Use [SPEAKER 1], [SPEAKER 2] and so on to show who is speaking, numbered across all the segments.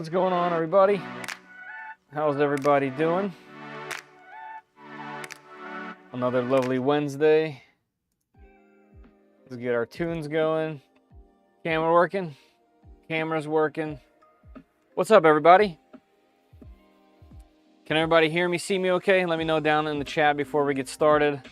[SPEAKER 1] What's going on, everybody? How's everybody doing? Another lovely Wednesday. Let's get our tunes going. Camera working? Camera's working. What's up, everybody? Can everybody hear me, see me okay? Let me know down in the chat before we get started.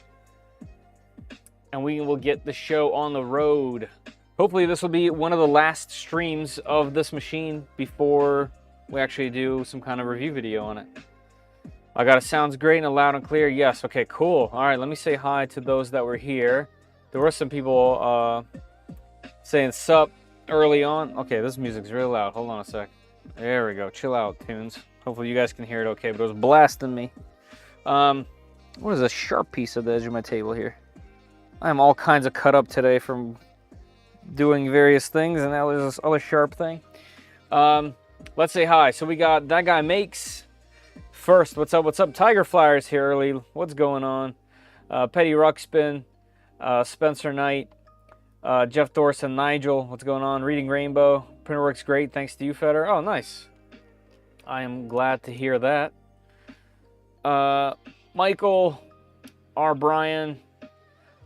[SPEAKER 1] And we will get the show on the road. Hopefully this will be one of the last streams of this machine before we actually do some kind of review video on it. I got it sounds great and loud and clear. Yes, okay, cool. All right, let me say hi to those that were here. There were some people saying sup early on. Okay, this music's really loud. Hold on a sec. There we go. Chill out, tunes. Hopefully you guys can hear it okay, but it was blasting me. What is a sharp piece at the edge of my table here? I'm all kinds of cut up today from doing various things, and now there's this other sharp thing. Let's say hi. So we got that guy Makes. First, what's up? What's up? Tiger Flyers here early. What's going on? Petty Ruckspin, Spencer Knight, Jeff Dorson, Nigel. What's going on? Reading Rainbow. Printer works great. Thanks to you, Feder. Oh, nice. I am glad to hear that. Michael, R. Bryan,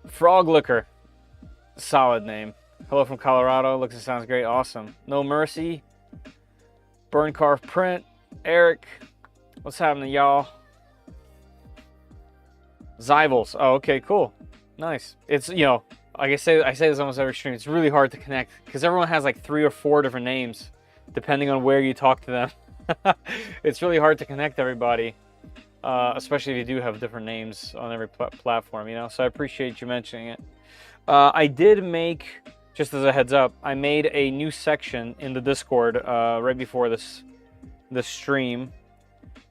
[SPEAKER 1] Frog Liquor. Solid name. Hello from Colorado. Looks and sounds great. Awesome. No Mercy. Burn Carve Print. Eric. What's happening, y'all? Zivals. Oh, okay, cool. Nice. It's, you know, like I say this almost every stream. It's really hard to connect because everyone has like 3 or 4 different names depending on where you talk to them. It's really hard to connect everybody, especially if you do have different names on every platform, you know? So I appreciate you mentioning it. I did make, just as a heads up, I made a new section in the Discord right before this stream.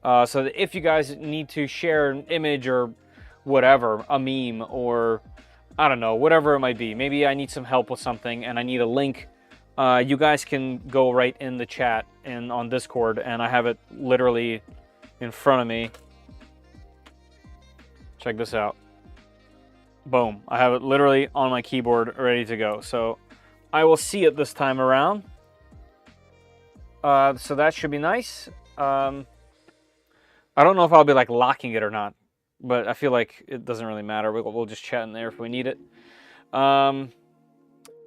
[SPEAKER 1] So that if you guys need to share an image or whatever, a meme or I don't know, whatever it might be. Maybe I need some help with something and I need a link. You guys can go right in the chat and on Discord, and I have it literally in front of me. Check this out. Boom. I have it literally on my keyboard ready to go. So I will see it this time around. So that should be nice. I don't know if I'll be like locking it or not, but I feel like it doesn't really matter. We'll just chat in there if we need it. But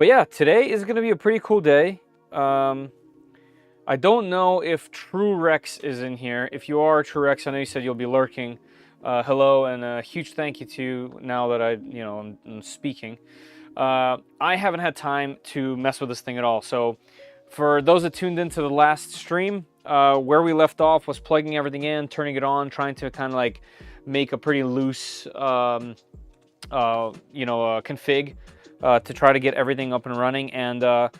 [SPEAKER 1] yeah, today is going to be a pretty cool day. I don't know if True Rex is in here. If you are True Rex, I know you said you'll be lurking. Hello, and a huge thank you to you now that I'm speaking. I haven't had time to mess with this thing at all. So for those that tuned into the last stream, where we left off was plugging everything in, turning it on, trying to kind of like make a pretty loose, config to try to get everything up and running. And I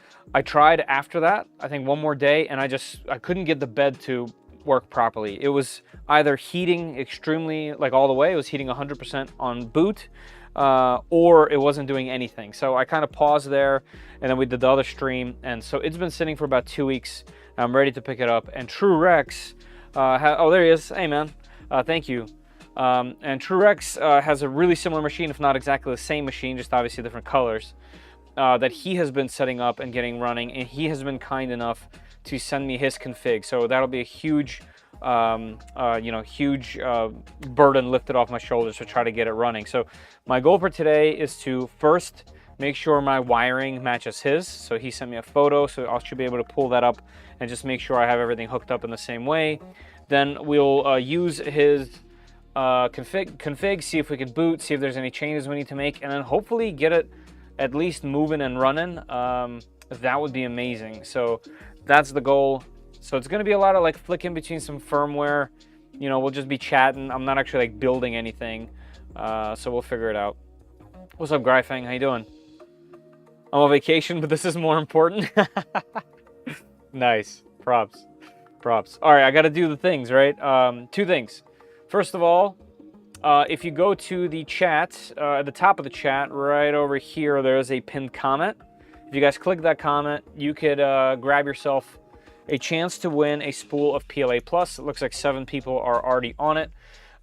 [SPEAKER 1] tried after that, I think one more day, and I couldn't get the bed to work properly. It was either heating extremely, like all the way, it was heating 100% on boot, or it wasn't doing anything. So I kind of paused there, and then we did the other stream, and so it's been sitting for about 2 weeks. I'm ready to pick it up. And True Rex, oh, there he is. Hey, man. Thank you. And True Rex has a really similar machine, if not exactly the same machine, just obviously different colors, that he has been setting up and getting running, and he has been kind enough to send me his config. So that'll be a huge, huge burden lifted off my shoulders to try to get it running. So my goal for today is to first make sure my wiring matches his. So he sent me a photo, so I should be able to pull that up and just make sure I have everything hooked up in the same way. Then we'll use his config, see if we can boot, see if there's any changes we need to make, and then hopefully get it at least moving and running. That would be amazing. So that's the goal. So it's going to be a lot of like flicking between some firmware. You know, we'll just be chatting. I'm not actually like building anything. So we'll figure it out. What's up, Gryfang? How you doing? I'm on vacation, but this is more important. Nice. Props. All right, I got to do the things, right? 2 things. First of all, if you go to the chat, at the top of the chat, right over here, there's a pinned comment. If you guys click that comment, you could grab yourself a chance to win a spool of PLA Plus. It looks like 7 people are already on it.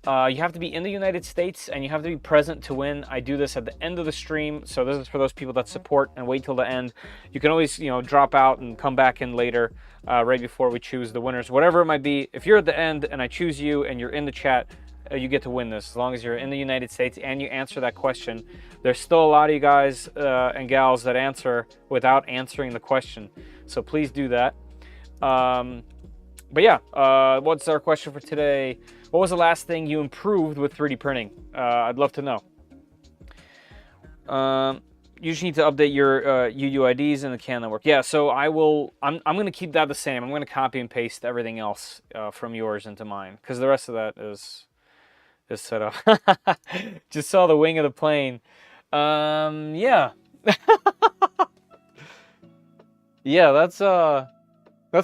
[SPEAKER 1] You have to be in the United States and you have to be present to win. I do this at the end of the stream, so this is for those people that support and wait till the end. You can always, you know, drop out and come back in later, right before we choose the winners, whatever it might be. If you're at the end and I choose you and you're in the chat, you get to win this as long as you're in the United States and you answer that question. There's still a lot of you guys and gals that answer without answering the question, so please do that. But yeah, what's our question for today? What was the last thing you improved with 3D printing? I'd love to know. You just need to update your UUIDs in the CAN network. Yeah, so I'm going to keep that the same. I'm going to copy and paste everything else from yours into mine, because the rest of that is set up. Just saw the wing of the plane. Yeah. Yeah, that's a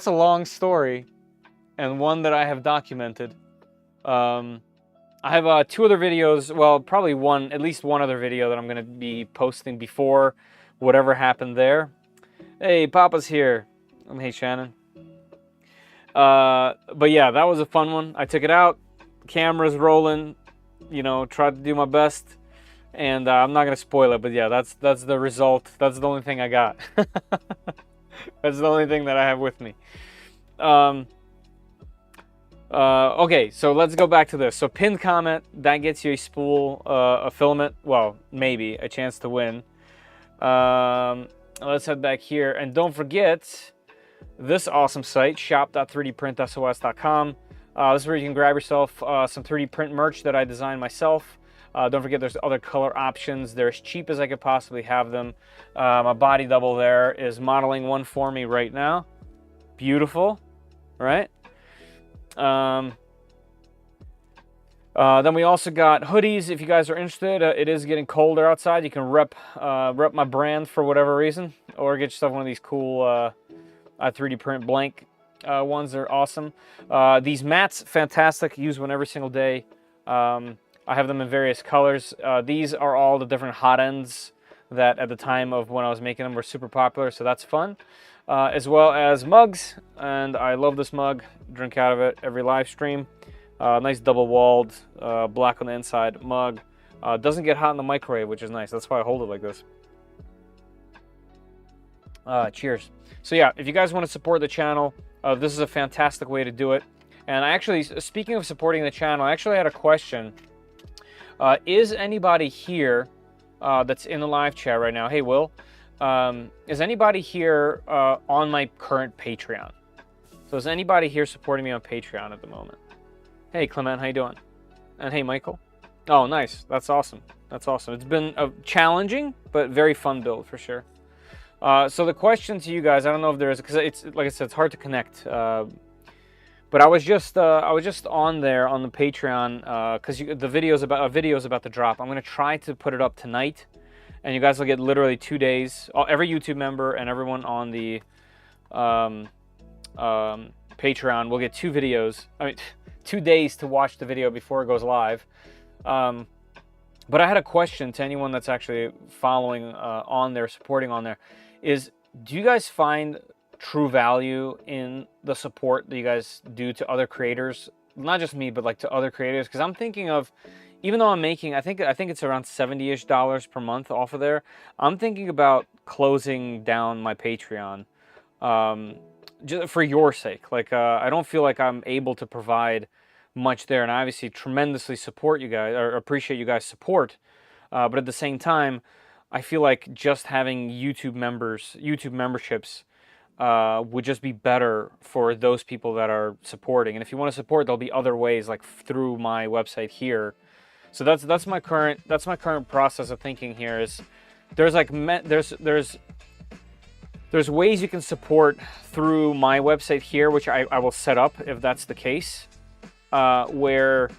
[SPEAKER 1] long story, and one that I have documented. I have 2 other videos, well, probably at least one other video that I'm going to be posting before whatever happened there. Hey, Papa's here. Hey, Shannon. But yeah, that was a fun one. I took it out, camera's rolling, you know, tried to do my best, and I'm not going to spoil it, but yeah, that's the result. That's the only thing I got. That's the only thing that I have with me. Okay, so let's go back to this. So pinned comment, that gets you a spool, a filament, well, maybe a chance to win. Let's head back here, and don't forget this awesome site, shop.3dprintsos.com. This is where you can grab yourself some 3D print merch that I designed myself. Don't forget there's other color options. They're as cheap as I could possibly have them. My body double there is modeling one for me right now. Beautiful, right? Then we also got hoodies. If you guys are interested, it is getting colder outside. You can rep my brand for whatever reason, or get yourself one of these cool 3D print blank ones. They're awesome. These mats, fantastic. Use one every single day. I have them in various colors. These are all the different hot ends that at the time of when I was making them were super popular, so that's fun. As well as mugs, and I love this mug. Drink out of it every live stream. Nice double-walled, black on the inside mug. Doesn't get hot in the microwave, which is nice. That's why I hold it like this. Cheers. So yeah, if you guys want to support the channel, this is a fantastic way to do it. And I actually, speaking of supporting the channel, I actually had a question. Is anybody here that's in the live chat right now? Hey, Will. Is anybody here on my current Patreon? So is anybody here supporting me on Patreon at the moment? Hey, Clement, how you doing? And hey, Michael. Oh, nice. That's awesome. That's awesome. It's been a challenging, but very fun build for sure. So the question to you guys, I don't know if there is, because it's, like I said, it's hard to connect. But I was just on there on the Patreon because the video's about to drop. I'm gonna try to put it up tonight, and you guys will get literally 2 days. Every YouTube member and everyone on the Patreon will get 2 videos. I mean, 2 days to watch the video before it goes live. But I had a question to anyone that's actually following on there, supporting on there, is do you guys find true value in the support that you guys do to other creators? Not just me, but like to other creators, because I'm thinking of, even though I'm making, I think it's around $70-ish per month off of there, I'm thinking about closing down my Patreon just for your sake. Like, I don't feel like I'm able to provide much there, and I obviously tremendously support you guys, or appreciate you guys' support, but at the same time, I feel like just having YouTube memberships would just be better for those people that are supporting. And if you want to support, there'll be other ways, like through my website here. So that's my current process of thinking here. Is there's like there's ways you can support through my website here, which I will set up if that's the case, where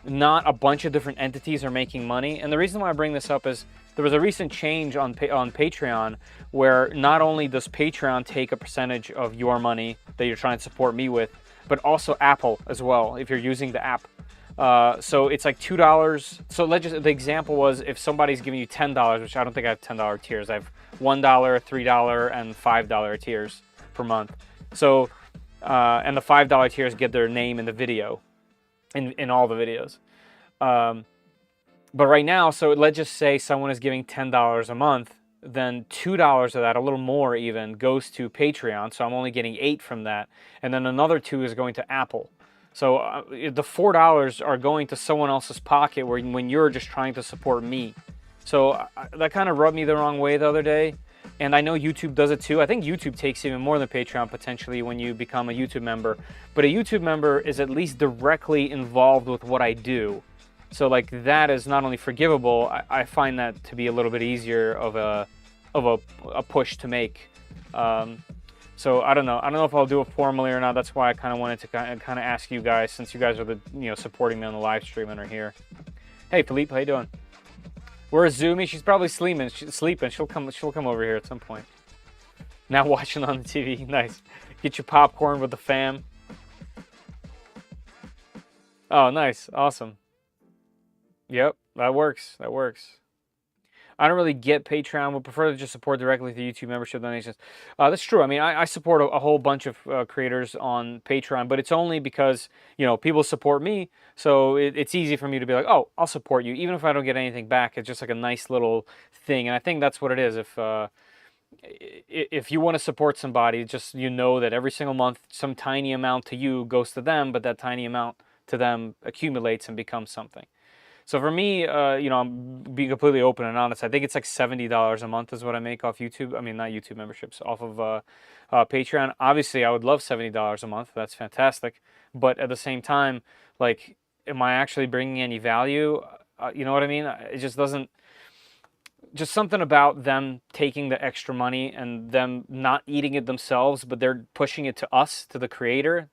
[SPEAKER 1] not a bunch of different entities are making money. And the reason why I bring this up is there was a recent change on Patreon where not only does Patreon take a percentage of your money that you're trying to support me with, but also Apple as well, if you're using the app. So it's like $2. So the example was if somebody's giving you $10, which I don't think I have $10 tiers. I have $1, $3, and $5 tiers per month. So, and the $5 tiers get their name in the video, in all the videos. But right now, so let's just say someone is giving $10 a month, then $2 of that, a little more even, goes to Patreon. So I'm only getting 8 from that. And then another 2 is going to Apple. So the $4 are going to someone else's pocket when you're just trying to support me. So that kind of rubbed me the wrong way the other day. And I know YouTube does it too. I think YouTube takes even more than Patreon potentially when you become a YouTube member. But a YouTube member is at least directly involved with what I do. So like that is not only forgivable, I find that to be a little bit easier of a push to make. So I don't know if I'll do it formally or not. That's why I kind of wanted to kind of ask you guys, since you guys are the supporting me on the live stream and are here. Hey Philippe, how you doing? Where's Zumi? She's probably sleeping. She'll come over here at some point. Now watching on the TV. Nice. Get your popcorn with the fam. Oh, nice. Awesome. Yep, that works. That works. I don't really get Patreon. Would prefer to just support directly through YouTube membership donations. That's true. I mean, I support a whole bunch of creators on Patreon, but it's only because, people support me. So it's easy for me to be like, oh, I'll support you. Even if I don't get anything back, it's just like a nice little thing. And I think that's what it is. If you want to support somebody, just that every single month, some tiny amount to you goes to them, but that tiny amount to them accumulates and becomes something. So for me, I'm being completely open and honest. I think it's like $70 a month is what I make off YouTube. I mean, not YouTube memberships, off of Patreon. Obviously, I would love $70 a month. That's fantastic. But at the same time, like, am I actually bringing any value? You know what I mean? It just doesn't. Just something about them taking the extra money and them not eating it themselves, but they're pushing it to us, to the creator.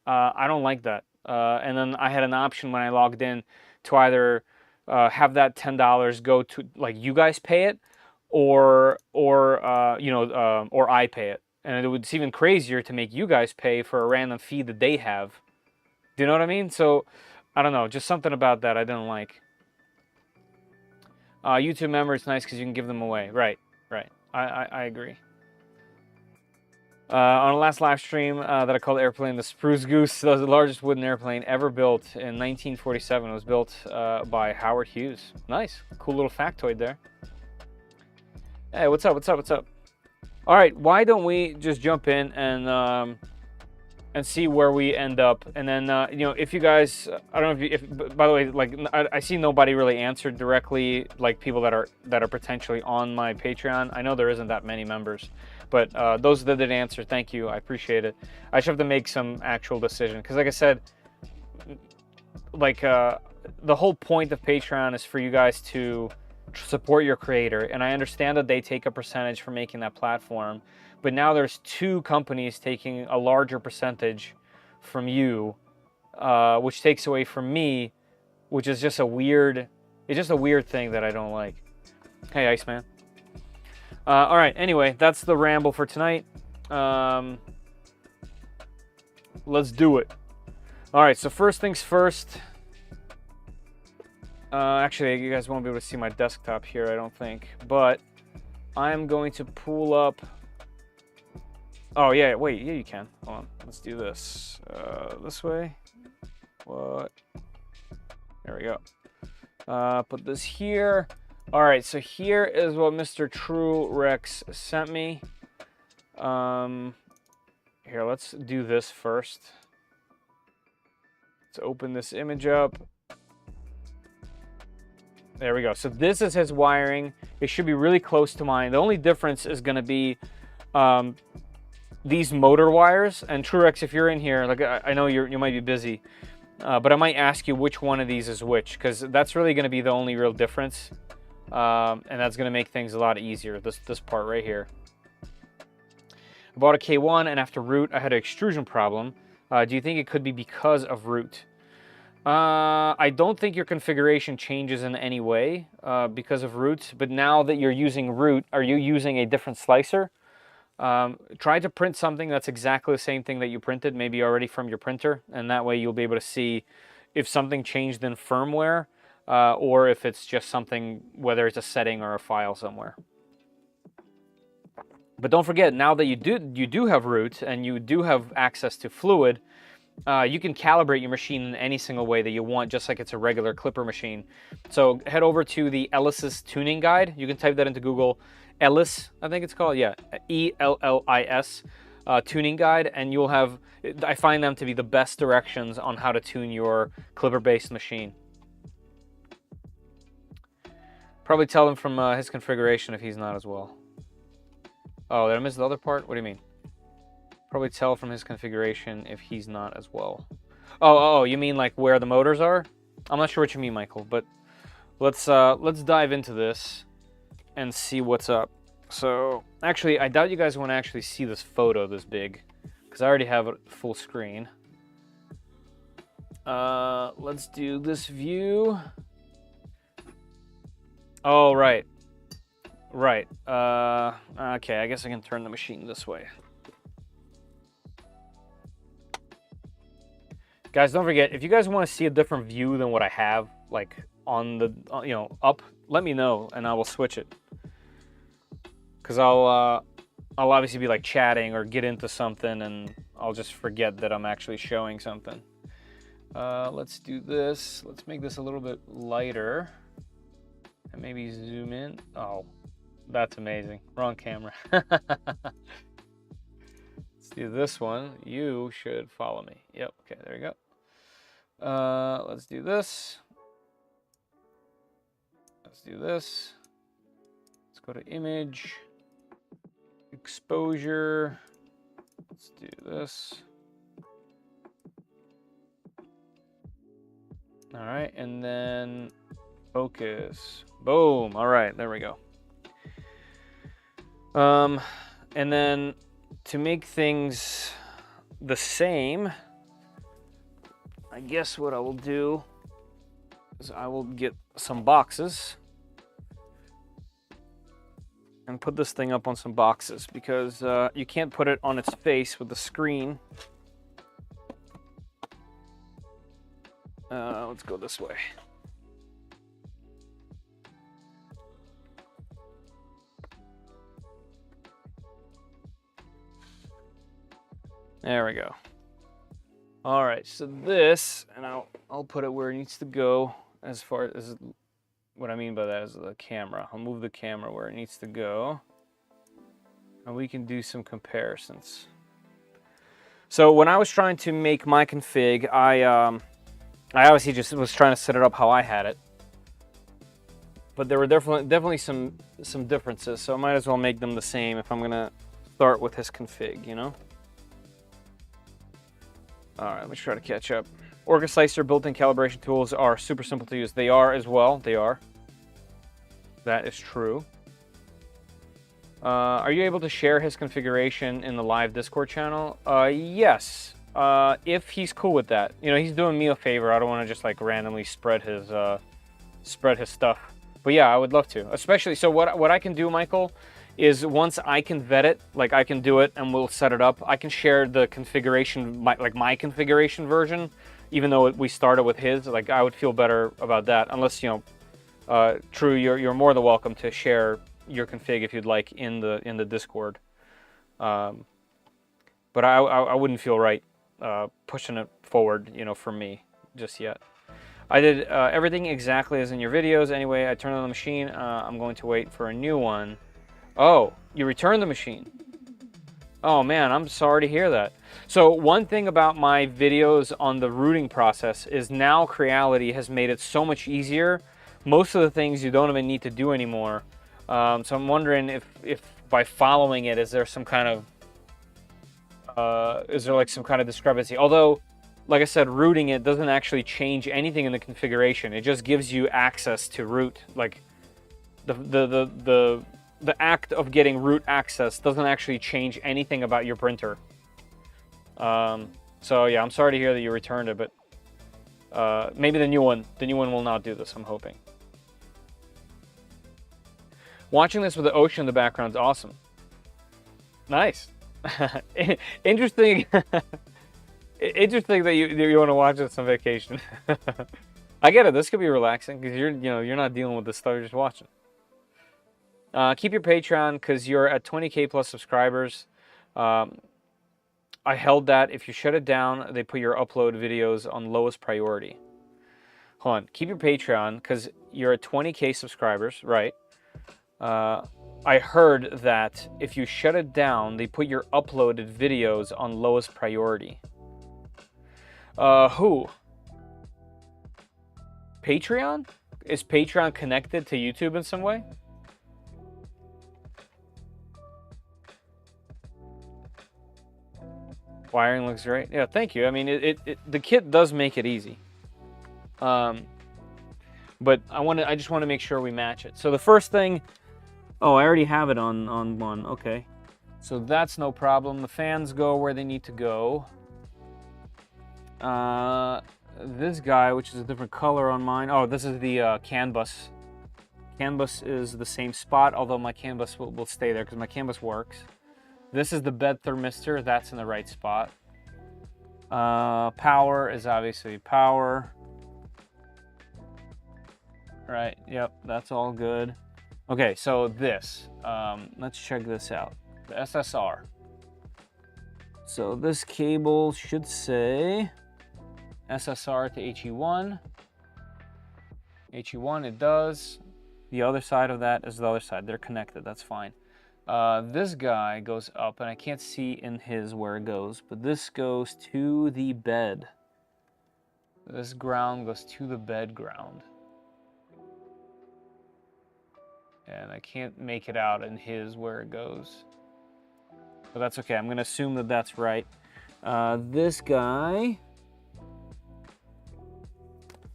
[SPEAKER 1] I don't like that. And then I had an option when I logged in to either have that $10 go to, like, you guys pay it, or I pay it. And it's even crazier to make you guys pay for a random fee that they have. Do you know what I mean? So I don't know, just something about that I didn't like. YouTube member is nice because you can give them away. Right. I agree. On the last live stream that I called Airplane the Spruce Goose, that was the largest wooden airplane ever built in 1947. It was built by Howard Hughes. Nice. Cool little factoid there. Hey, what's up? All right, why don't we just jump in and see where we end up? And then, if you guys, I don't know if by the way, like, I see nobody really answered directly, like people that are potentially on my Patreon. I know there isn't that many members. But those that did answer, thank you. I appreciate it. I should have to make some actual decision. Because like I said, like the whole point of Patreon is for you guys to support your creator. And I understand that they take a percentage for making that platform. But now there's 2 companies taking a larger percentage from you, which takes away from me, which is just a weird thing that I don't like. Hey, Iceman. All right, anyway, that's the ramble for tonight. Let's do it. All right, so first things first. Actually, you guys won't be able to see my desktop here, I don't think. But I'm going to pull up... Oh, yeah, wait, yeah, you can. Hold on, let's do this. This way. What? There we go. Put this here. All right, so here is what Mr. True Rex sent me. Here, let's do this first. Let's open this image up. There we go. So this is his wiring. It should be really close to mine. The only difference is going to be these motor wires. And True Rex, if you're in here, like I know you might be busy, but I might ask you which one of these is which, because that's really going to be the only real difference. And that's going to make things a lot easier, this part right here. I bought a K1, and after root, I had an extrusion problem. Do you think it could be because of root? I don't think your configuration changes in any way because of root, but now that you're using root, are you using a different slicer? Try to print something that's exactly the same thing that you printed, maybe already from your printer, and that way you'll be able to see if something changed in firmware. Or if it's just something, whether it's a setting or a file somewhere. But don't forget, now that you do have root and you do have access to fluid, You can calibrate your machine in any single way that you want, just like it's a regular clipper machine. So head over to the Ellis's tuning guide. You can type that into Google. Ellis, I think it's called, yeah, ELLIS tuning guide, and you'll have, I find them to be the best directions on how to tune your clipper-based machine. Probably tell him from his configuration if he's not as well. Oh, did I miss the other part? What do you mean? Probably tell from his configuration if he's not as well. Oh, you mean like where the motors are? I'm not sure what you mean, Michael, but let's dive into this and see what's up. So actually, I doubt you guys want to actually see this photo this big, because I already have it full screen. Let's do this view. Oh, right. Okay, I guess I can turn the machine this way. Guys, don't forget, if you guys want to see a different view than what I have, like on the, up, let me know and I will switch it. Because I'll obviously be like chatting or get into something and I'll just forget that I'm actually showing something. Let's do this. Let's make this a little bit lighter and maybe zoom in. Oh, that's amazing. Wrong camera. Do this one. You should follow me. Yep. Okay, there you go. Let's do this. Let's do this. Let's go to image, exposure. Let's do this. All right, and then focus. Boom. All right, there we go. And then to make things the same, I guess what I will do is I will get some boxes and put this thing up on some boxes, because you can't put it on its face with the screen. Let's go this way. There we go. All right, so this, and I'll put it where it needs to go. As far as what I mean by that is the camera. I'll move the camera where it needs to go, and we can do some comparisons. So when I was trying to make my config, I obviously just was trying to set it up how I had it, but there were definitely some differences. So I might as well make them the same if I'm gonna start with his config, you know. All right, let's try to catch up. Orca Slicer built-in calibration tools are super simple to use. They are as well. They are. That is true. Are you able to share his configuration in the live Discord channel? Yes. If he's cool with that. You know, he's doing me a favor. I don't want to just like randomly spread his stuff. But yeah, I would love to. Especially, so what I can do, Michael, is once I can vet it, like I can do it and we'll set it up, I can share the configuration, my configuration version, even though we started with his. Like, I would feel better about that, unless, you know, True, you're more than welcome to share your config if you'd like in the Discord. But I wouldn't feel right pushing it forward, you know, for me just yet. I did everything exactly as in your videos. Anyway, I turned on the machine. I'm going to wait for a new one. Oh, you returned the machine. Oh man, I'm sorry to hear that. So one thing about my videos on the rooting process is now Creality has made it so much easier. Most of the things you don't even need to do anymore. So I'm wondering if by following it, is there some kind of, is there like some kind of discrepancy? Although, like I said, rooting it doesn't actually change anything in the configuration. It just gives you access to root. Like the act of getting root access doesn't actually change anything about your printer. So yeah, I'm sorry to hear that you returned it, but maybe the new one will not do this, I'm hoping. Watching this with the ocean in the background is awesome. Nice. Interesting. Interesting that you want to watch this on vacation. I get it. This could be relaxing because you're not dealing with this stuff. You're just watching. Keep your Patreon because you're at 20K plus subscribers. I held that. If you shut it down, they put your upload videos on lowest priority. Hold on. Keep your Patreon because you're at 20K subscribers, right? I heard that if you shut it down, they put your uploaded videos on lowest priority. Who? Patreon? Is Patreon connected to YouTube in some way? Wiring looks great. Yeah, thank you. I mean, the kit does make it easy. But I just want to make sure we match it. So the first thing, oh, I already have it on one. Okay. So that's no problem. The fans go where they need to go. This guy, which is a different color on mine. Oh, this is the CAN bus. CAN bus is the same spot, although my CAN bus will stay there because my CAN bus works. This is the bed thermistor. That's in the right spot. Power is obviously power. Right, yep, that's all good. Okay, so this, let's check this out. The SSR. So this cable should say SSR to HE1. HE1, it does. The other side of that is the other side. They're connected, that's fine. This guy goes up, and I can't see in his where it goes, but this goes to the bed. This ground goes to the bed ground. And I can't make it out in his where it goes. But that's okay, I'm gonna assume that that's right. This guy,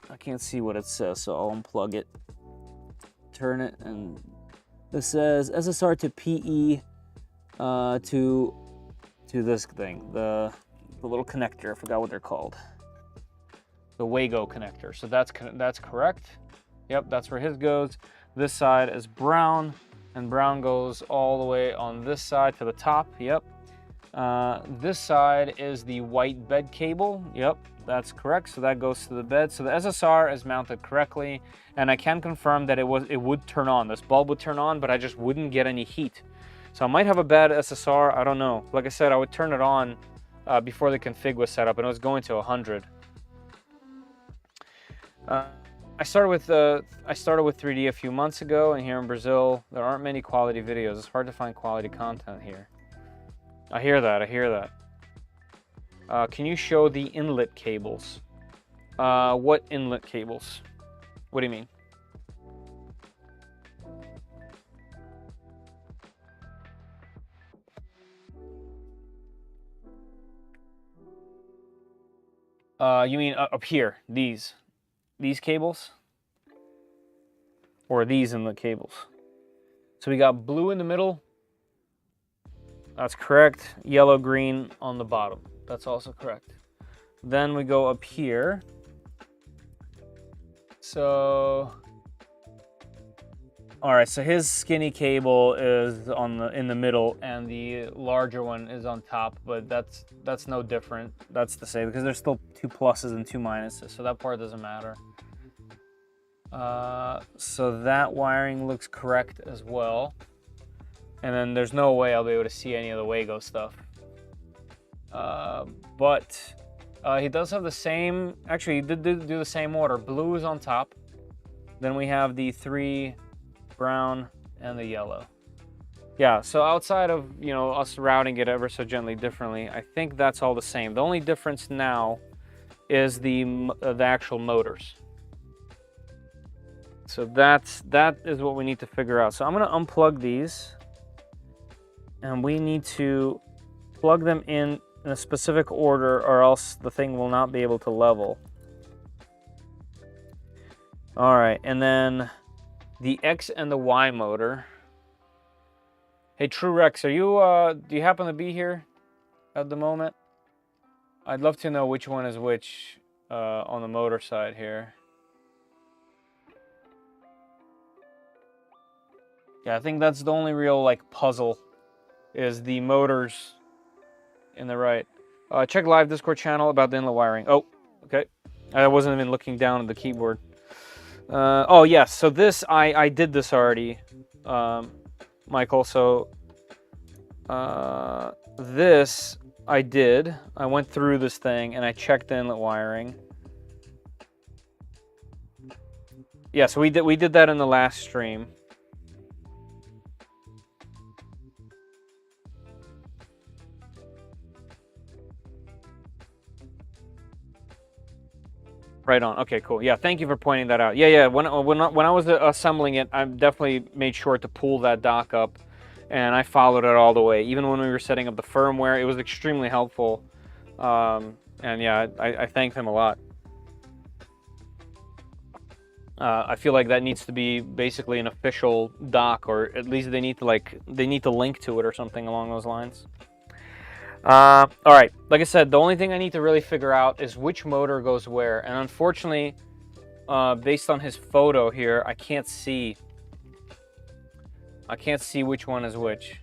[SPEAKER 1] I can't see what it says, so I'll unplug it. Turn it, and this says SSR to PE to this thing, the little connector. I forgot what they're called. The Wago connector. So that's correct. Yep, that's where his goes. This side is brown, and brown goes all the way on this side to the top. Yep. This side is the white bed cable. Yep, that's correct. So that goes to the bed. So the SSR is mounted correctly, and I can confirm that it would turn on. This bulb would turn on, but I just wouldn't get any heat. So I might have a bad SSR. I don't know. Like I said, I would turn it on before the config was set up, and it was going to 100. I started with 3D a few months ago, and here in Brazil, there aren't many quality videos. It's hard to find quality content here. I hear that, I hear that. Can you show the inlet cables? What inlet cables? What do you mean? You mean up here, these cables? Or these inlet cables? So we got blue in the middle. That's correct. Yellow, green on the bottom. That's also correct. Then we go up here. So, all right, so his skinny cable is in the middle, and the larger one is on top, but that's no different. That's the same, because there's still 2 pluses and 2 minuses, so that part doesn't matter. So that wiring looks correct as well. And then there's no way I'll be able to see any of the Wago stuff. But he does have the same, actually he did do the same order. Blue is on top. Then we have the 3 brown and the yellow. Yeah, so outside of, you know, us routing it ever so gently differently, I think that's all the same. The only difference now is the actual motors. So that is what we need to figure out. So I'm gonna unplug these, and we need to plug them in a specific order, or else the thing will not be able to level. All right, and then the X and the Y motor. Hey, True Rex, are you, do you happen to be here at the moment? I'd love to know which one is which on the motor side here. Yeah, I think that's the only real, like, puzzle, is the motors in the right. Check live Discord channel about the inlet wiring. Oh, okay. I wasn't even looking down at the keyboard. Oh, yes, so this, I did this already, Michael. So, this I did. I went through this thing and I checked the inlet wiring. Yeah, so we did that in the last stream. Right on. Okay, cool. Yeah, thank you for pointing that out. Yeah. When I was assembling it, I definitely made sure to pull that dock up, and I followed it all the way. Even when we were setting up the firmware, it was extremely helpful. And yeah, I thank them a lot. I feel like that needs to be basically an official dock, or at least they need to link to it or something along those lines. All right, like I said, the only thing I need to really figure out is which motor goes where, and unfortunately, based on his photo here, I can't see which one is which.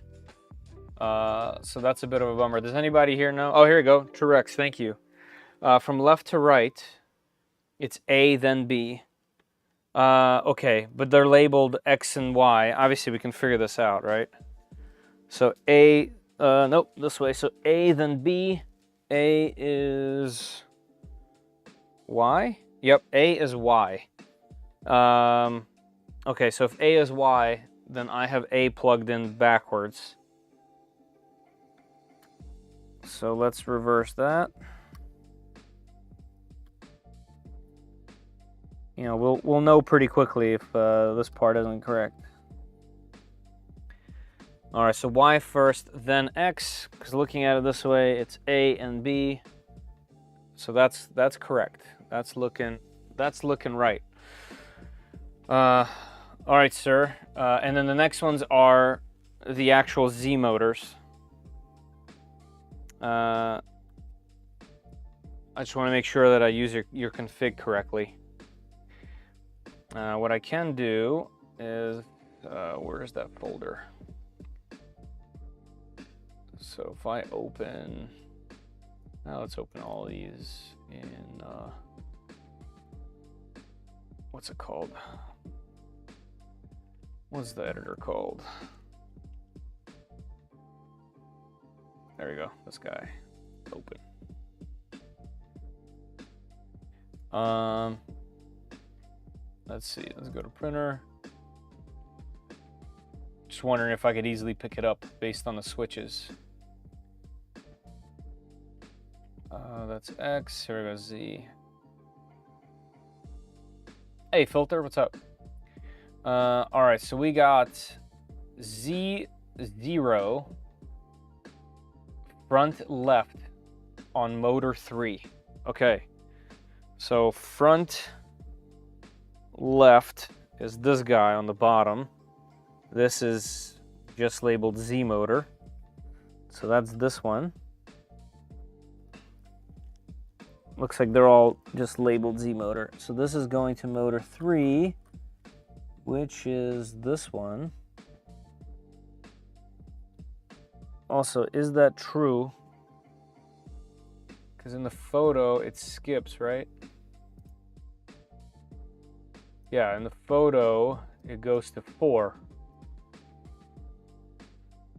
[SPEAKER 1] So that's a bit of a bummer. Does anybody here know? Oh, here we go. Trurex, thank you. From left to right, it's A, then B. Okay, but they're labeled X and Y. Obviously, we can figure this out, right? So A, nope, this way. So A, then B. A is Y? Yep, A is Y. Okay, so if A is Y, then I have A plugged in backwards. So let's reverse that. You know, we'll know pretty quickly if this part isn't correct. All right, so Y first, then X, because looking at it this way, it's A and B. So that's correct. That's looking right. All right, sir. And then the next ones are the actual Z motors. I just want to make sure that I use your config correctly. What I can do is, where's that folder? So if I open, now let's open all these in, what's it called? What's the editor called? There we go, this guy, open. Let's see, let's go to printer. Just wondering if I could easily pick it up based on the switches. That's X, here we go, Z. Hey, Filter, what's up? All right, so we got Z0 front left on motor 3. Okay, so front left is this guy on the bottom. This is just labeled Z motor. So that's this one. Looks like they're all just labeled Z motor. So this is going to motor 3, which is this one. Also, is that true? Because in the photo it skips, right? Yeah, in the photo it goes to 4.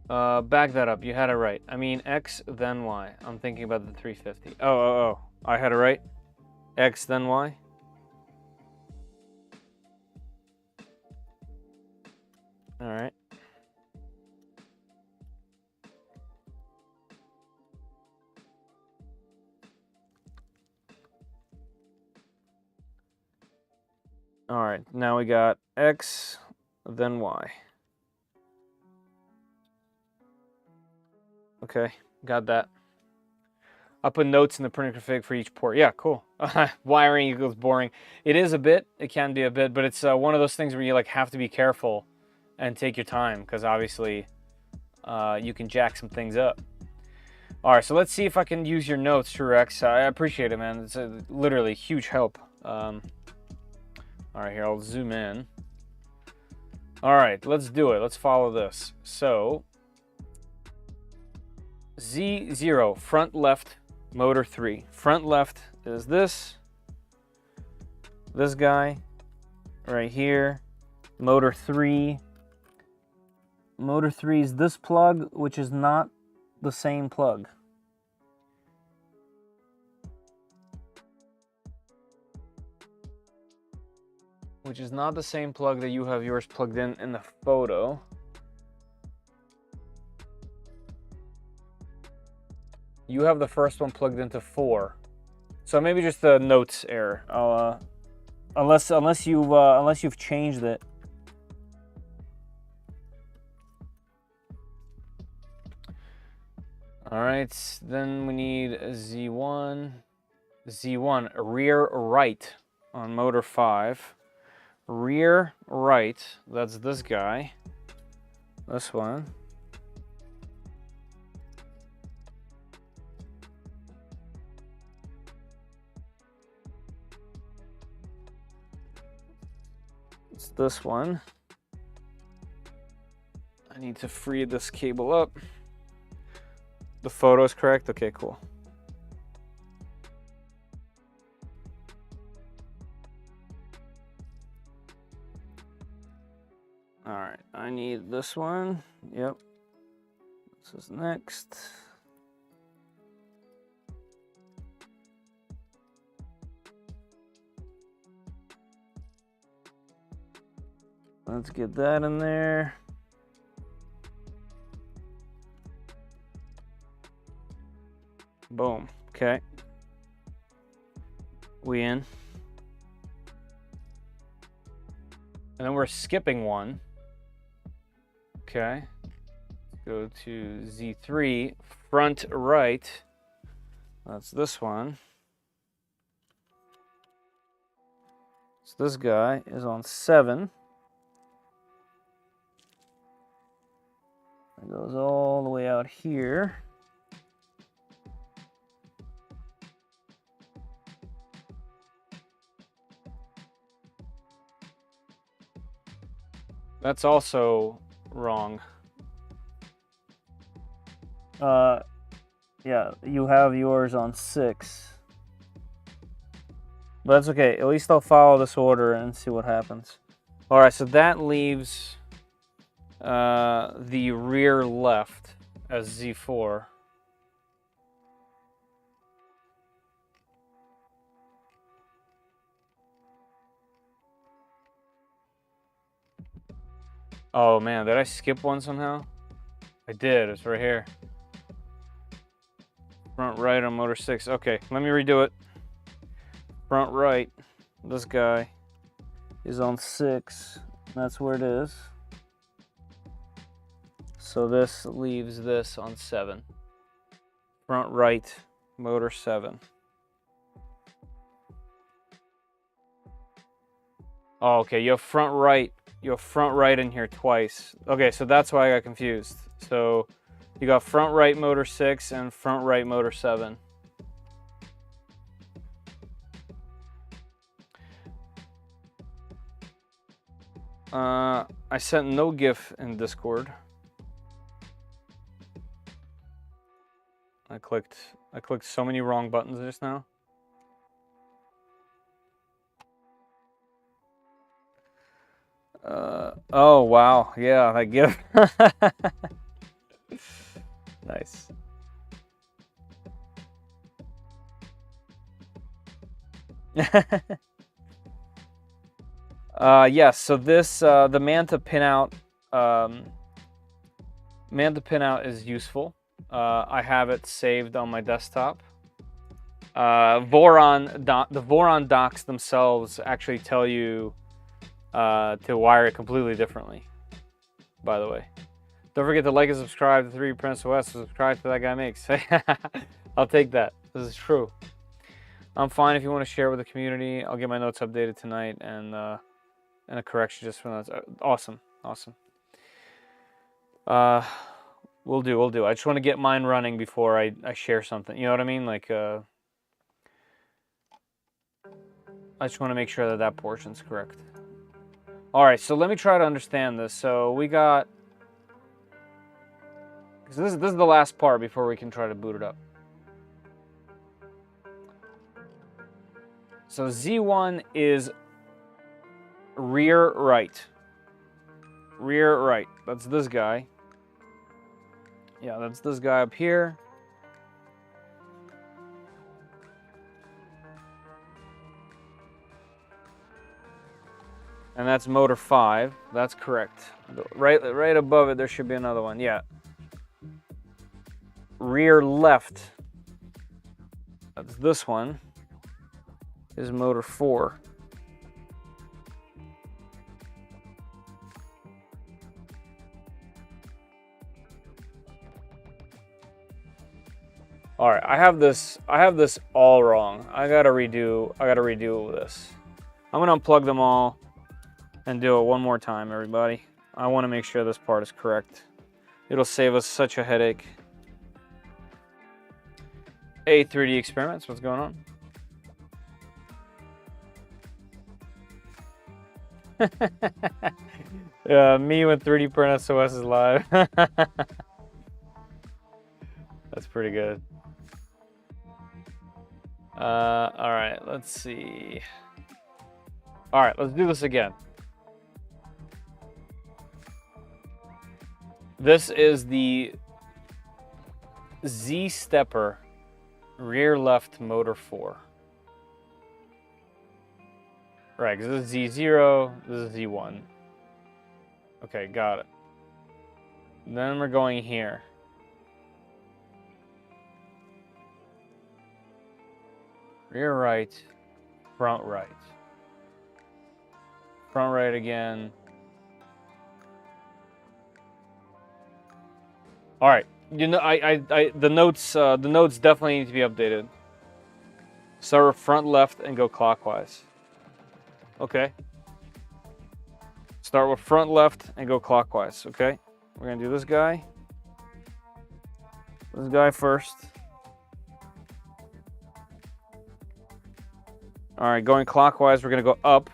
[SPEAKER 1] Back that up, you had it right. I mean X, then Y. I'm thinking about the 350. Oh. I had it right. X, then Y. All right. All right, now we got X, then Y. Okay, got that. I'll put notes in the printer config for each port. Yeah, cool. Wiring equals boring. It is a bit. It can be a bit, but it's one of those things where you have to be careful and take your time, because obviously you can jack some things up. All right, so let's see if I can use your notes, Trurex. I appreciate it, man. It's literally huge help. All right, here, I'll zoom in. All right, let's do it. Let's follow this. So, Z0, front left, motor 3. Front left is this guy right here. Motor 3. Motor 3 is this plug, which is not the same plug. which is not the same plug that you have yours plugged in the photo. You have the first one plugged into 4. So maybe just a notes error. I'll, unless you've changed it. All right, then we need a Z1, rear right on motor 5. Rear right, that's this guy, this one. It's this one. I need to free this cable up. The photo is correct? Okay, cool. All right, I need this one. Yep. This is next. Let's get that in there. Boom. Okay. We in. And then we're skipping one. Okay. Go to Z3, front right. That's this one. So this guy is on 7. It goes all the way out here. That's also wrong. Yeah, you have yours on 6. But that's okay. At least I'll follow this order and see what happens. All right, so that leaves the rear left as Z4. Oh man, did I skip one somehow? I did, it's right here. Front right on motor 6. Okay, let me redo it. Front right, this guy is on 6. That's where it is. So this leaves this on 7. Front right, motor 7. Oh, okay, you have front right. You have front right in here twice. Okay, so that's why I got confused. So you got front right motor 6 and front right motor 7. I sent no GIF in Discord. I clicked so many wrong buttons just now. Oh wow, yeah, that GIF. Nice. Yes, so this, the Manta pinout, is useful. I have it saved on my desktop. The Voron docks themselves actually tell you to wire it completely differently, by the way. Don't forget to like and subscribe to 3D Prince OS. Subscribe to that guy makes. I'll take that. This is true. I'm fine if you want to share with the community. I'll get my notes updated tonight and a correction just for that. Awesome. Awesome. We'll do. I just want to get mine running before I share something. You know what I mean? Like, I just want to make sure that that portion's correct. All right, so let me try to understand this. So we got... So this is the last part before we can try to boot it up. So Z1 is rear right. Rear right. That's this guy. Yeah, that's this guy up here. And that's motor 5. That's correct. Right above it, there should be another one. Yeah. Rear left. That's this one. Is motor 4. All right, I have this all wrong. I gotta redo this. I'm gonna unplug them all and do it one more time, everybody. I want to make sure this part is correct. It'll save us such a headache. Hey, 3D Experiments, what's going on? Me when 3D Print SOS is live. That's pretty good. All right, let's see. All right, let's do this again. This is the Z stepper, rear left motor 4. Right, because this is Z0, this is Z1. Okay, got it. Then we're going here. Rear right, front right. Front right again. All right, you know, the notes definitely need to be updated. Start with front left and go clockwise. Okay. Start with front left and go clockwise. Okay. We're gonna do this guy. This guy first. All right, going clockwise, we're gonna go up.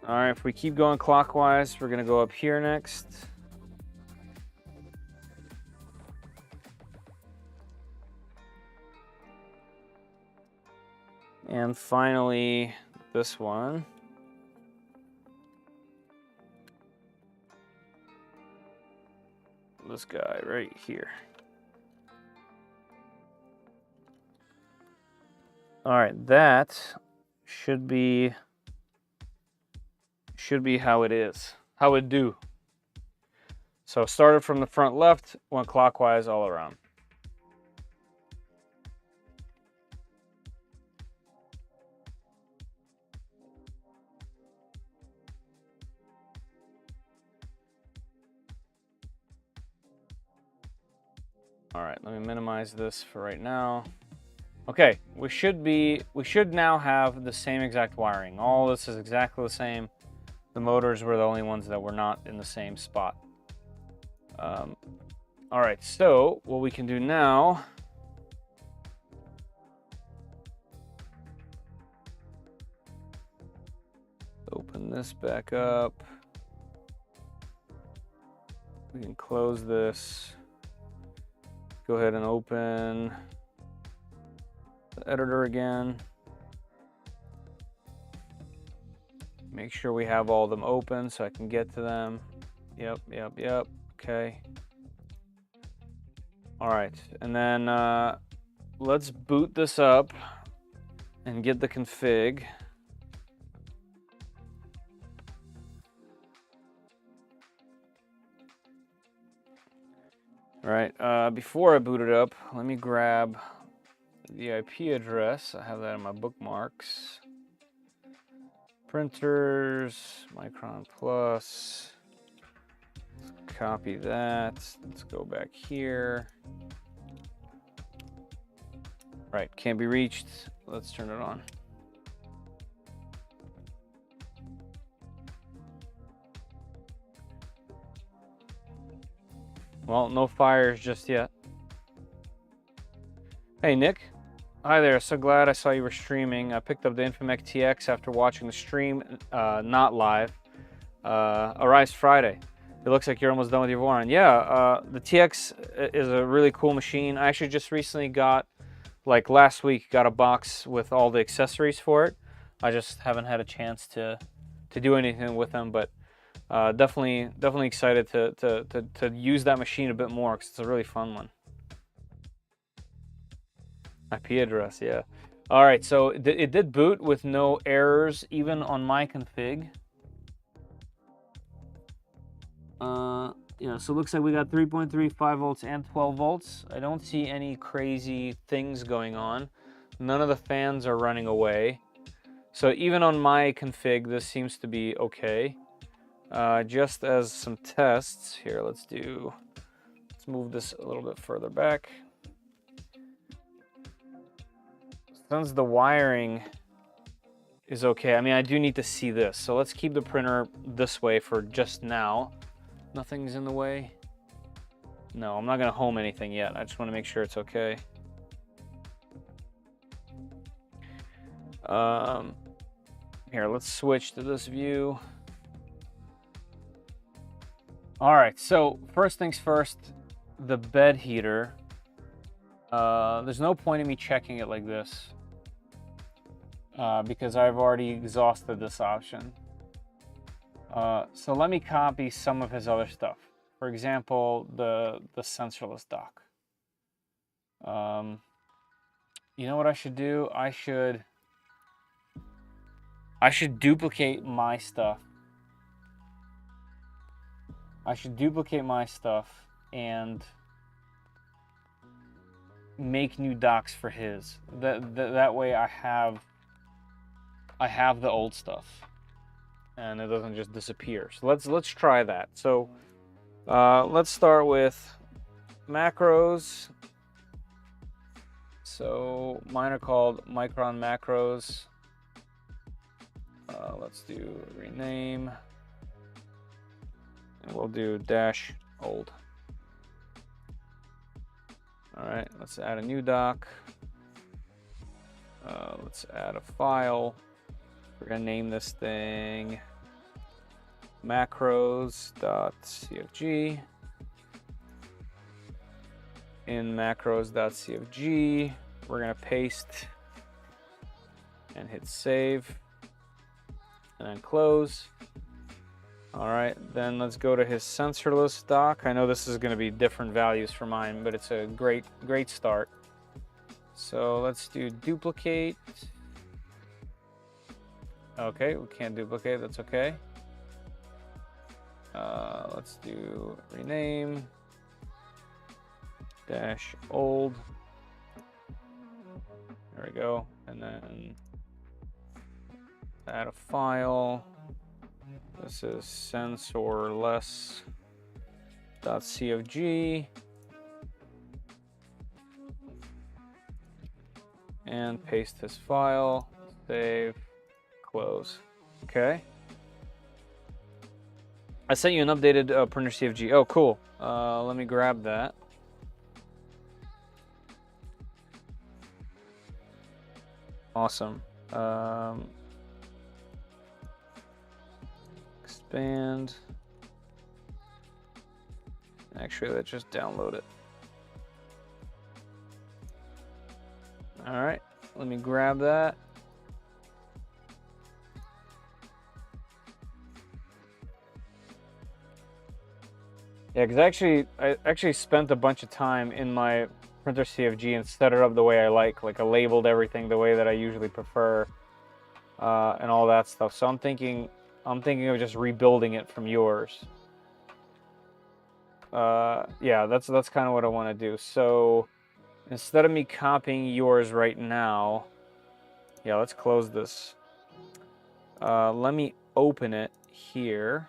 [SPEAKER 1] All right, if we keep going clockwise, we're gonna go up here next. And finally, this one. This guy right here. All right, that should be how it is, how it do. So started from the front left, went clockwise all around. All right, let me minimize this for right now. Okay, we should now have the same exact wiring. All this is exactly the same. The motors were the only ones that were not in the same spot. All right, so what we can do now, open this back up. We can close this. Go ahead and open the editor again. Make sure we have all of them open so I can get to them. Yep. Okay. All right, and then let's boot this up and get the config. All right, before I boot it up, let me grab the IP address. I have that in my bookmarks. Printers, Micron Plus. Let's copy that. Let's go back here. Right, can't be reached. Let's turn it on. Well, no fires just yet. Hey, Nick. Hi there, so glad I saw you were streaming. I picked up the Infomec TX after watching the stream, not live. Arrives Friday. It looks like you're almost done with your Voron. Yeah, the TX is a really cool machine. I actually just recently got, like last week, got a box with all the accessories for it. I just haven't had a chance to do anything with them, but Definitely excited to use that machine a bit more because it's a really fun one. IP address, yeah. All right, so it did boot with no errors even on my config. Yeah, so it looks like we got 3.3, 5 volts, and 12 volts. I don't see any crazy things going on. None of the fans are running away. So even on my config, this seems to be okay. Just as some tests, here, let's move this a little bit further back. Since the wiring is okay, I mean, I do need to see this. So let's keep the printer this way for just now. Nothing's in the way. No, I'm not gonna home anything yet. I just want to make sure it's okay. Here, let's switch to this view. All right, so first things first, the bed heater. There's no point in me checking it like this because I've already exhausted this option. So let me copy some of his other stuff. For example, the sensorless dock. You know what I should do? I should duplicate my stuff. I should duplicate my stuff and make new docks for his. That way I have the old stuff. And it doesn't just disappear. So let's try that. So let's start with macros. So mine are called Micron macros. Let's do rename, and we'll do -old. All right, let's add a new doc. Let's add a file. We're gonna name this thing macros.cfg. In macros.cfg, we're gonna paste and hit save and then close. All right, then let's go to his sensorless dock. I know this is gonna be different values for mine, but it's a great start. So let's do duplicate. Okay, we can't duplicate, that's okay. Let's do rename -old. There we go. And then add a file. This is sensorless.cfg. And paste this file, save, close. Okay. I sent you an updated printer CFG. Oh, cool. Let me grab that. Awesome. Expand. Actually, let's just download it. All right, let me grab that. Yeah, because I actually spent a bunch of time in my printer CFG and set it up the way I like I labeled everything the way that I usually prefer, and all that stuff. So I'm thinking of just rebuilding it from yours. Yeah, that's kind of what I want to do. So instead of me copying yours right now, yeah, let's close this. Let me open it here.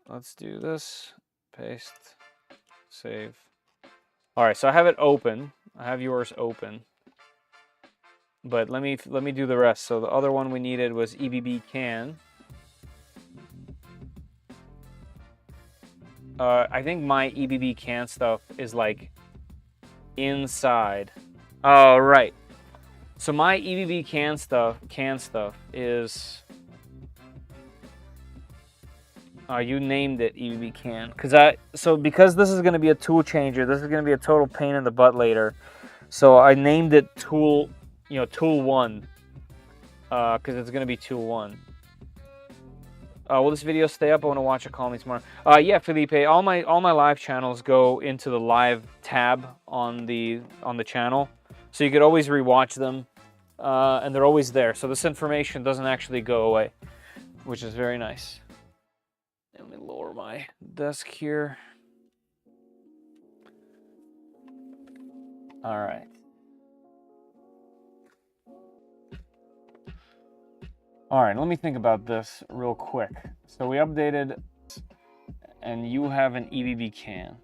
[SPEAKER 1] Let's do this. Paste. Save. All right, so I have it open. I have yours open. But let me do the rest. So the other one we needed was EBB can. I think my EBB can stuff is like inside. Oh, right. So my EBB can stuff is. You named it EBB can because this is going to be a tool changer. This is going to be a total pain in the butt later. So I named it tool 1, because it's going to be tool 1. Will this video stay up? I want to watch it. Call me tomorrow. Yeah, Felipe. All my live channels go into the live tab on the channel, so you could always rewatch them, and they're always there. So this information doesn't actually go away, which is very nice. Let me lower my desk here. All right. All right, let me think about this real quick. So we updated, and you have an EBB can.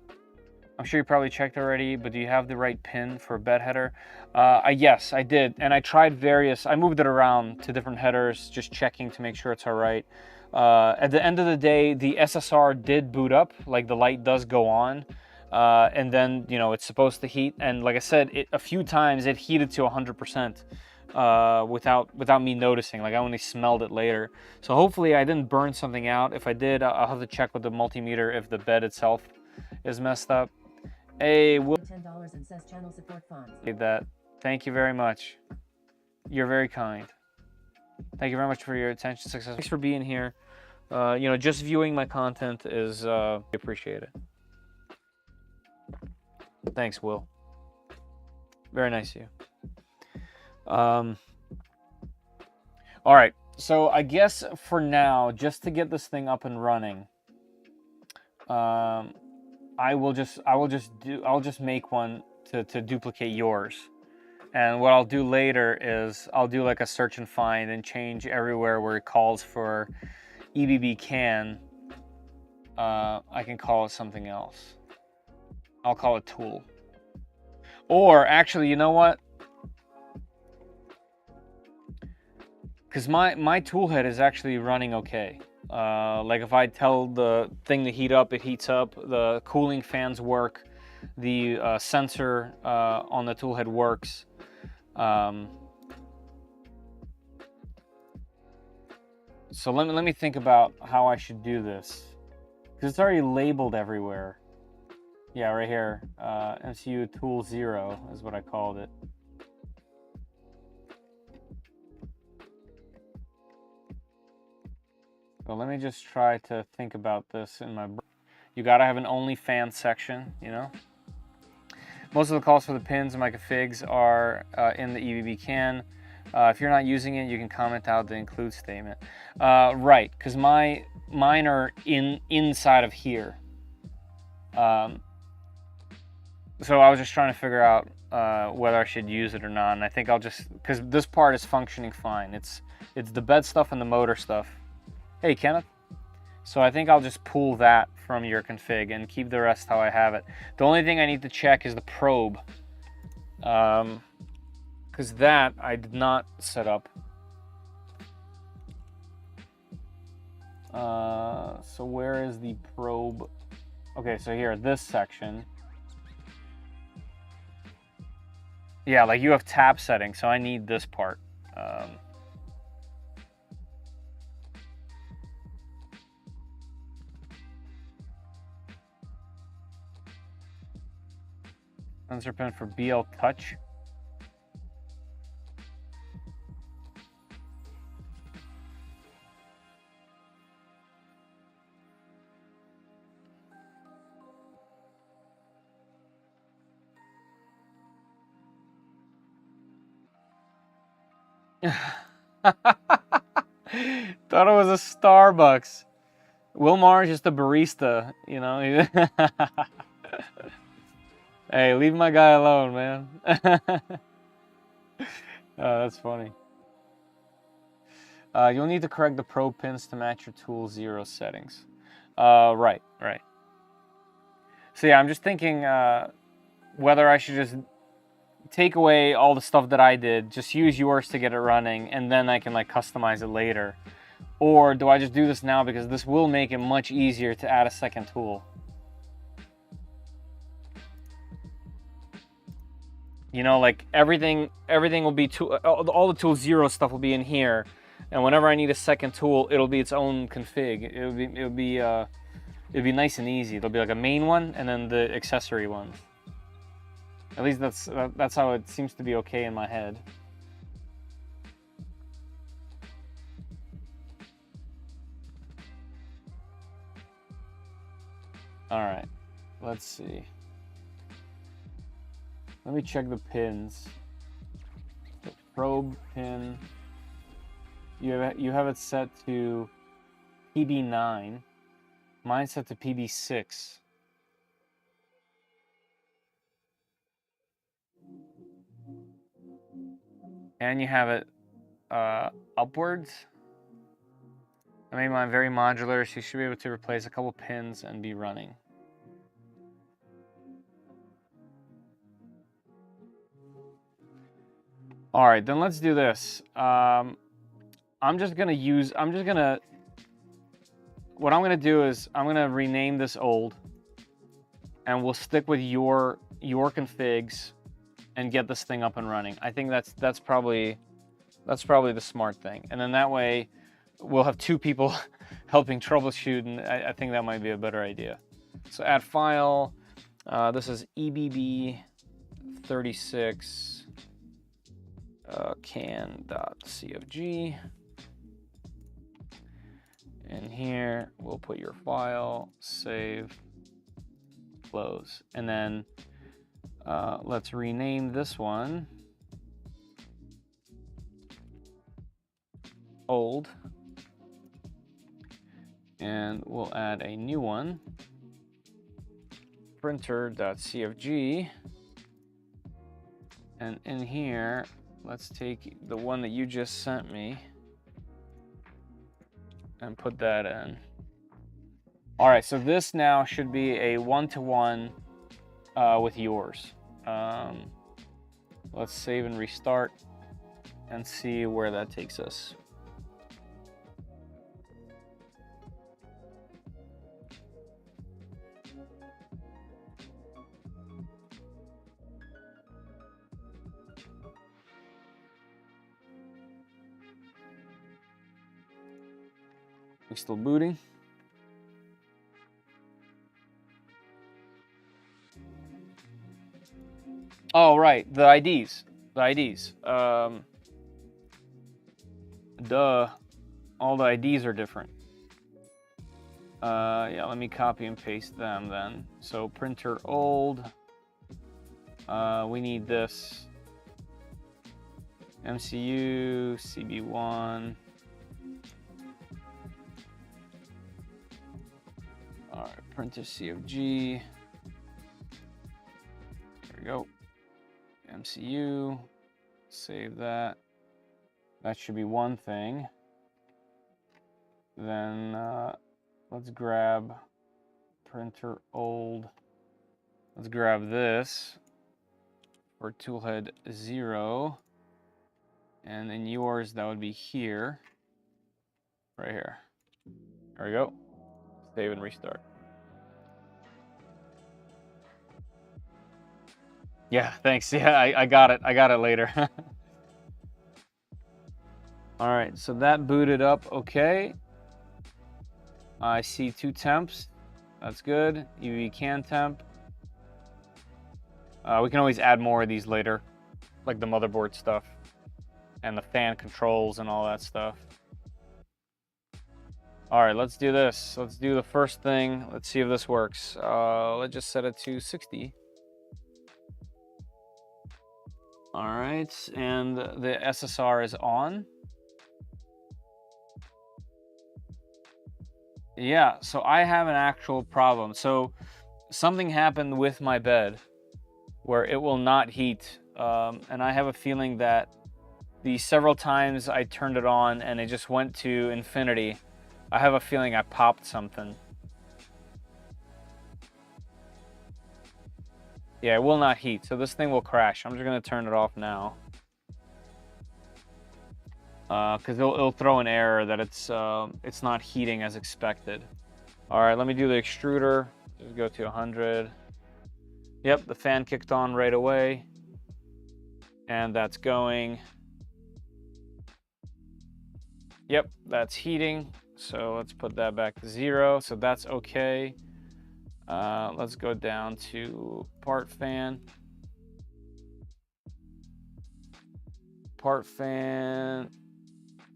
[SPEAKER 1] I'm sure you probably checked already, but do you have the right pin for bed header? Yes, I did, and I tried various. I moved it around to different headers, just checking to make sure it's all right. At the end of the day, the SSR did boot up, like the light does go on, and then, you know, it's supposed to heat. And like I said, a few times it heated to 100%. Without me noticing. Like, I only smelled it later. So hopefully I didn't burn something out. If I did, I'll have to check with the multimeter if the bed itself is messed up. Hey, Will. $10 and says channel support funds. That. Thank you very much. You're very kind. Thank you very much for your attention. Success. Thanks for being here. You know, just viewing my content is appreciated. Thanks, Will. Very nice of you. All right, so I guess for now, just to get this thing up and running, I'll just make one to duplicate yours. And what I'll do later is I'll do like a search and find and change everywhere where it calls for EBB can. I can call it something else. I'll call it tool. Or actually, you know what? Because my tool head is actually running okay. Like if I tell the thing to heat up, it heats up. The cooling fans work. The sensor on the tool head works. So let me think about how I should do this. Because it's already labeled everywhere. Yeah, right here. MCU tool 0 is what I called it. So let me just try to think about this in my brain. You gotta have an OnlyFans section, you know? Most of the calls for the pins in my configs are in the EBB can. If you're not using it, you can comment out the include statement. Right, because mine are inside of here. So I was just trying to figure out whether I should use it or not, and I think I'll just, because this part is functioning fine. It's the bed stuff and the motor stuff. Hey, Kenneth. So I think I'll just pull that from your config and keep the rest how I have it. The only thing I need to check is the probe. Because that I did not set up. So where is the probe? Okay, so here, this section. Yeah, like you have tap settings, so I need this part. Sensor pin for BL Touch. Thought it was a Starbucks. Wilmar is just a barista, you know. Hey, leave my guy alone, man. Oh, that's funny. You'll need to correct the probe pins to match your tool 0 settings. Right. So yeah, I'm just thinking whether I should just take away all the stuff that I did, just use yours to get it running, and then I can like customize it later. Or do I just do this now, because this will make it much easier to add a second tool. You know, like everything will be all the tool 0 stuff will be in here, and whenever I need a second tool, it'll be its own config. It'll be nice and easy. There'll be like a main one and then the accessory ones. At least that's how it seems to be okay in my head. All right, let's see. Let me check the pins. The probe pin. You have it set to PB9. Mine's set to PB6. And you have it upwards. I made mine very modular, so you should be able to replace a couple pins and be running. All right, then let's do this. What I'm gonna do is I'm gonna rename this old, and we'll stick with your configs and get this thing up and running. I think that's probably the smart thing. And then that way we'll have two people helping troubleshoot, and I think that might be a better idea. So add file. This is EBB36 can.cfg. And here we'll put your file, save, close. And then let's rename this one old. And we'll add a new one, printer.cfg. And in here, let's take the one that you just sent me and put that in. All right, so this now should be a one-to-one with yours. Let's save and restart and see where that takes us. We're still booting. Oh, right, the IDs. Duh, all the IDs are different. Yeah, let me copy and paste them then. So printer old, we need this. MCU, CB1. All right, printer CFG. There we go. MCU, save that. That should be one thing. Then let's grab printer old. Let's grab this for toolhead 0. And in yours, that would be here. Right here. There we go. Save and restart. Yeah, thanks. Yeah, I got it. I got it later. All right, so that booted up okay. I see 2 temps. That's good. UV can temp. We can always add more of these later, like the motherboard stuff and the fan controls and all that stuff. All right, let's do this. Let's do the first thing. Let's see if this works. Let's just set it to 60. All right, and the SSR is on. Yeah, so I have an actual problem. So something happened with my bed where it will not heat. And I have a feeling that the several times I turned it on and it just went to infinity, I have a feeling I popped something. Yeah, it will not heat, so this thing will crash. I'm just gonna turn it off now. Because it'll throw an error that it's not heating as expected. All right, let me do the extruder. Just go to 100. Yep, the fan kicked on right away. And that's going. Yep, that's heating. So let's put that back to 0. So that's okay. Let's go down to part fan. Part fan.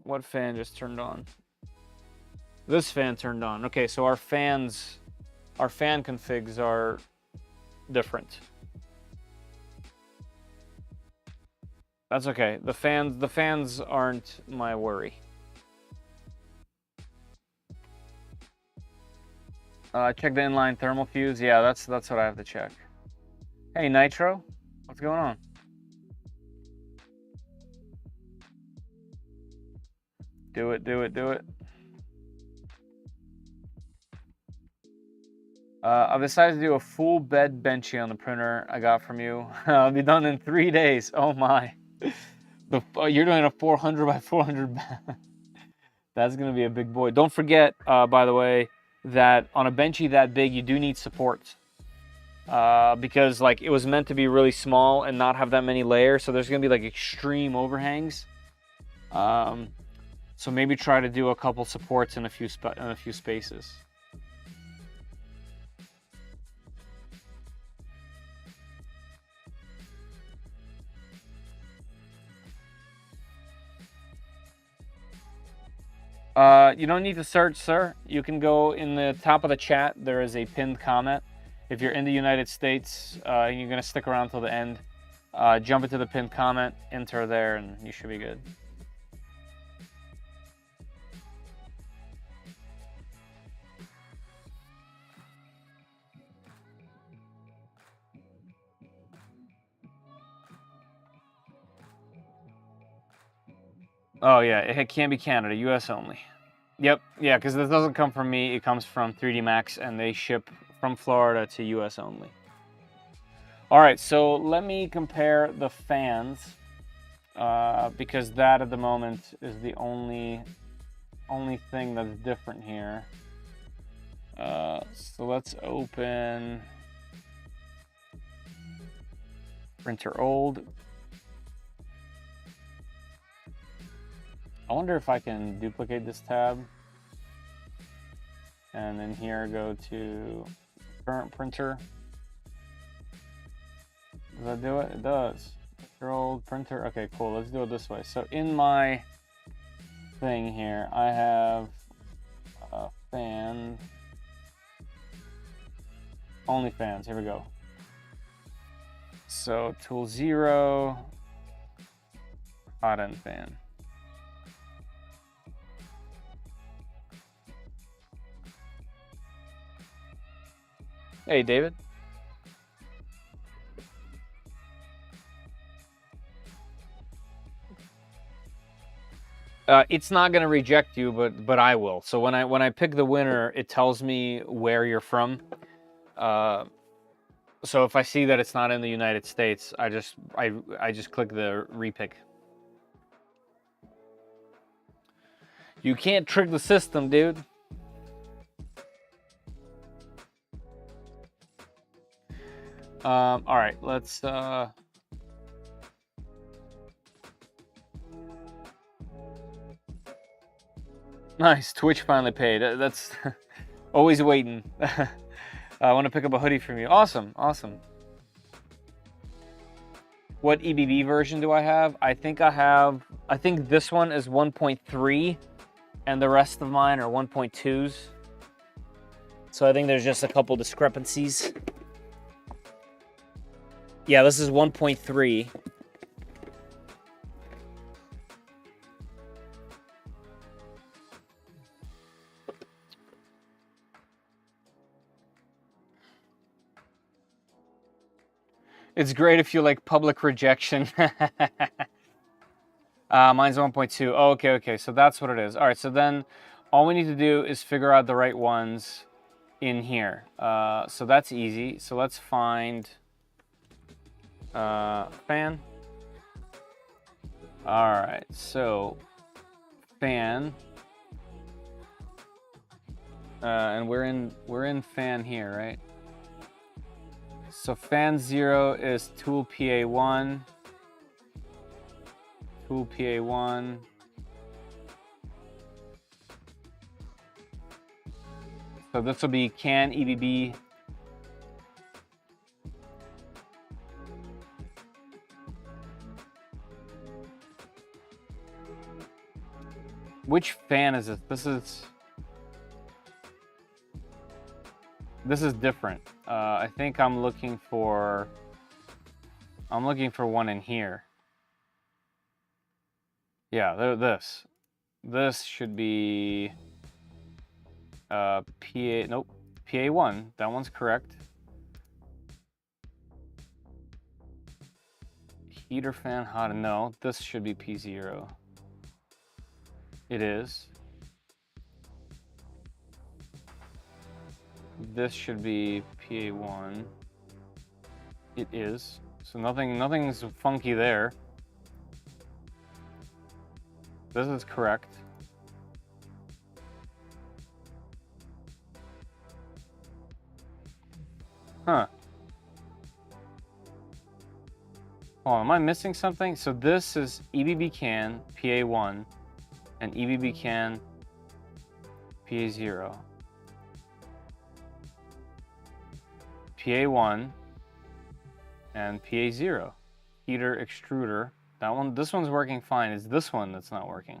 [SPEAKER 1] What fan just turned on? This fan turned on. Okay, so our fans our fan configs are different. That's okay. The fans aren't my worry. Check the inline thermal fuse. Yeah, that's what I have to check. Hey, Nitro, what's going on? Do it, do it, do it. I've decided to do a full bed benchy on the printer I got from you. I'll be done in 3 days. Oh my. You're doing a 400 by 400. That's going to be a big boy. Don't forget, by the way, that on a benchy that big, you do need support. Because like it was meant to be really small and not have that many layers. So there's going to be like extreme overhangs. So maybe try to do a couple supports in a few spaces. You don't need to search, sir. You can go in the top of the chat. There is a pinned comment. If you're in the United States and you're going to stick around till the end, jump into the pinned comment, enter there, and you should be good. Oh, yeah, it can't be Canada, US only. Yep, yeah, because this doesn't come from me. It comes from 3D Max, and they ship from Florida to US only. All right, so let me compare the fans, because that at the moment is the only thing that's different here. So let's open printer old. I wonder if I can duplicate this tab. And then here go to current printer. Does that do it? It does. Printer old, printer. Okay, cool. Let's do it this way. So in my thing here, I have a fan. Only fans. Here we go. So tool 0, hot end fan. Hey, David. It's not going to reject you, but I will. So when I pick the winner, it tells me where you're from. So if I see that it's not in the United States, I just click the repick. You can't trick the system, dude. All right, let's nice. Twitch finally paid. That's always waiting. I want to pick up a hoodie from you. Awesome, awesome. What EBB version do I have? I think this one is 1.3 and the rest of mine are 1.2s. So I think there's just a couple discrepancies. Yeah, this is 1.3. It's great if you like public rejection. Mine's 1.2. Oh, okay. So that's what it is. All right, so then all we need to do is figure out the right ones in here. So that's easy. So let's find fan. All right, so fan. And we're in fan here, right? So fan 0 is tool PA1. Tool PA1. So this will be can EBB. Which fan is this? This is... This is different. I think I'm looking for one in here. Yeah, this should be PA, nope, PA1. That one's correct. Heater fan hot, no, this should be P0. It is. This should be PA1. It is. So nothing's funky there. This is correct. Huh. Oh, am I missing something? So this is EBB can PA1 and EBB can PA0. PA1 and PA0. Heater extruder. This one's working fine. It's this one that's not working.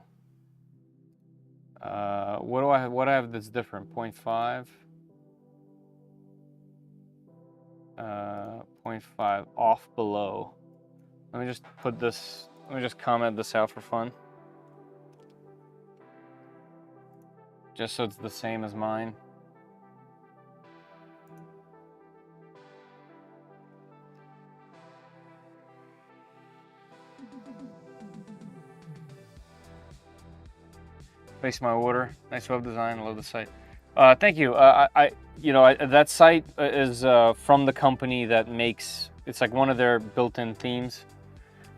[SPEAKER 1] What do I have that's different? 0.5. 0.5 off below. Let me just comment this out for fun. Just so it's the same as mine. Face my order. Nice web design. I love the site. Thank you. That site is from the company that makes. It's like one of their built-in themes.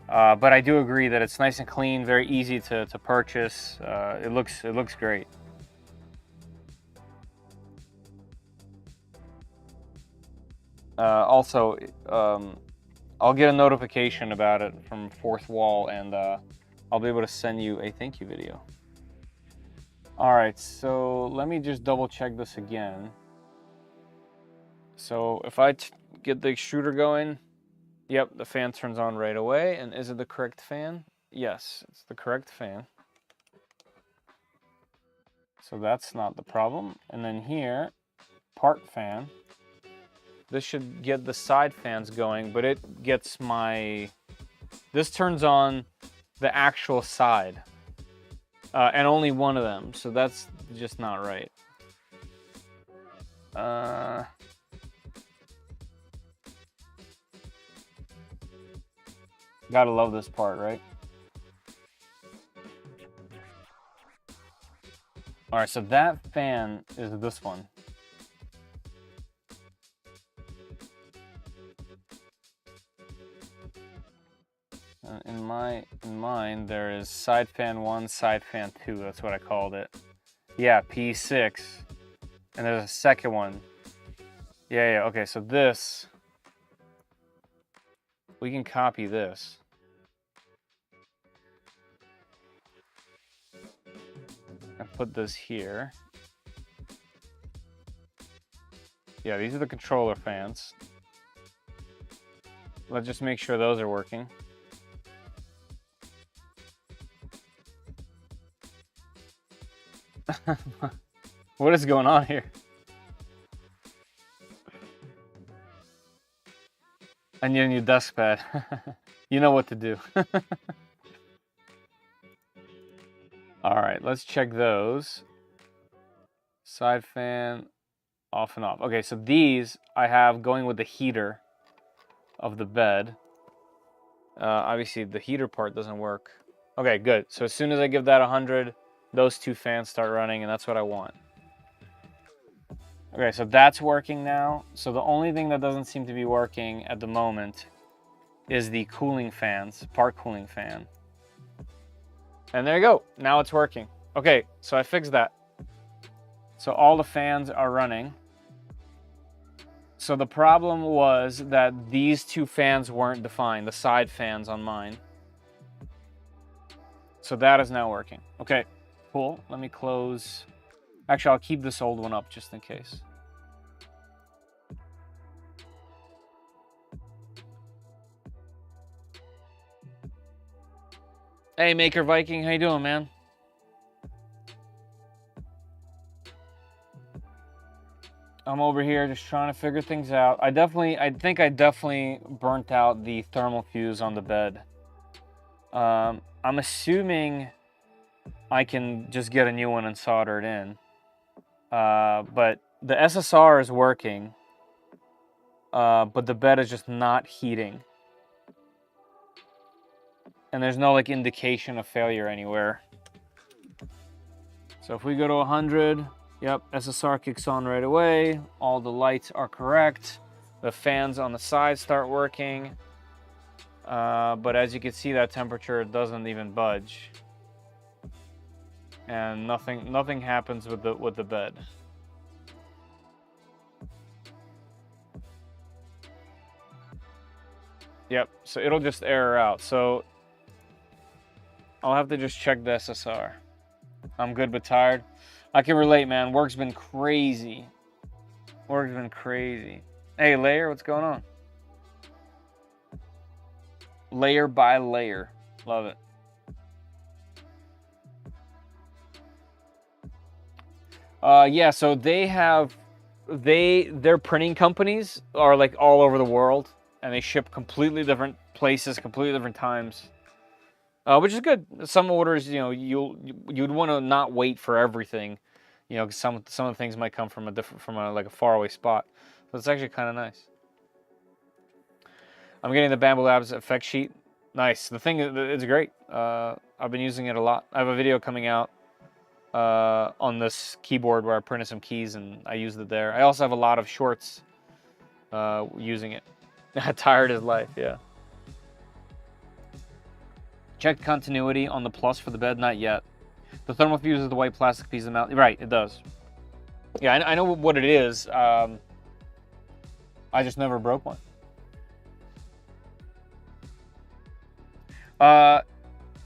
[SPEAKER 1] But I do agree that it's nice and clean, very easy to purchase. It looks great. Also, I'll get a notification about it from Fourth Wall, and I'll be able to send you a thank you video. All right, so let me just double check this again. So if I get the extruder going, yep, the fan turns on right away. And is it the correct fan? Yes, it's the correct fan. So that's not the problem. And then here, part fan. This should get the side fans going, but it gets this turns on the actual side. And only one of them, so that's just not right. Gotta love this part, right? All right, so that fan is this one. In mine, there is side fan 1, side fan 2. That's what I called it. Yeah, P6. And there's a second one. Yeah, okay, so this, we can copy this. And put this here. Yeah, these are the controller fans. Let's just make sure those are working. What is going on here? And your new desk pad. You know what to do. All right, let's check those. Side fan, off and off. Okay, so these I have going with the heater of the bed. Obviously, the heater part doesn't work. Okay, good. So as soon as I give that 100, those two fans start running, and that's what I want. Okay, so that's working now. So the only thing that doesn't seem to be working at the moment is the cooling fans, part cooling fan. And there you go. Now it's working. Okay, so I fixed that. So all the fans are running. So the problem was that these two fans weren't defined, the side fans on mine. So that is now working. Okay, cool. Let me close. Actually, I'll keep this old one up just in case. Hey, Maker Viking, how you doing, man? I'm over here just trying to figure things out. I think I definitely burnt out the thermal fuse on the bed. I'm assuming I can just get a new one and solder it in. But the SSR is working, but the bed is just not heating. And there's no like indication of failure anywhere. So if we go to 100, yep, SSR kicks on right away. All the lights are correct. The fans on the side start working. But as you can see, that temperature doesn't even budge. And nothing happens with the bed. Yep, so it'll just error out. So I'll have to just check the SSR. I'm good but tired. I can relate, man. Work's been crazy. Work's been crazy. Hey, Layer, what's going on? Layer by layer. Love it. Yeah, so their printing companies are like all over the world, and they ship completely different places, completely different times. Which is good. Some orders, you know, you'd want to not wait for everything, you know, 'cause some of the things might come from like a faraway spot. So it's actually kind of nice. I'm getting the Bamboo Labs effect sheet. Nice. The thing is great. I've been using it a lot. I have a video coming out on this keyboard where I printed some keys and I used it there. I also have a lot of shorts using it. Tired as life, yeah. Check continuity on the plus for the bed, not yet. The thermal fuse is the white plastic piece of mount. Right, it does. Yeah, I know what it is. I just never broke one.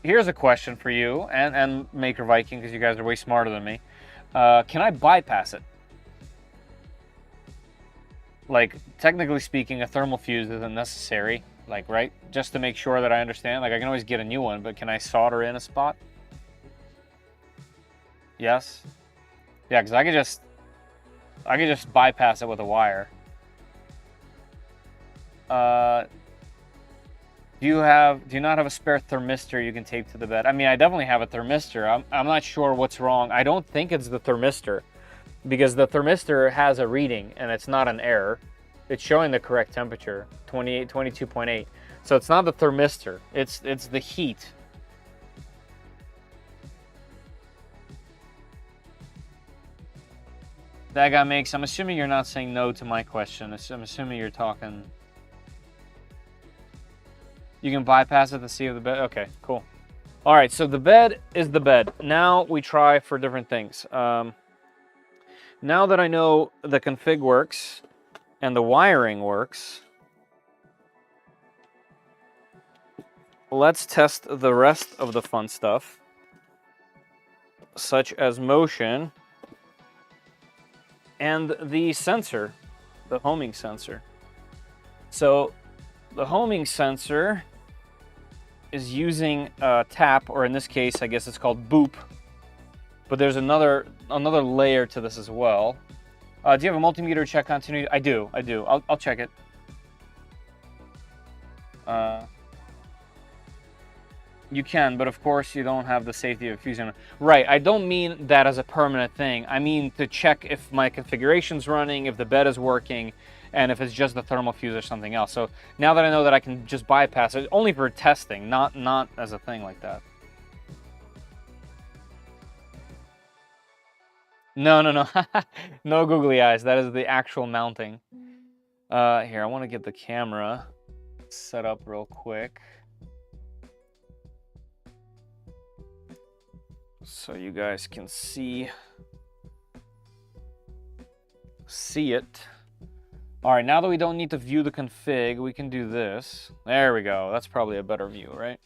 [SPEAKER 1] Here's a question for you and Maker Viking, because you guys are way smarter than me. Can I bypass it? Like, technically speaking, a thermal fuse isn't necessary. Like, right? Just to make sure that I understand. Like, I can always get a new one, but can I solder in a spot? Yes? Yeah, because I could just bypass it with a wire. Do you not have a spare thermistor you can tape to the bed? I mean, I definitely have a thermistor. I'm not sure what's wrong. I don't think it's the thermistor, because the thermistor has a reading and it's not an error. It's showing the correct temperature, 22.8. So it's not the thermistor, it's the heat. That guy makes, I'm assuming you're not saying no to my question. I'm assuming you're talking. You can bypass it to see if the bed, okay, cool. All right, so the bed is the bed. Now we try for different things. Now that I know the config works and the wiring works, let's test the rest of the fun stuff, such as motion and the sensor, the homing sensor. So the homing sensor is using tap, or in this case, I guess it's called boop. But there's another layer to this as well. Do you have a multimeter to check continuity? I do. I'll check it. You can, but of course you don't have the safety of fusion. Right, I don't mean that as a permanent thing. I mean to check if my configuration's running, if the bed is working, and if it's just the thermal fuse or something else. So now that I know that I can just bypass it, only for testing, not as a thing like that. No. No googly eyes. That is the actual mounting. Here, I want to get the camera set up real quick, so you guys can see it. All right, now that we don't need to view the config, we can do this. There we go. That's probably a better view, right?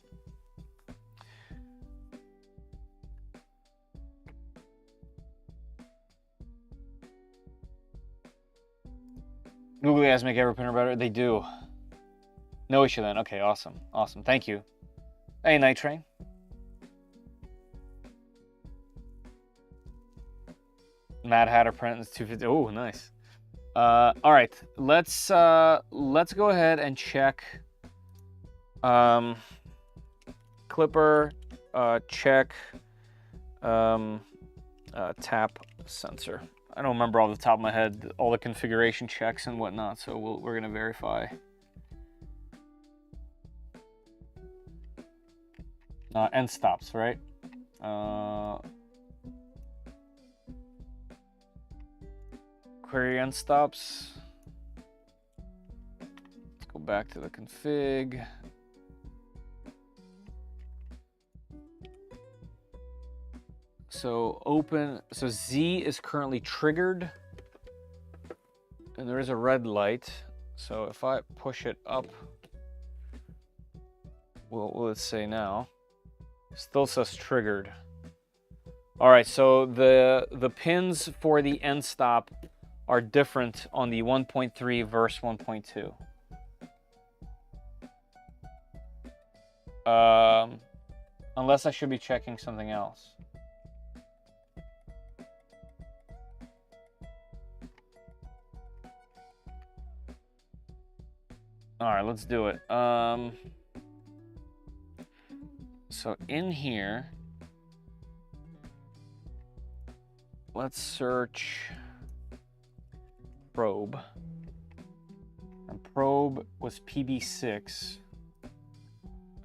[SPEAKER 1] Googly eyes make every printer better. They do. No issue then. Okay, awesome. Awesome. Thank you. Hey, Night Train. Mad Hatter print is 250. Oh, nice. All right, let's go ahead and check clipper, check tap sensor. I don't remember off the top of my head all the configuration checks and whatnot, so we're gonna verify. End stops, right? Query end stops. Let's go back to the config. So so Z is currently triggered, and there is a red light. So if I push it up, what will it say now? Still says triggered. All right, so the pins for the end stop are different on the 1.3 versus 1.2. Unless I should be checking something else. All right, let's do it. So in here, let's search probe. And probe was PB6.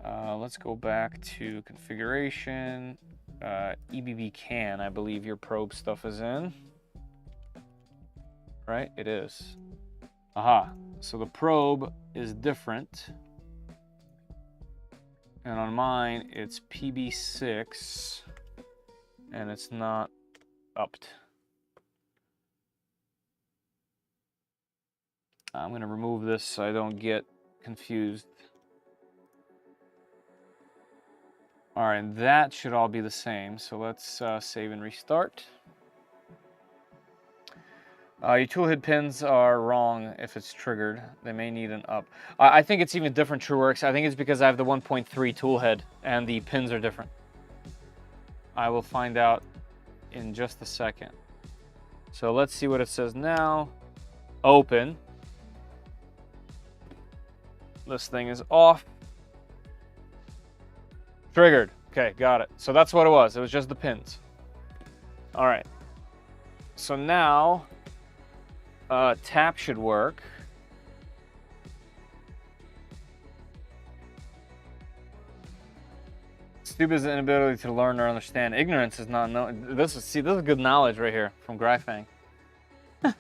[SPEAKER 1] Let's go back to configuration. EBB can, I believe your probe stuff is in. Right, it is. Aha, so the probe is different. And on mine, it's PB6, and it's not upped. I'm gonna remove this so I don't get confused. All right, that should all be the same. So let's save and restart. Your toolhead pins are wrong if it's triggered. They may need an up. I think it's even different, TrueWorks. I think it's because I have the 1.3 toolhead and the pins are different. I will find out in just a second. So let's see what it says now. Open. This thing is off. Triggered. Okay, got it. So that's what it was. It was just the pins. All right. So now tap should work. Stupid is the inability to learn or understand. Ignorance is not knowing. This is good knowledge right here from Gryfang. But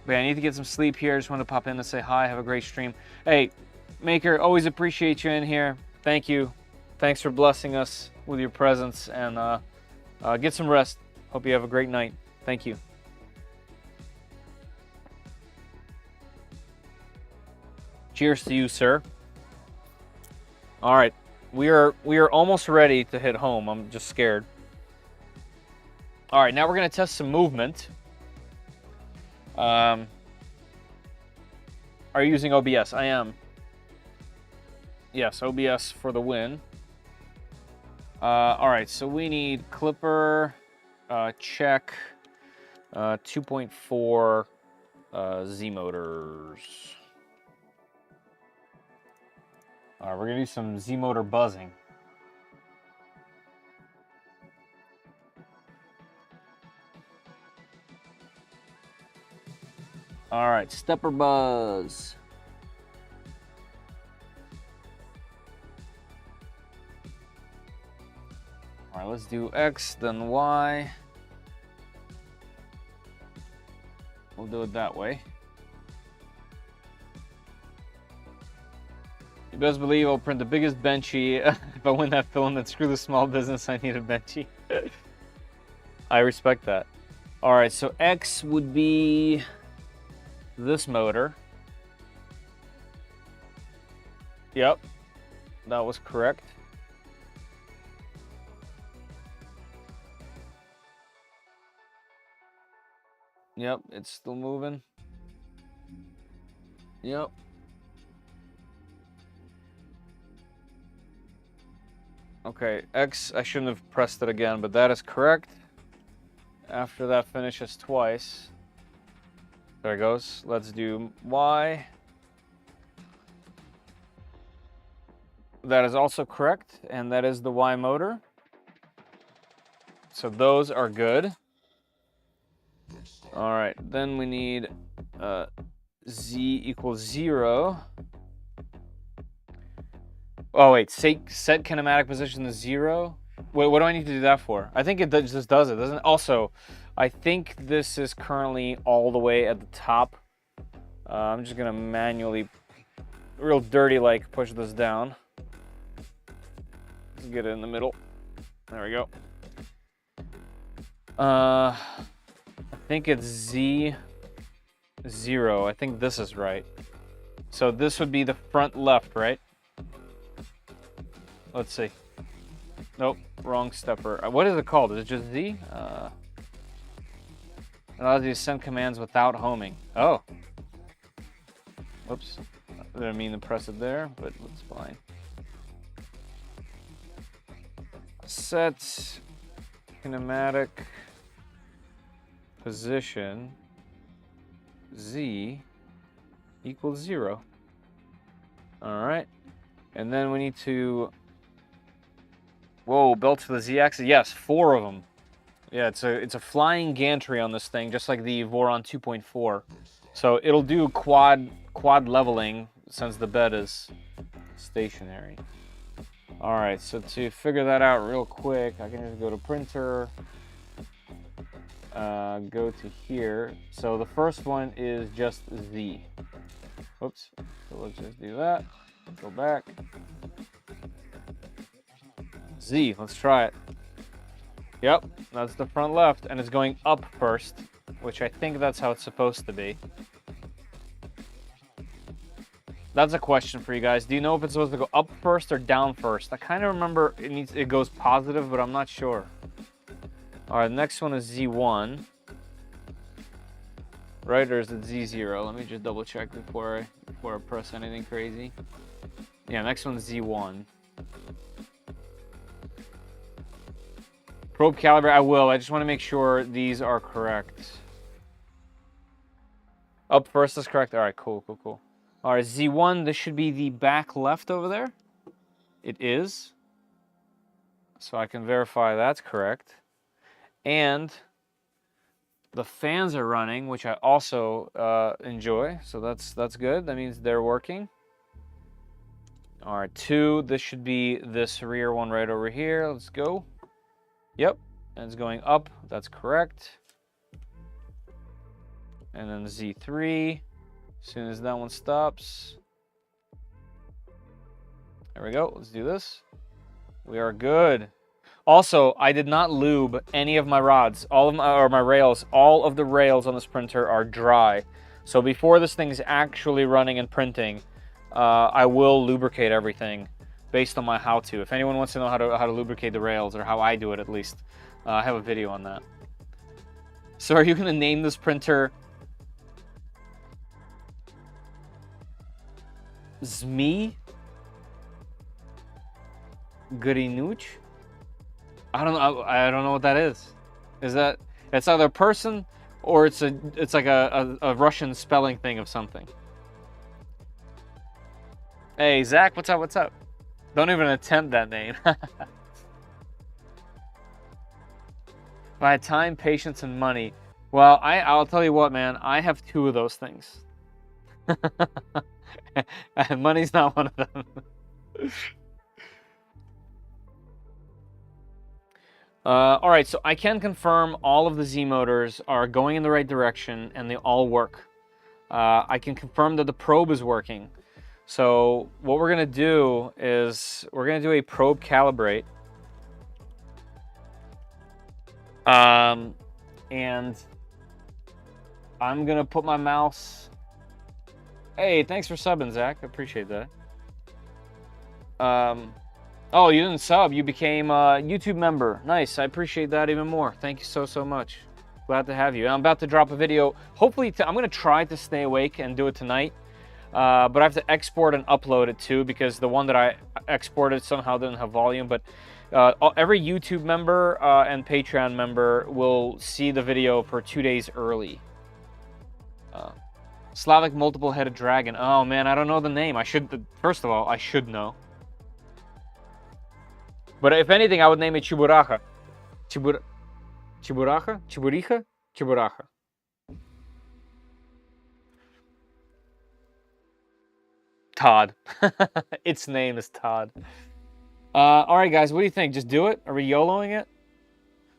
[SPEAKER 1] yeah, I need to get some sleep here. Just want to pop in to say hi. Have a great stream. Hey, Maker, always appreciate you in here. Thank you. Thanks for blessing us with your presence, and get some rest. Hope you have a great night. Thank you. Cheers to you, sir. All right, we are almost ready to hit home. I'm just scared. All right, now we're gonna test some movement. Are you using OBS? I am. Yes, OBS for the win. All right, so we need clipper, check, 2.4 Z motors. All right, we're gonna do some Z motor buzzing. All right, stepper buzz. All right, let's do X, then Y. We'll do it that way. You best believe I'll print the biggest benchy if I win that filament. Screw the small business, I need a benchy. I respect that. All right, so X would be this motor. Yep, that was correct. Yep, it's still moving. Yep. Okay, X, I shouldn't have pressed it again, but that is correct. after that finishes twice. There it goes. Let's do Y. That is also correct, and that is the Y motor. So those are good. All right, then we need Z equals 0. Oh wait, set kinematic position to 0. Wait, what do I need to do that for? I think it just does it, doesn't it? Also, I think this is currently all the way at the top. I'm just gonna manually, real dirty like, push this down. Let's get it in the middle. There we go. I think it's Z0. I think this is right. So this would be the front left, right? Let's see. Nope, wrong stepper. What is it called? Is it just Z? It allows you to send commands without homing. Oh. Whoops. I didn't mean to press it there, but it's fine. Set kinematic position Z equals 0. All right. And then we need to, whoa, belt to the Z-axis. Yes, 4 of them. Yeah, it's a flying gantry on this thing, just like the Voron 2.4. So it'll do quad leveling since the bed is stationary. All right, so to figure that out real quick, I can just go to printer, go to here. So the first one is just Z. Whoops. So let's just do that. Go back. Z, let's try it. Yep, that's the front left, and it's going up first, which I think that's how it's supposed to be. That's a question for you guys. Do you know if it's supposed to go up first or down first? I kind of remember it goes positive, but I'm not sure. All right, next one is Z1. Right, or is it Z0? Let me just double check before I press anything crazy. Yeah, next one's Z1. Probe calibrate, I will. I just want to make sure these are correct. Up first is correct. All right, cool. All right, Z1, this should be the back left over there. It is. So I can verify that's correct. And the fans are running, which I also enjoy. So that's good. That means they're working. All right, 2, this should be this rear one right over here. Let's go. Yep, and it's going up. That's correct. And then Z3. As soon as that one stops. There we go. Let's do this. We are good. Also, I did not lube any of my rods. All of my rails. All of the rails on this printer are dry. So before this thing is actually running and printing, I will lubricate everything based on my how-to. If anyone wants to know how to lubricate the rails, or how I do it at least, I have a video on that. So are you going to name this printer Zmi Grinuch? I don't know what that is. Is that, it's either a person or it's like a Russian spelling thing of something. Hey Zach, what's up? Don't even attempt that name. If I had time, patience, and money, well, I'll tell you what, man. I have 2 of those things. And money's not one of them. All right, so I can confirm all of the Z motors are going in the right direction and they all work. I can confirm that the probe is working. So what we're going to do is we're going to do a probe calibrate. And I'm going to put my mouse... Hey, thanks for subbing, Zach. I appreciate that. Oh, you didn't sub. You became a YouTube member. Nice. I appreciate that even more. Thank you so much. Glad to have you. I'm about to drop a video. Hopefully, I'm going to try to stay awake and do it tonight. But I have to export and upload it too, because the one that I exported somehow didn't have volume. But Every YouTube member and Patreon member will see the video for 2 days early. Slavic multiple-headed dragon. Oh man, I don't know the name. First of all, I should know. But if anything, I would name it Chiburacha. Chiburacha? Chiburicha? Chiburacha. Todd. Its name is Todd. Alright guys, what do you think? Just do it? Are we YOLOing it?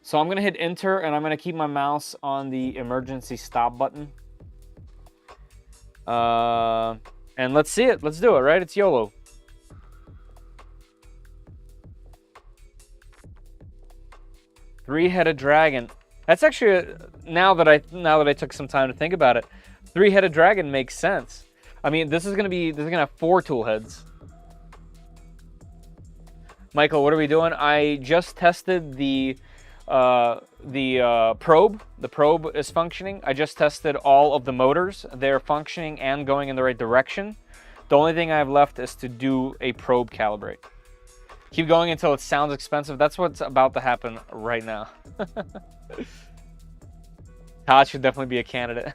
[SPEAKER 1] So I'm going to hit enter and I'm going to keep my mouse on the emergency stop button. And let's see it. Let's do it, right? It's YOLO. Three-headed dragon. That's actually, now that I took some time to think about it, three-headed dragon makes sense. I mean, this is gonna have 4 tool heads. Michael, what are we doing? I just tested the probe. The probe is functioning. I just tested all of the motors. They're functioning and going in the right direction. The only thing I have left is to do a probe calibrate. Keep going until it sounds expensive. That's what's about to happen right now. Todd should definitely be a candidate.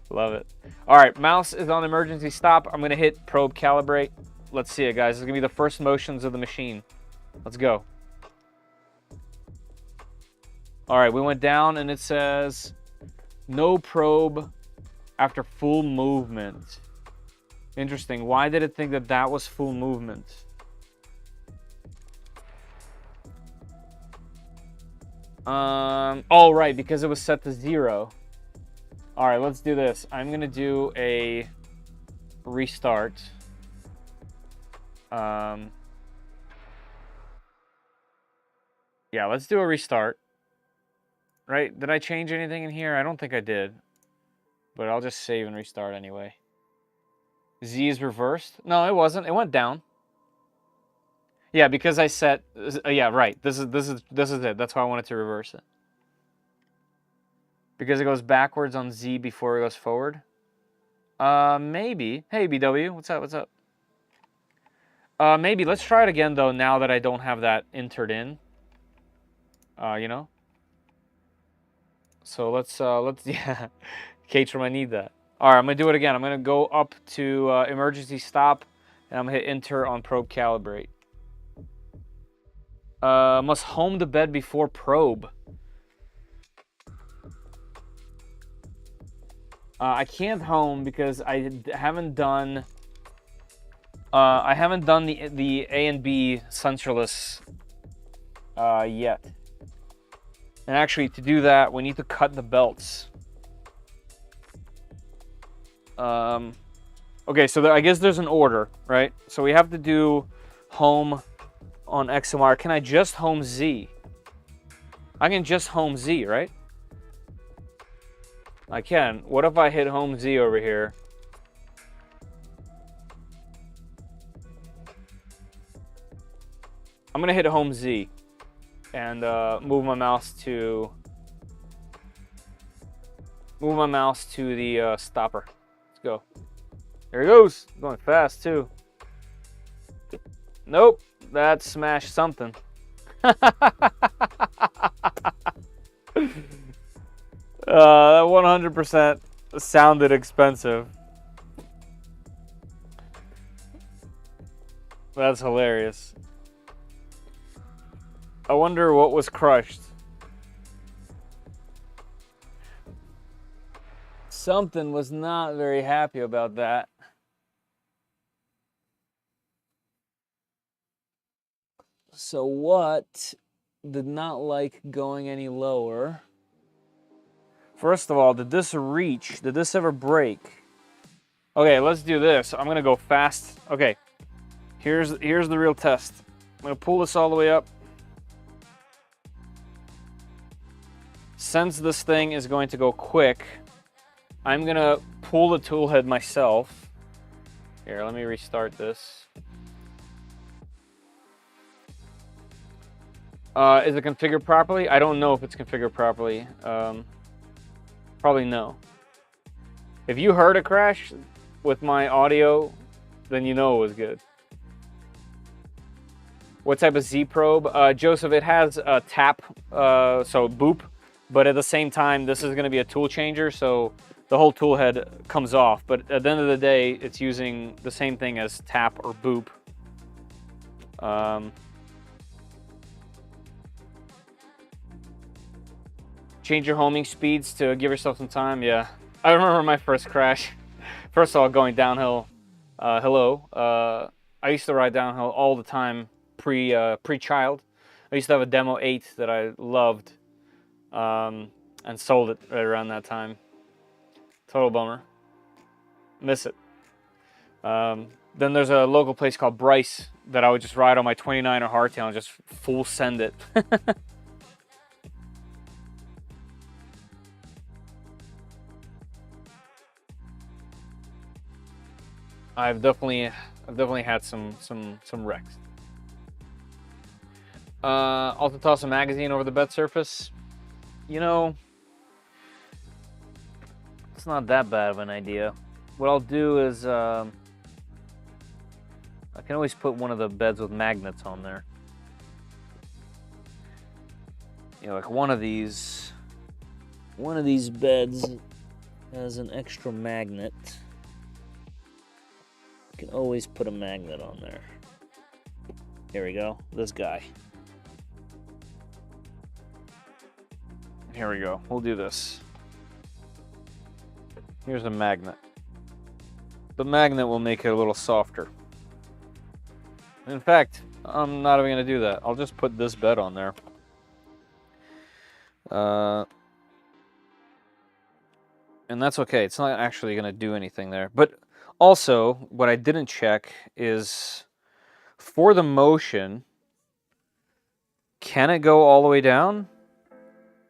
[SPEAKER 1] Love it. All right, mouse is on emergency stop. I'm gonna hit probe calibrate. Let's see it, guys. This is gonna be the first motions of the machine. Let's go. All right, we went down and it says no probe after full movement. Interesting. Why did it think that that was full movement? Oh, right, because it was set to 0. All right, let's do this. I'm gonna do a restart. Yeah, let's do a restart. Right? Did I change anything in here? I don't think I did. But I'll just save and restart anyway. Z is reversed? No, it wasn't. It went down. Yeah, because I set. Yeah, right. This is it. That's why I wanted to reverse it. Because it goes backwards on Z before it goes forward. Maybe. Hey, BW, what's up? What's up? Maybe. Let's try it again though. Now that I don't have that entered in. You know. So let's yeah. Catrum, I need that. All right, I'm gonna do it again. I'm gonna go up to emergency stop, and I'm gonna hit enter on probe calibrate. Must home the bed before probe. I can't home because I haven't done. I haven't done the A and B sensorless yet. And actually, to do that, we need to cut the belts. Okay, so I guess there's an order, right? So we have to do home on XMR. Can I just home Z? I can just home Z, right? I can. What if I hit home Z over here? I'm gonna hit home Z and move my mouse to the stopper. Let's go. There it goes. Going fast too. Nope, that smashed something. That 100% sounded expensive. That's hilarious. I wonder what was crushed. Something was not very happy about that. So what did not like going any lower? First of all, did this reach? Did this ever break? Okay, let's do this. I'm gonna go fast. Okay, here's the real test. I'm gonna pull this all the way up. Since this thing is going to go quick, I'm gonna pull the tool head myself. Here, let me restart this. Is it configured properly? I don't know if it's configured properly. Probably no. If you heard a crash with my audio, then you know it was good. What type of Z probe? Joseph, it has a tap, so boop, but at the same time, this is going to be a tool changer, so the whole tool head comes off. But at the end of the day, it's using the same thing as tap or boop. Change your homing speeds to give yourself some time. Yeah, I remember my first crash. First of all, going downhill. I used to ride downhill all the time pre-child. I used to have a Demo 8 that I loved, and sold it right around that time. Total bummer. Miss it. Then there's a local place called Bryce that I would just ride on my 29er hardtail and just full send it. I've definitely had some wrecks. Also toss a magazine over the bed surface. You know, it's not that bad of an idea. What I'll do is I can always put one of the beds with magnets on there. You know, like one of these beds has an extra magnet. You can always put a magnet on there. Here we go. This guy. Here we go. We'll do this. Here's a magnet. The magnet will make it a little softer. In fact, I'm not even going to do that. I'll just put this bed on there. And that's okay. It's not actually going to do anything there. But also, what I didn't check is for the motion, can it go all the way down?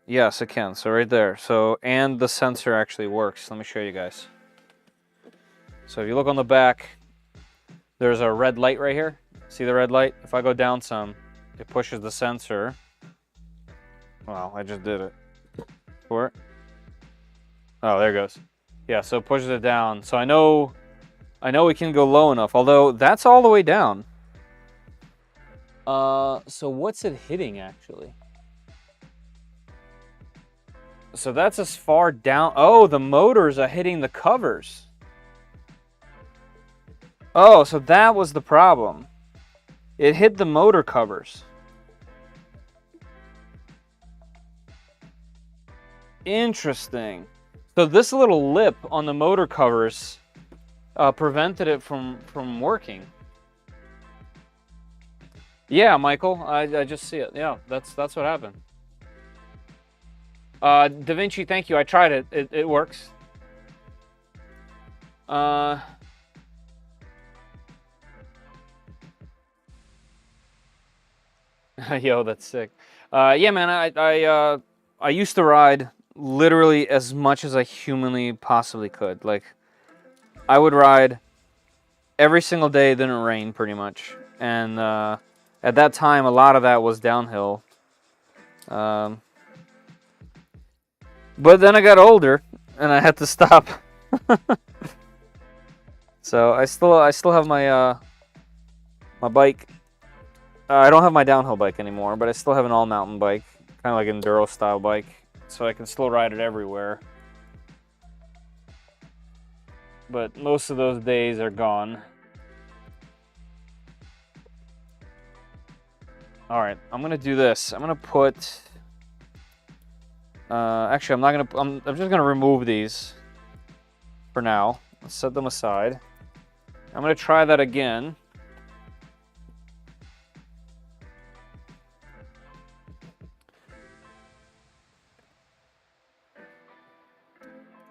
[SPEAKER 1] Yes, it can. So right there. So, and the sensor actually works. Let me show you guys. So if you look on the back, there's a red light right here. See the red light? If I go down some, it pushes the sensor. Well, I just did it. For it. Oh, there it goes. Yeah, so it pushes it down. So I know we can go low enough, although that's all the way down. So what's it hitting actually? So that's as far down. Oh, the motors are hitting the covers. Oh, so that was the problem. It hit the motor covers. Interesting. So this little lip on the motor covers prevented it from working. Yeah, Michael, I just see it. Yeah, that's what happened. Da Vinci, thank you. I tried it. It works. Yo, that's sick. Yeah, man, I used to ride literally as much as I humanly possibly could. Like, I would ride every single day, then it rained pretty much. And at that time, a lot of that was downhill. But then I got older, and I had to stop. So I still have my my bike. I don't have my downhill bike anymore, but I still have an all-mountain bike, kind of like an enduro style bike, so I can still ride it everywhere. But most of those days are gone. All right, I'm gonna do this. I'm gonna put. Actually, I'm not gonna. I'm just gonna remove these for now. Let's set them aside. I'm gonna try that again.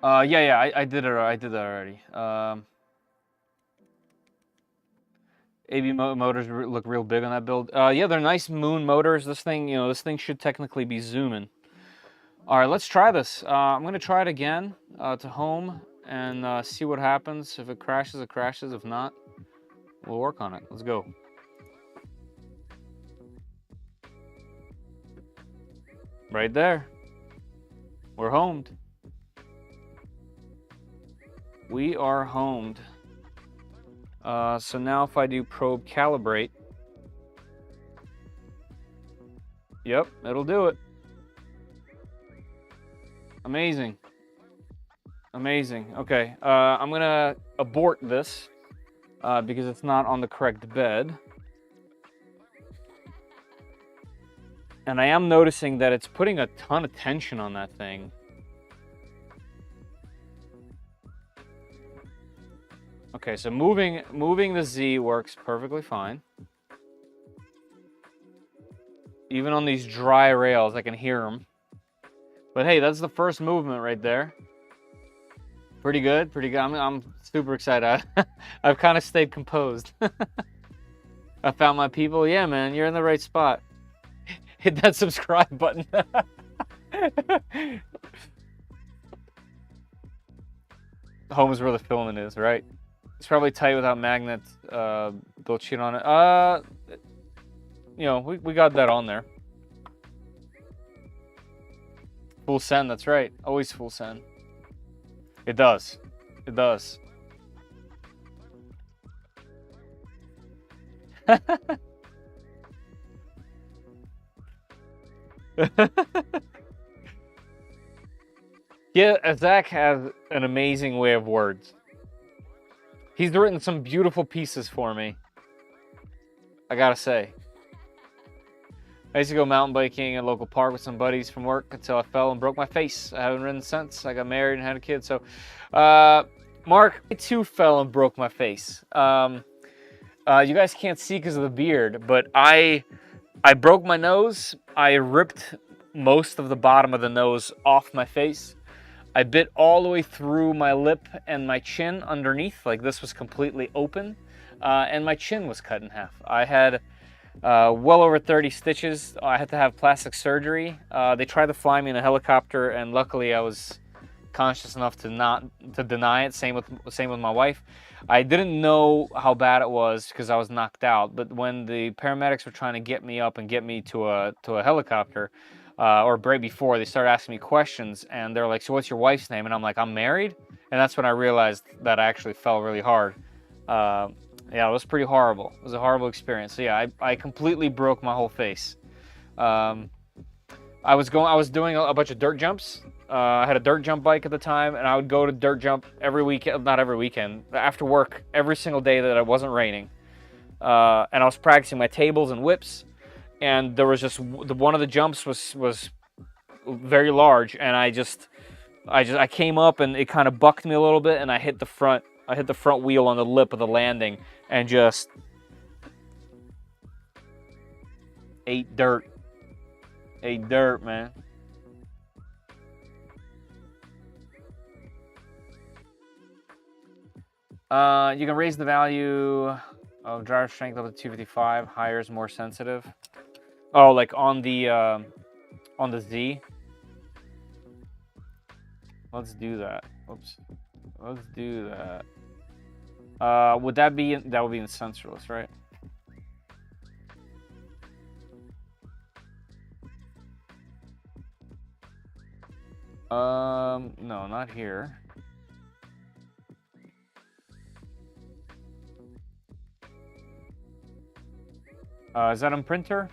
[SPEAKER 1] Yeah, I did it. I did that already. AB motors look real big on that build. Yeah, they're nice Moon motors. This thing, you know, this thing should technically be zooming. All right, let's try this. I'm gonna try it again to home and see what happens. If it crashes, it crashes. If not, we'll work on it. Let's go. Right there. We're homed. We are homed. So now if I do probe calibrate, Yep, it'll do it. Amazing. Amazing. Okay, I'm gonna abort this because it's not on the correct bed. And I am noticing that it's putting a ton of tension on that thing. Okay, so moving the Z works perfectly fine. Even on these dry rails, I can hear them. But hey, that's the first movement right there. Pretty good, pretty good. I'm super excited. I've kind of stayed composed. I found my people. Yeah, man, you're in the right spot. Hit that subscribe button. Home is where the filament is, right? It's probably tight without magnets built sheet on it. You know, we got that on there. Full send, that's right. Always full send. It does. It does. Yeah, Zach has an amazing way of words. He's written some beautiful pieces for me, I gotta say. I used to go mountain biking at a local park with some buddies from work until I fell and broke my face. I haven't ridden since. I got married and had a kid. So, Mark, I too fell and broke my face. You guys can't see because of the beard, but I broke my nose. I ripped most of the bottom of the nose off my face. I bit all the way through my lip and my chin underneath, like this was completely open, and my chin was cut in half. I had well over 30 stitches. I had to have plastic surgery. They tried to fly me in a helicopter, and luckily I was conscious enough to deny it. Same with my wife. I didn't know how bad it was because I was knocked out. But when the paramedics were trying to get me up and get me to a helicopter, or right before, they started asking me questions, and they're like, "So what's your wife's name?" And I'm like, "I'm married." And that's when I realized that I actually fell really hard. Yeah, it was pretty horrible. It was a horrible experience. So yeah, I completely broke my whole face. I was doing a bunch of dirt jumps. I had a dirt jump bike at the time, and I would go to dirt jump every weekend, not every weekend, after work, every single day that it wasn't raining. And I was practicing my tables and whips, and there was just one of the jumps was very large, and I came up and it kind of bucked me a little bit, and I hit the front wheel on the lip of the landing and just ate dirt, man. You can raise the value of driver strength up to 255. Higher is more sensitive. Oh, like on the Z. Let's do that. Oops. Let's do that. That would be in sensorless, right? No, not here. Is that on printer?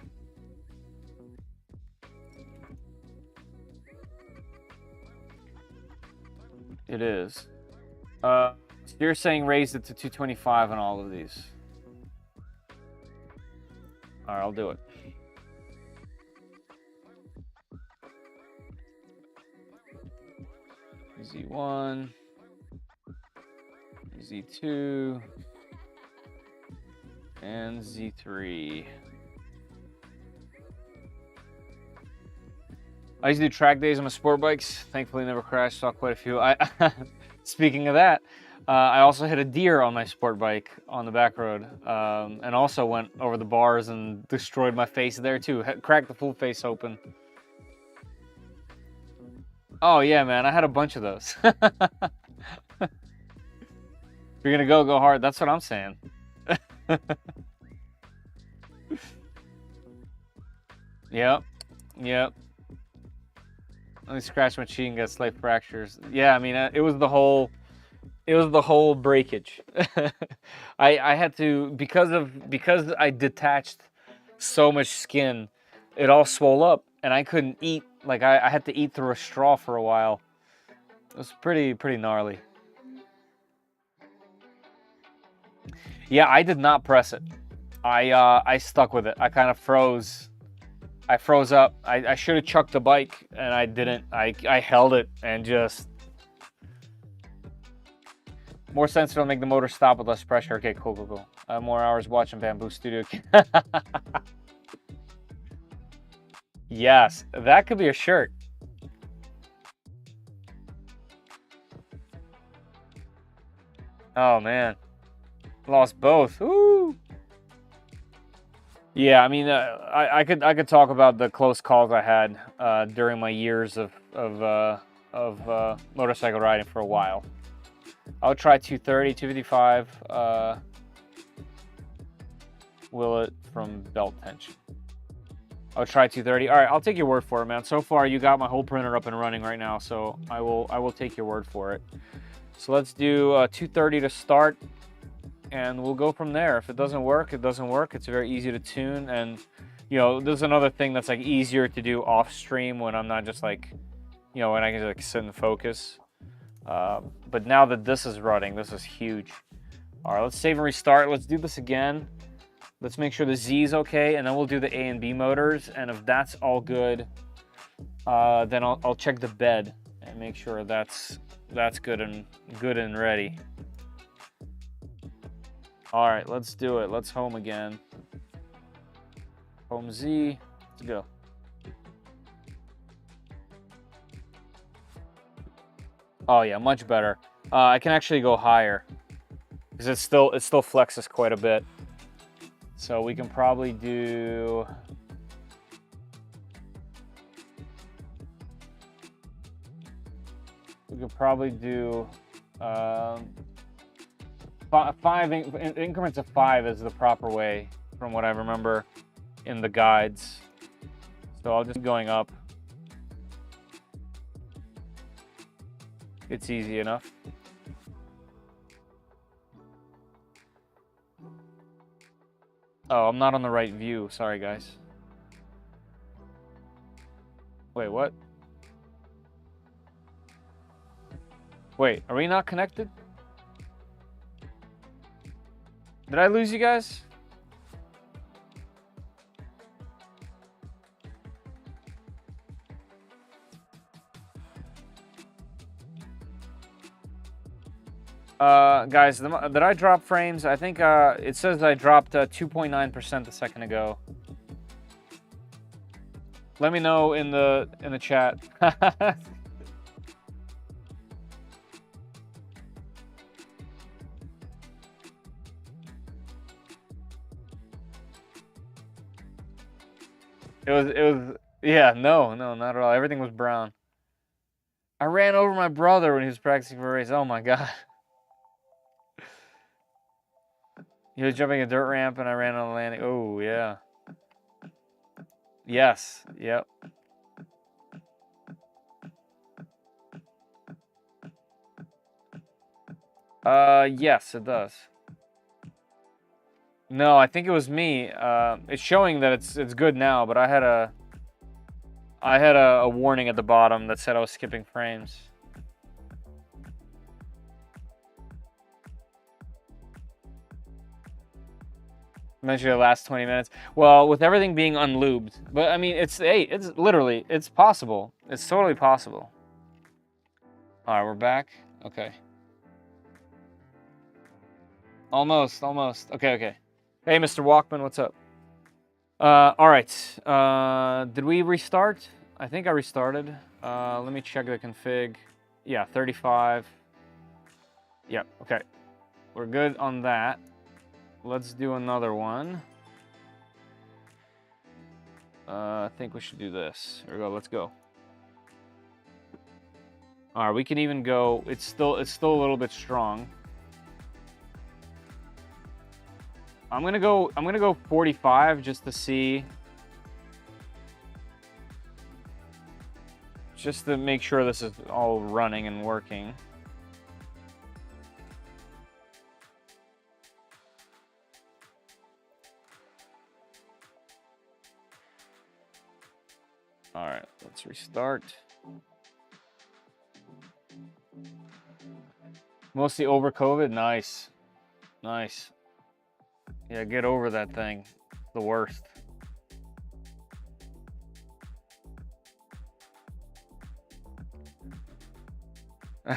[SPEAKER 1] It is. So you're saying raise it to 225 on all of these. All right, I'll do it. Z1, Z2, and Z3. I used to do track days on my sport bikes. Thankfully, never crashed. Saw quite a few. Speaking of that, I also hit a deer on my sport bike on the back road, and also went over the bars and destroyed my face there too. Cracked the full face open. Oh yeah, man, I had a bunch of those. If you're gonna go hard. That's what I'm saying. Yep. Let me scratch my cheek and get slight fractures. Yeah, I mean, it was the whole breakage. I had to, because I detached so much skin, it all swole up, and I couldn't eat. Like I had to eat through a straw for a while. It was pretty gnarly. Yeah, I did not press it. I stuck with it. I kind of froze. I froze up. I should have chucked the bike, and I didn't. I held it and just... More sensitive to make the motor stop with less pressure. Okay, cool. I have more hours watching Bamboo Studio. Yes, that could be a shirt. Oh man, lost both. Ooh. Yeah, I mean, I could talk about the close calls I had during my years of motorcycle riding for a while. I'll try 230, 255. Will it from belt tension? I'll try 230. All right, I'll take your word for it, man. So far, you got my whole printer up and running right now, so I will take your word for it. So let's do 230 to start, and we'll go from there. If it doesn't work, it doesn't work. It's very easy to tune, and you know, there's another thing that's like easier to do off stream when I'm not just like, you know, when I can just like sit and focus. But now that this is running, this is huge. All right, let's save and restart. Let's do this again. Let's make sure the Z is okay, and then we'll do the A and B motors. And if that's all good, then I'll check the bed and make sure that's good and ready. All right, let's do it. Let's home again. Home Z. Let's go. Oh yeah, much better. I can actually go higher because it still flexes quite a bit. So we can probably do... We could probably do 5 increments of 5 is the proper way from what I remember in the guides. So I'll just keep going up. It's easy enough. Oh, I'm not on the right view. Sorry, guys. Wait, what? Wait, are we not connected? Did I lose you guys? Guys, did I drop frames? I think it says I dropped 2.9% a second ago. Let me know in the chat. It was yeah, no, not at all. Everything was brown. I ran over my brother when he was practicing for a race. Oh my god. He was jumping a dirt ramp and I ran on the landing. Oh, yeah. Yes. Yep. Yes, it does. No, I think it was me. It's showing that it's good now, but I had a warning at the bottom that said I was skipping frames. Mentioned the last 20 minutes. Well, with everything being unlubed, but I mean, it's literally, it's possible. It's totally possible. All right, we're back. Okay. Almost. Okay. Hey, Mr. Walkman, what's up? All right. Did we restart? I think I restarted. Let me check the config. Yeah, 35. Yep. Okay. We're good on that. Let's do another one. I think we should do this. Here we go. Let's go. All right, we can even go. It's still a little bit strong. I'm gonna go 45 just to see. Just to make sure this is all running and working. Let's restart. Mostly over COVID. Nice. Nice. Yeah, get over that thing. The worst. All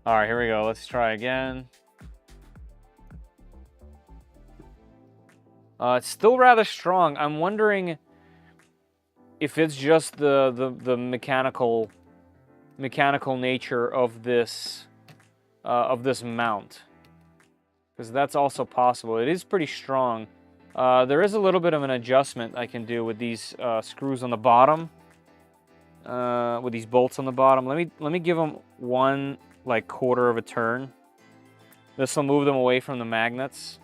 [SPEAKER 1] right, here we go. Let's try again. It's still rather strong. I'm wondering if it's just the mechanical nature of this mount, because that's also possible. It is pretty strong. There is a little bit of an adjustment I can do with these screws on the bottom, with these bolts on the bottom. Let me give them one like quarter of a turn. This will move them away from the magnets.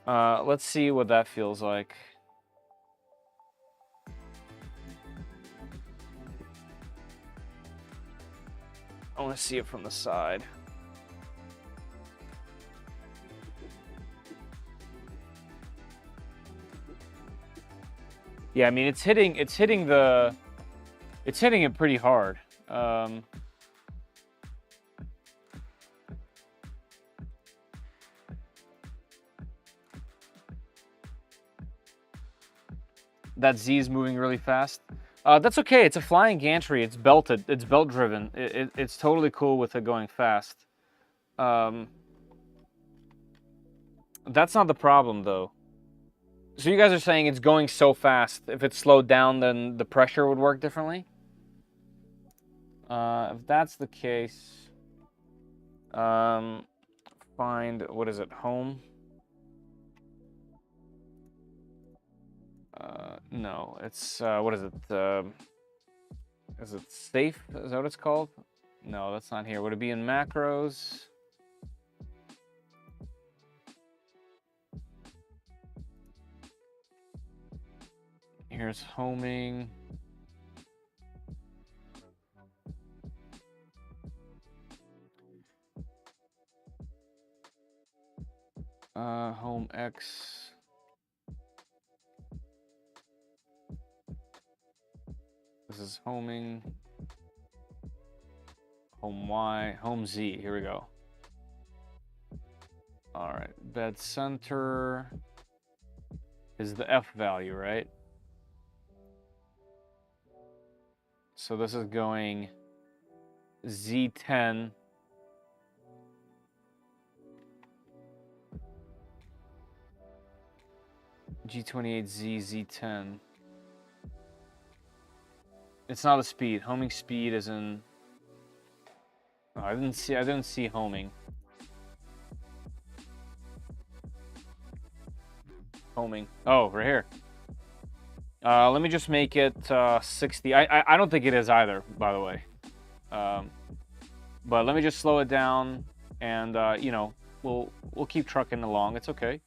[SPEAKER 1] Let's see what that feels like. I want to see it from the side. Yeah, I mean it's hitting it pretty hard. That Z is moving really fast. That's okay. It's a flying gantry. It's belted. It's belt driven. It's totally cool with it going fast. That's not the problem though. So you guys are saying it's going so fast. If it's slowed down, then the pressure would work differently? If that's the case, find, what is it, home? No, it's, what is it? Is it safe? Is that what it's called? No, that's not here. Would it be in macros? Here's homing. Home X. This is homing. Home Y. Home Z. Here we go. All right. Bed center is the F value, right? So this is going Z10. G28Z, Z10. It's not a speed. Homing speed is in. Oh, I didn't see homing. Homing. Oh, right here. Let me just make it 60. I don't think it is either, by the way. But let me just slow it down, and you know, we'll keep trucking along. It's okay.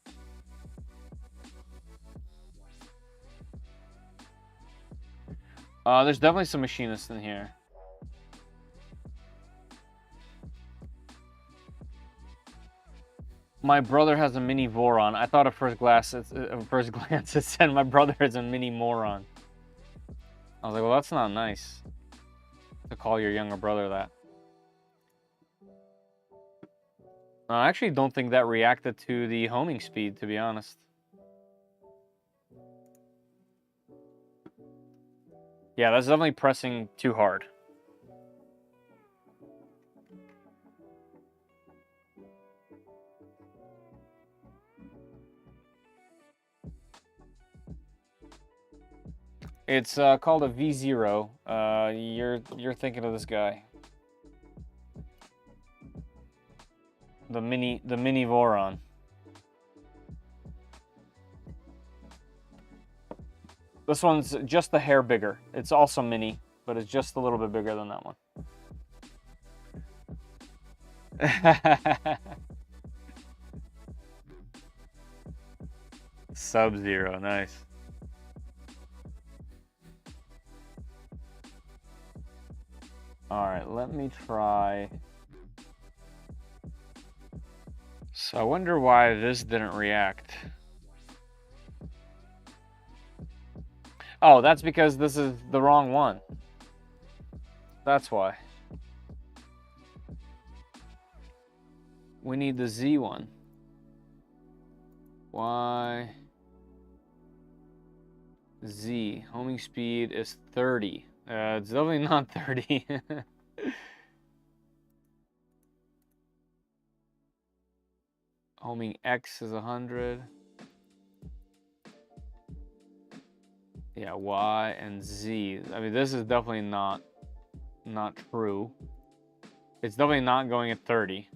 [SPEAKER 1] There's definitely some machinists in here. My brother has a mini Voron. I thought at first glance it said my brother is a mini moron. I was like, well, that's not nice to call your younger brother that. I actually don't think that reacted to the homing speed, to be honest. Yeah, that's definitely pressing too hard. It's called a V0. You're thinking of this guy. The mini Voron. This one's just a hair bigger. It's also mini, but it's just a little bit bigger than that one. Sub-Zero, nice. All right, let me try. So I wonder why this didn't react. Oh, that's because this is the wrong one. That's why. We need the Z one. Y. Z. Homing speed is 30. It's definitely not 30. Homing X is 100. Yeah, Y and Z. I mean, this is definitely not true. It's definitely not going at 30.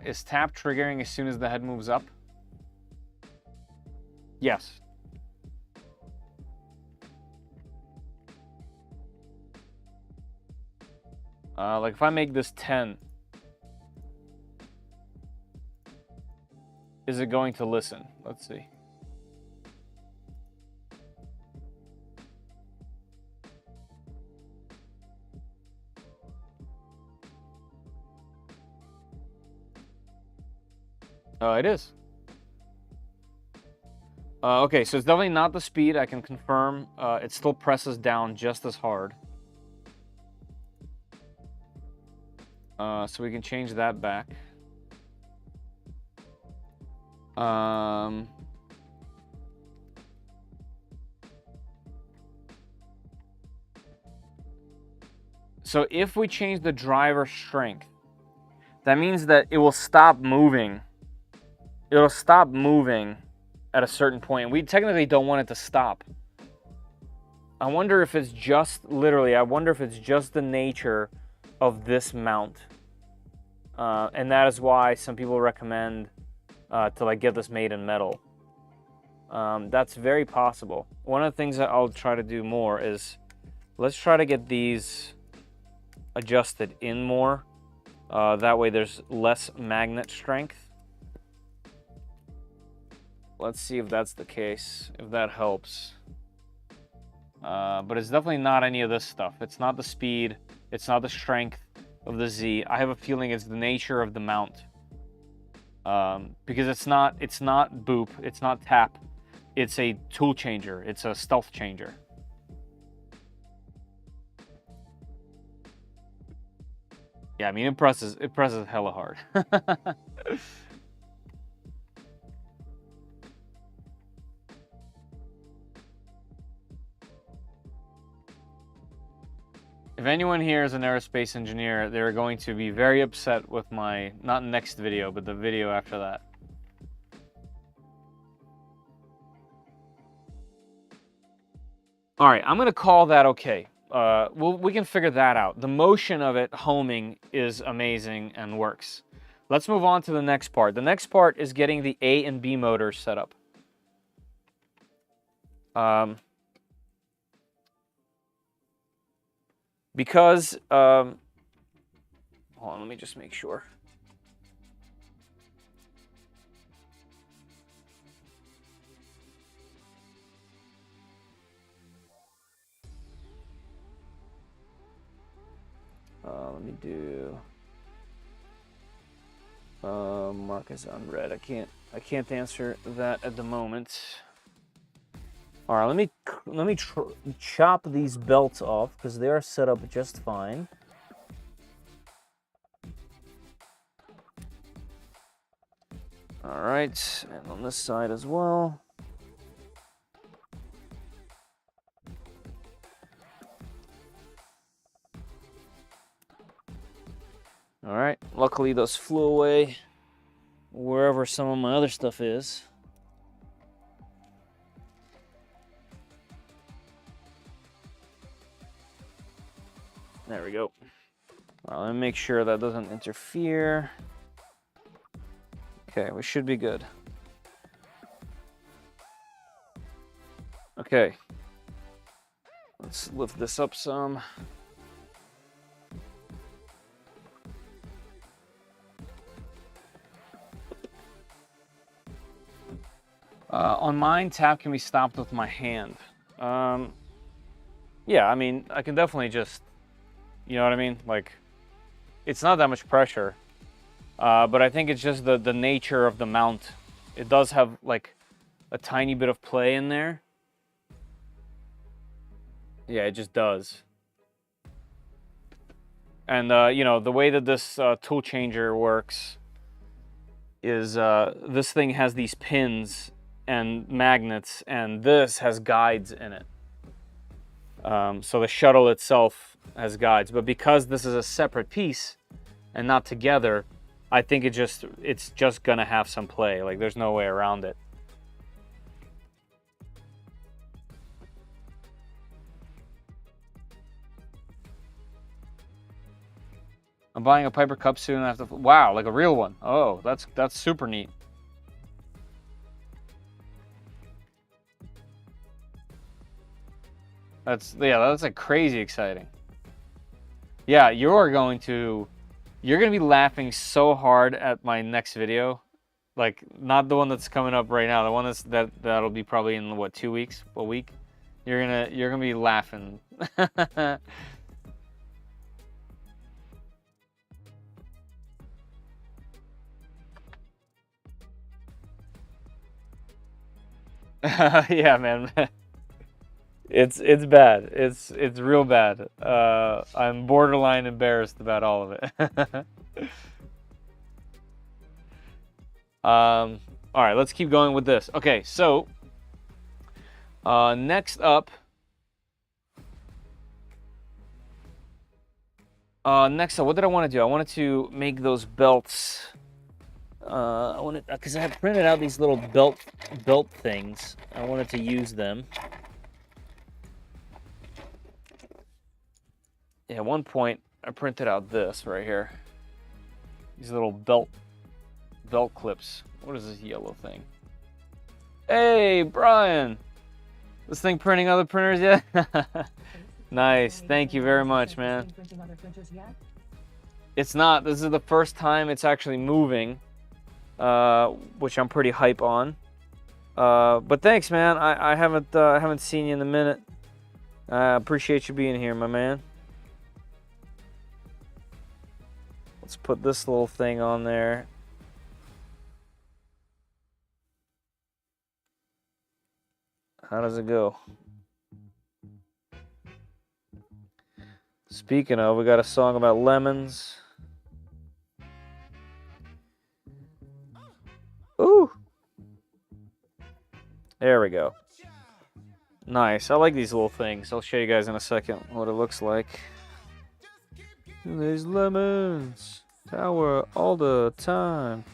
[SPEAKER 1] Is tap triggering as soon as the head moves up? Yes. Like if I make this 10, is it going to listen? Let's see. It is. Okay, so it's definitely not the speed, I can confirm. It still presses down just as hard. So we can change that back. So if we change the driver strength, that means that it will stop moving. It'll stop moving at a certain point. We technically don't want it to stop. I wonder if it's just, literally, I wonder if it's just the nature of this mount. And that is why some people recommend to like get this made in metal. That's very possible. One of the things that I'll try to do more is, let's try to get these adjusted in more. That way there's less magnet strength. Let's see if that's the case, if that helps. But it's definitely not any of this stuff. It's not the speed, it's not the strength of the Z. I have a feeling it's the nature of the mount. Because it's not boop, it's not tap. It's a tool changer, it's a stealth changer. Yeah, I mean it presses hella hard. If anyone here is an aerospace engineer, they're going to be very upset with my, not next video, but the video after that. All right, I'm gonna call that okay. We can figure that out. The motion of it homing is amazing and works. Let's move on to the next part. The next part is getting the A and B motors set up. Because, hold on, let me just make sure. Let me do mark as unread. I can't answer that at the moment. All right, let me chop these belts off because they are set up just fine. All right, and on this side as well. All right, luckily those flew away wherever some of my other stuff is. There we go. All right, let me make sure that doesn't interfere. Okay, we should be good. Okay. Let's lift this up some. On mine, tap can be stopped with my hand. Yeah, I mean, I can definitely just, you know what I mean? Like, it's not that much pressure, but I think it's just the nature of the mount. It does have like a tiny bit of play in there. Yeah, it just does. And you know, the way that this tool changer works is this thing has these pins and magnets, and this has guides in it. So the shuttle itself has guides, but because this is a separate piece and not together, I think it's just gonna have some play. Like, there's no way around it. I'm buying a Piper Cup soon after. Wow, like a real one. Oh, that's super neat. That's like crazy exciting. Yeah, you're gonna be laughing so hard at my next video. Like, not the one that's coming up right now, the one that'll be probably in what, 2 weeks, a week. You're gonna be laughing. Yeah, man. It's bad. It's real bad. I'm borderline embarrassed about all of it. All right, let's keep going with this. Okay, so next up, what did I want to do? I wanted to make those belts. Because I have printed out these little belt things. I wanted to use them. Yeah, at one point I printed out this right here. These little belt clips. What is this yellow thing? Hey, Brian! This thing printing other printers yet? Nice. Thank you very much, man. It's not. This is the first time it's actually moving, which I'm pretty hype on. But thanks, man. I haven't seen you in a minute. I appreciate you being here, my man. Let's put this little thing on there. How does it go? Speaking of, we got a song about lemons. Ooh. There we go. Nice. I like these little things. I'll show you guys in a second what it looks like. These lemons tower all the time.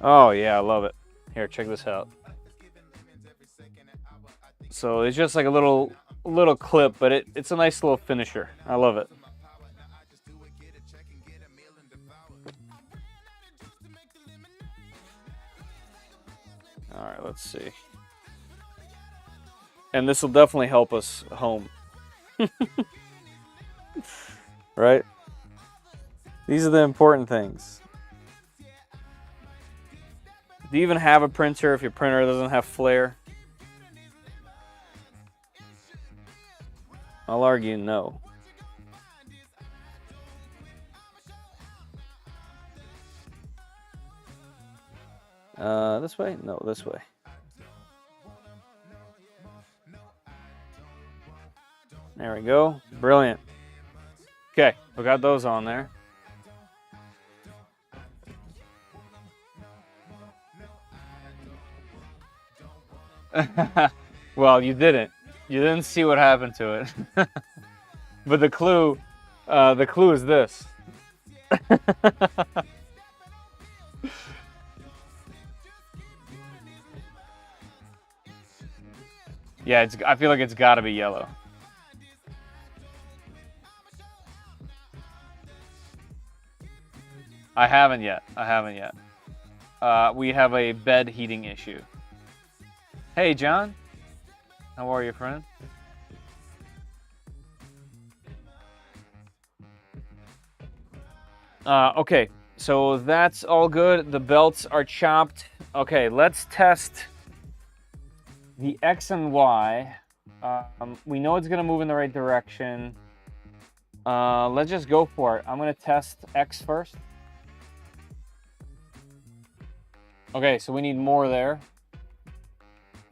[SPEAKER 1] Oh yeah, I love it. Here, check this out. So it's just like a little clip, but it's a nice little finisher. I love it. All right, let's see. And this will definitely help us home. Right? These are the important things. Do you even have a printer if your printer doesn't have flare? I'll argue no. This way? No, this way. There we go. Brilliant. Okay, we got those on there. Well, you didn't. You didn't see what happened to it. But the clue is this. Yeah, I feel like it's got to be yellow. I haven't yet. We have a bed heating issue. Hey, John. How are you, friend? Okay, so that's all good. The belts are chopped. Okay, let's test the X and Y. We know it's gonna move in the right direction. Let's just go for it. I'm gonna test X first. Okay, so we need more there.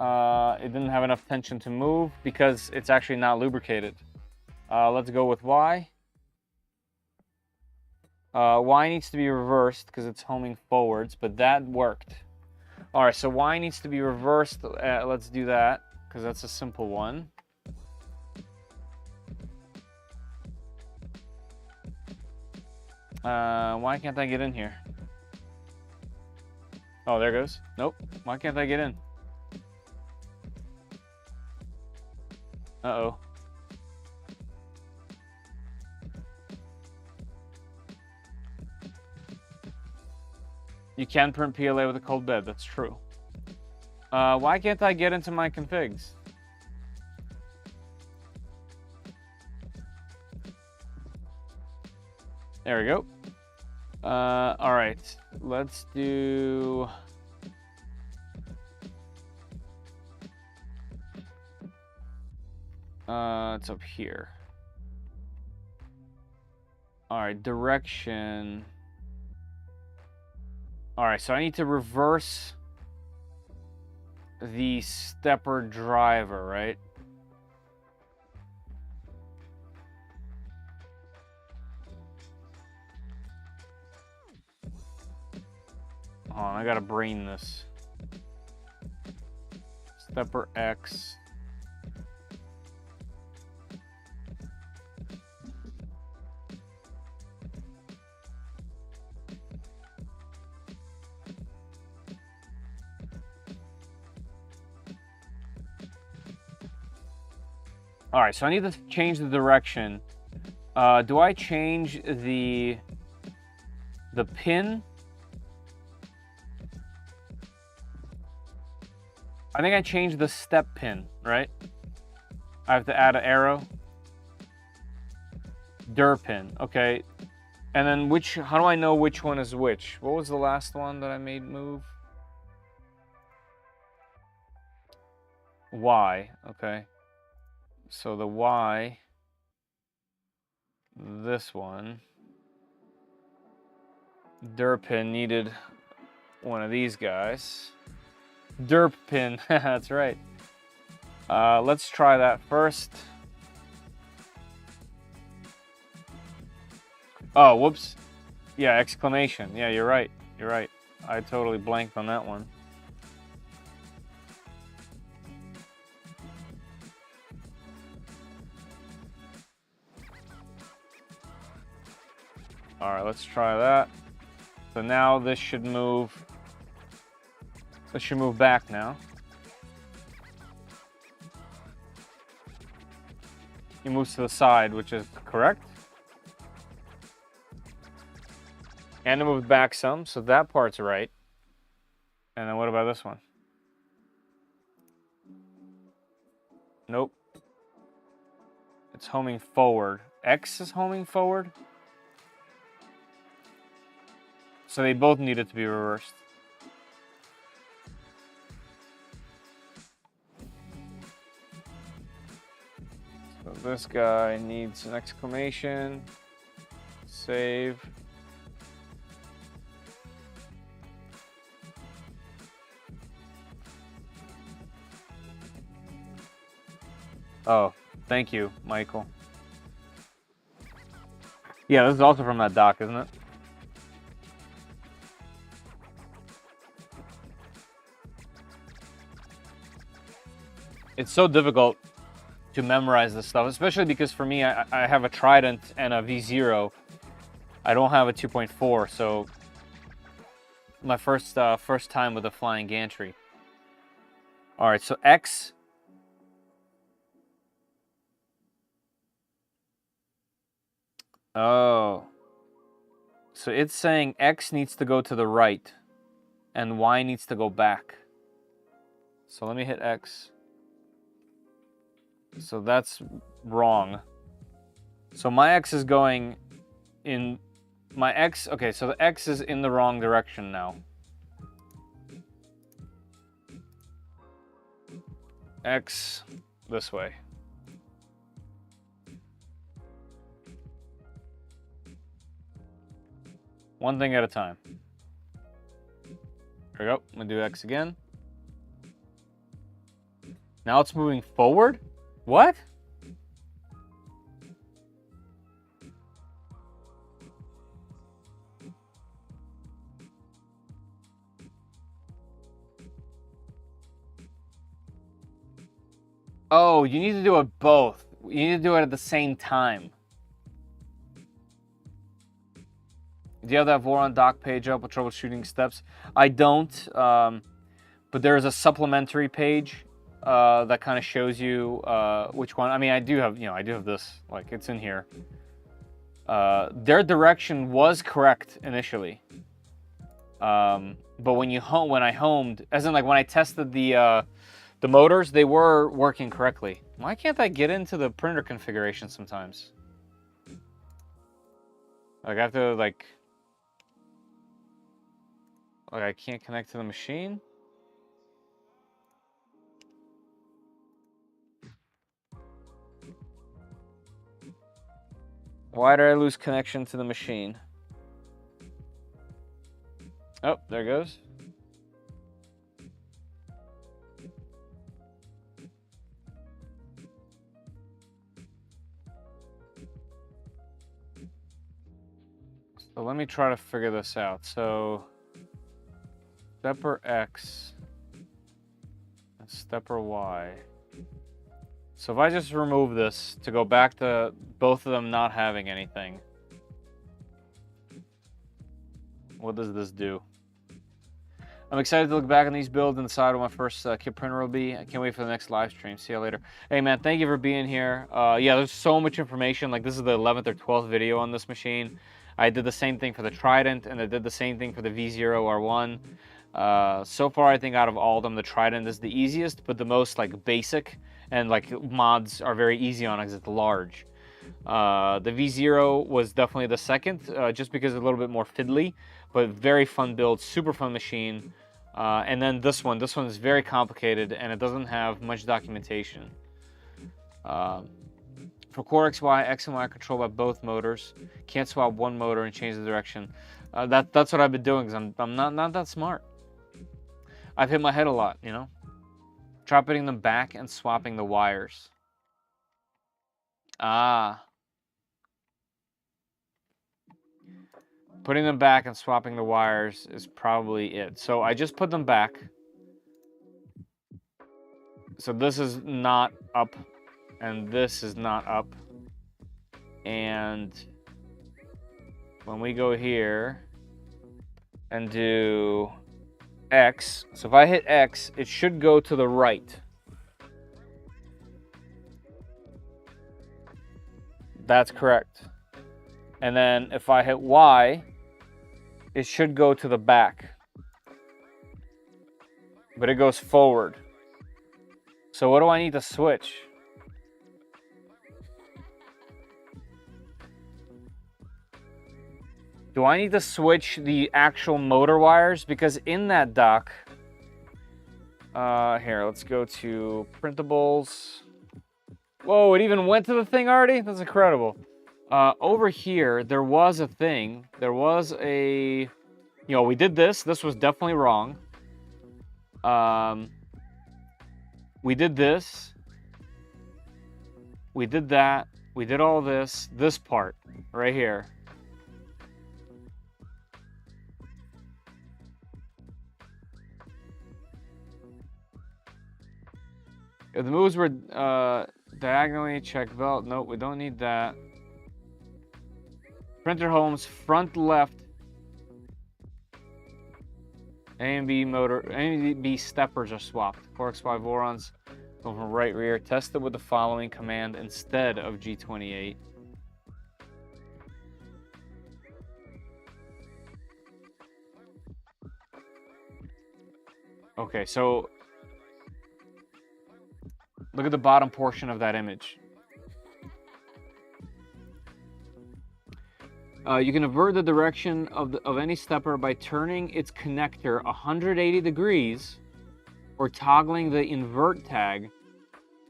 [SPEAKER 1] It didn't have enough tension to move because it's actually not lubricated. Let's go with Y. Y needs to be reversed because it's homing forwards, but that worked. All right, so Y needs to be reversed. Let's do that because that's a simple one. Why can't I get in here? Oh, there goes. Nope. Why can't I get in? Uh-oh. You can print PLA with a cold bed. That's true. Why can't I get into my configs? There we go. All right. Let's do... it's up here. All right, direction. All right, so I need to reverse the stepper driver, right? Hold on, I gotta brain this. Stepper X. All right, so I need to change the direction. Do I change the pin? I think I changed the step pin, right? I have to add an arrow. Dir pin, okay. And then how do I know which one is which? What was the last one that I made move? Y, okay. So the Y, this one. Dir pin needed one of these guys. Derp pin, that's right. Let's try that first. Oh, whoops. Yeah, exclamation. Yeah, you're right. You're right. I totally blanked on that one. All right, let's try that. So now this should move. This should move back now. It moves to the side, which is correct. And it moved back some, so that part's right. And then what about this one? Nope. It's homing forward. X is homing forward. So they both needed to be reversed. So this guy needs an exclamation. Save. Oh, thank you, Michael. Yeah, this is also from that doc, isn't it? It's so difficult to memorize this stuff, especially because for me, I have a Trident and a V0. I don't have a 2.4, so my first time with a flying gantry. All right, so X. Oh. So it's saying X needs to go to the right and Y needs to go back. So let me hit X. So that's wrong. So my X is going in my X, okay, so the X is in the wrong direction now. X this way. One thing at a time. There we go. I'm gonna do X again. Now it's moving forward? What? Oh, you need to do it both. You need to do it at the same time. Do you have that Voron doc page up with troubleshooting steps? I don't, but there is a supplementary page that kind of shows you which one. I mean, I do have, you know, I do have this, like it's in here. Their direction was correct initially, but when I homed, as in like when I tested the motors, they were working correctly. Why can't I get into the printer configuration sometimes? Like I have to like I can't connect to the machine. Why did I lose connection to the machine? Oh, there it goes. So let me try to figure this out. So stepper X and stepper Y. So if I just remove this to go back to both of them not having anything, what does this do? I'm excited to look back on these builds and decide what my first kit printer will be. I can't wait for the next live stream. See you later. Hey man, thank you for being here. Yeah, there's so much information. Like this is the 11th or 12th video on this machine. I did the same thing for the Trident, and I did the same thing for the V0R1. So far, I think out of all of them, the Trident is the easiest, but the most like basic, and like mods are very easy on it because it's large. The V0 was definitely the second, just because it's a little bit more fiddly, but very fun build, super fun machine. And then this one is very complicated, and it doesn't have much documentation. For Core XY, X and Y are controlled by both motors. Can't swap one motor and change the direction. That's what I've been doing, because I'm not that smart. I've hit my head a lot, you know? Try putting them back and swapping the wires. Ah. Putting them back and swapping the wires is probably it. So I just put them back. So this is not up, and this is not up. And when we go here and do X, so if I hit X, it should go to the right. That's correct. And then if I hit Y, it should go to the back. But it goes forward. So what do I need to switch? Do I need to switch the actual motor wires? Because in that dock, here, let's go to printables. Whoa, it even went to the thing already? That's incredible. Over here, there was a thing. There was a, you know, we did this. This was definitely wrong. We did this. We did that. We did all this. This part right here. If the moves were diagonally, check belt. Nope, we don't need that. Printer homes, front left. A and B motor, A and B steppers are swapped. 4x5 Vorons go from right rear. Test it with the following command instead of G28. Okay, so look at the bottom portion of that image. You can avert the direction of any stepper by turning its connector 180 degrees or toggling the invert tag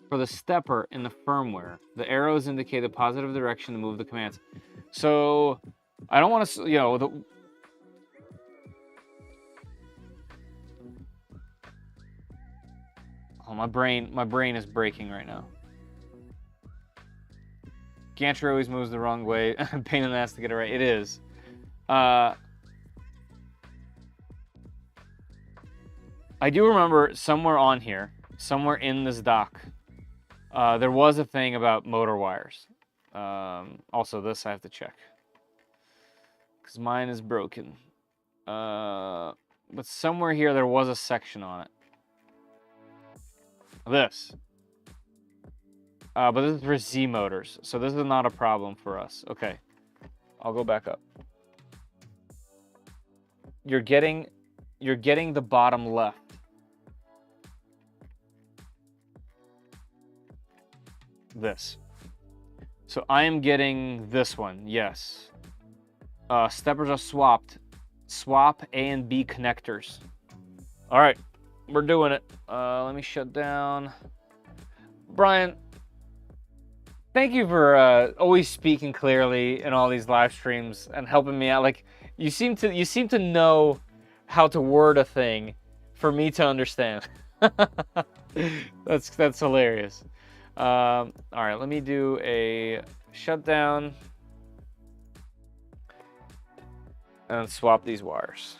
[SPEAKER 1] for the stepper in the firmware. The arrows indicate the positive direction to move the commands. So I don't want to, you know, oh, my brain is breaking right now. Gantry always moves the wrong way. Pain in the ass to get it right. It is. I do remember somewhere on here, somewhere in this doc, there was a thing about motor wires. Also, this I have to check because mine is broken. But somewhere here there was a section on it. This. But this is for Z motors, so this is not a problem for us. Okay, I'll go back up. You're getting the bottom left. This. So I am getting this one, yes. Steppers are swapped. Swap A and B connectors. All right, we're doing it. Let me shut down. Brian, thank you for always speaking clearly in all these live streams and helping me out. Like you seem to know how to word a thing for me to understand. That's hilarious. All right, let me do a shutdown and swap these wires.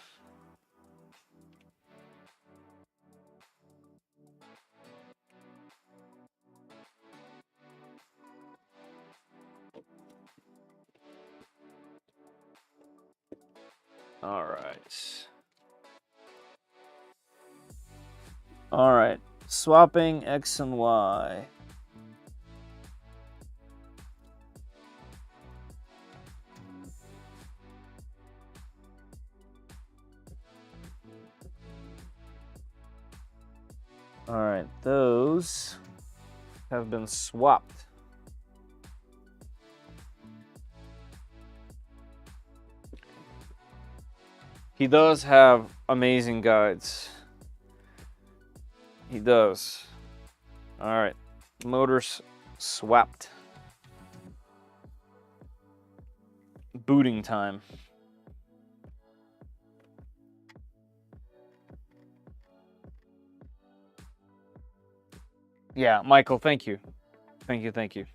[SPEAKER 1] All right. All right. Swapping X and Y. All right, those have been swapped. He does have amazing guides. He does. All right, motors swapped. Booting time. Yeah, Michael, thank you. Thank you, thank you.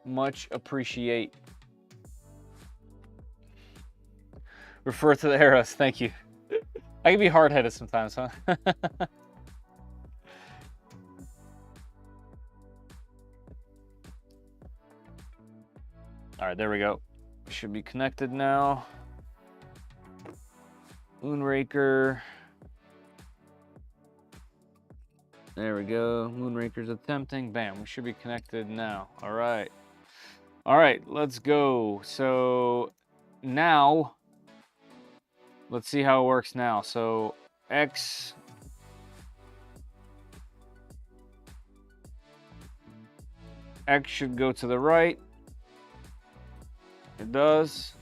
[SPEAKER 1] Much appreciate. Refer to the arrows, thank you. I can be hard-headed sometimes, huh? All right, there we go. Should be connected now. Moonraker. There we go. Moonraker's attempting. Bam, we should be connected now. All right. All right, let's go. So now, let's see how it works now. So X. X should go to the right. It does.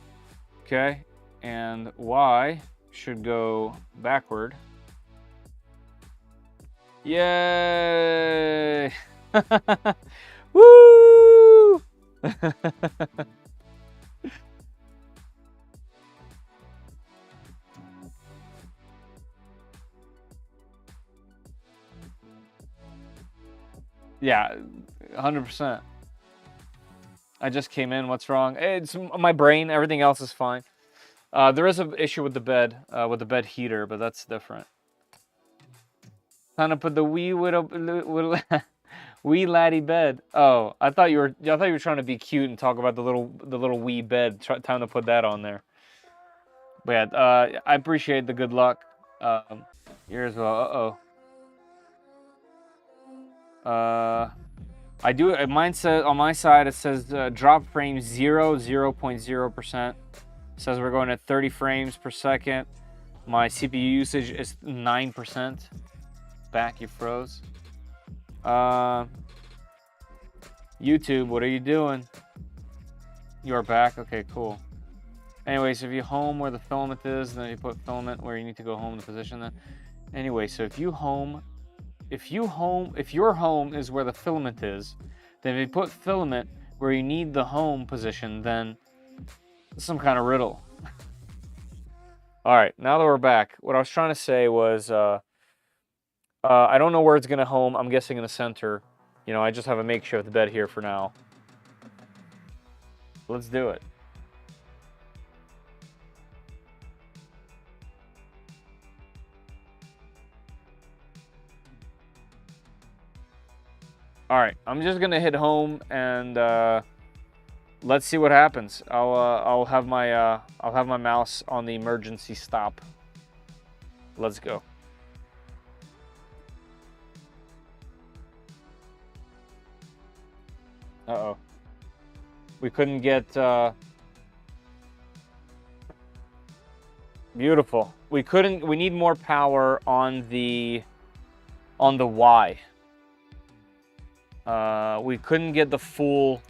[SPEAKER 1] Okay. And Y should go backward. Yay! Woo! Yeah, 100%. I just came in. What's wrong? It's my brain. Everything else is fine. There is an issue with the bed heater, but that's different. Time to put the wee wee laddie bed. Oh, I thought you were trying to be cute and talk about the little wee bed. Time to put that on there. But yeah, I appreciate the good luck. Here as well. I do. Mine says on my side it says drop frame 0.0%. Says we're going at 30 frames per second. My CPU usage is 9%. Back, you froze. YouTube, what are you doing? You are back? Okay, cool. Anyways, if you home where the filament is, then you put filament where you need to go home the position then. Anyway, so if your home is where the filament is, then if you put filament where you need the home position, then it's some kind of riddle. All right, now that we're back, what I was trying to say was, I don't know where it's gonna home. I'm guessing in the center. You know, I just have a makeshift bed here for now. Let's do it. All right, I'm just gonna hit home and let's see what happens. I'll have my mouse on the emergency stop. Let's go. Uh-oh. We couldn't get beautiful. We need more power on the Y. We couldn't get the full.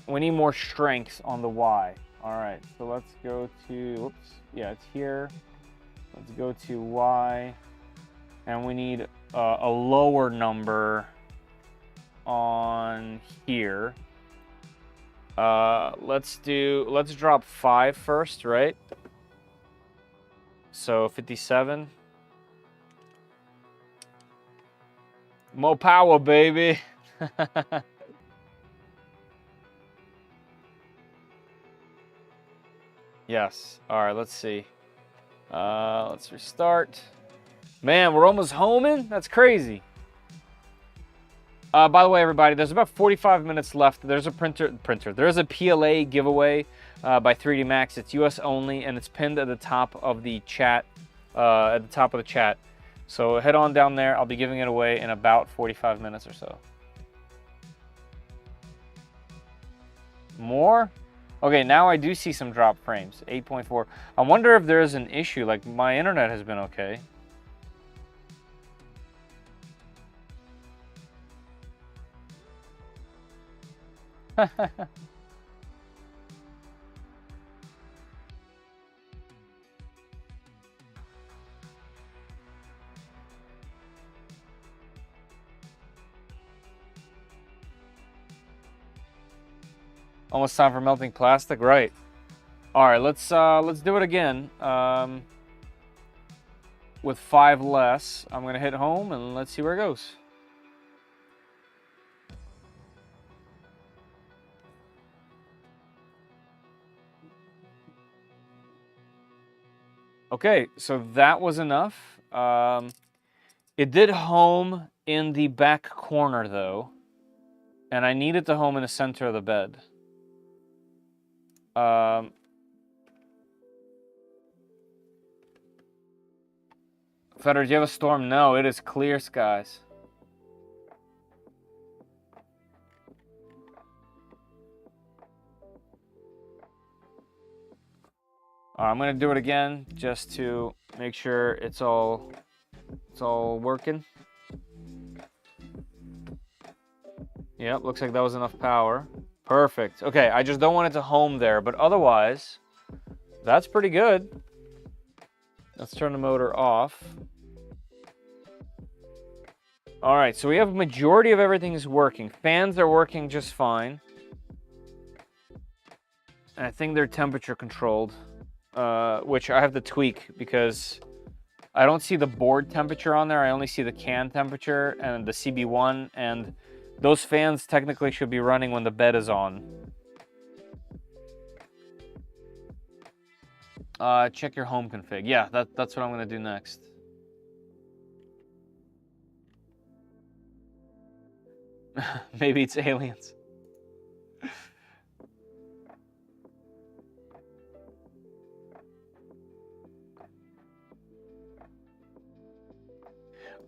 [SPEAKER 1] We need more strength on the Y. All right, so let's go to, whoops, yeah, it's here. Let's go to Y, and we need a lower number on here. Let's drop 5 first, right? So 57. More power, baby. Yes. All right, let's see. Let's restart. Man, we're almost homing? That's crazy. By the way, everybody, there's about 45 minutes left. There's a There's a PLA giveaway by 3D Max. It's US only, and it's pinned at the top of the chat. So head on down there. I'll be giving it away in about 45 minutes or so. More? Okay, now I do see some drop frames. 8.4. I wonder if there's an issue. Like, my internet has been okay. Almost time for melting plastic, right? All right, let's do it again. With 5 less, I'm gonna hit home and let's see where it goes. Okay, so that was enough. It did home in the back corner though, and I needed to home in the center of the bed. Feder, do you have a storm? No, it is clear skies. All right, I'm gonna do it again just to make sure it's all working. Yep, looks like that was enough power. Perfect. Okay, I just don't want it to home there, but otherwise, that's pretty good. Let's turn the motor off. All right, so we have a majority of everything is working. Fans are working just fine. And I think they're temperature controlled, which I have to tweak because I don't see the board temperature on there. I only see the can temperature and the CB1, and those fans technically should be running when the bed is on. Check your home config. Yeah, that's what I'm gonna do next. Maybe it's aliens.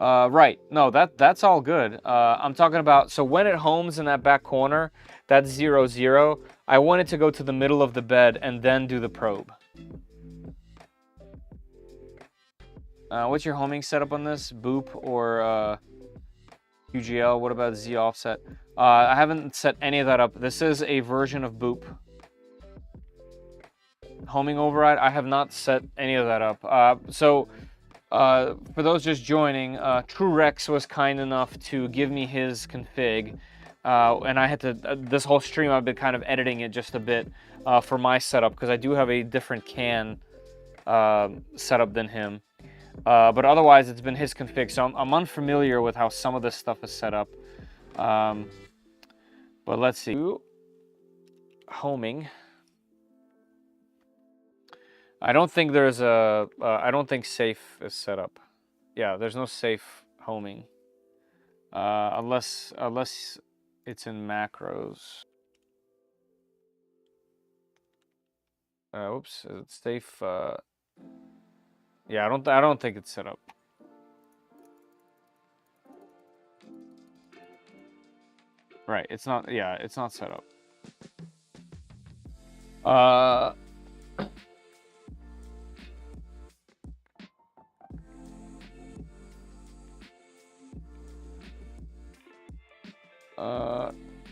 [SPEAKER 1] Right. No, that's all good. I'm talking about, so when it homes in that back corner, that's 0, 0. I want it to go to the middle of the bed and then do the probe. What's your homing setup on this? Boop or QGL? What about Z offset? I haven't set any of that up. This is a version of Boop. Homing override, I have not set any of that up. For those just joining, True Rex was kind enough to give me his config. And I had to, this whole stream I've been kind of editing it just a bit for my setup, because I do have a different CAN setup than him. But otherwise, it's been his config, so I'm unfamiliar with how some of this stuff is set up. But let's see. Homing. I don't think there's a, I don't think safe is set up. Yeah, there's no safe homing. Unless it's in macros. Oops, is it safe? Yeah, I don't think it's set up. Right, it's not, yeah, it's not set up.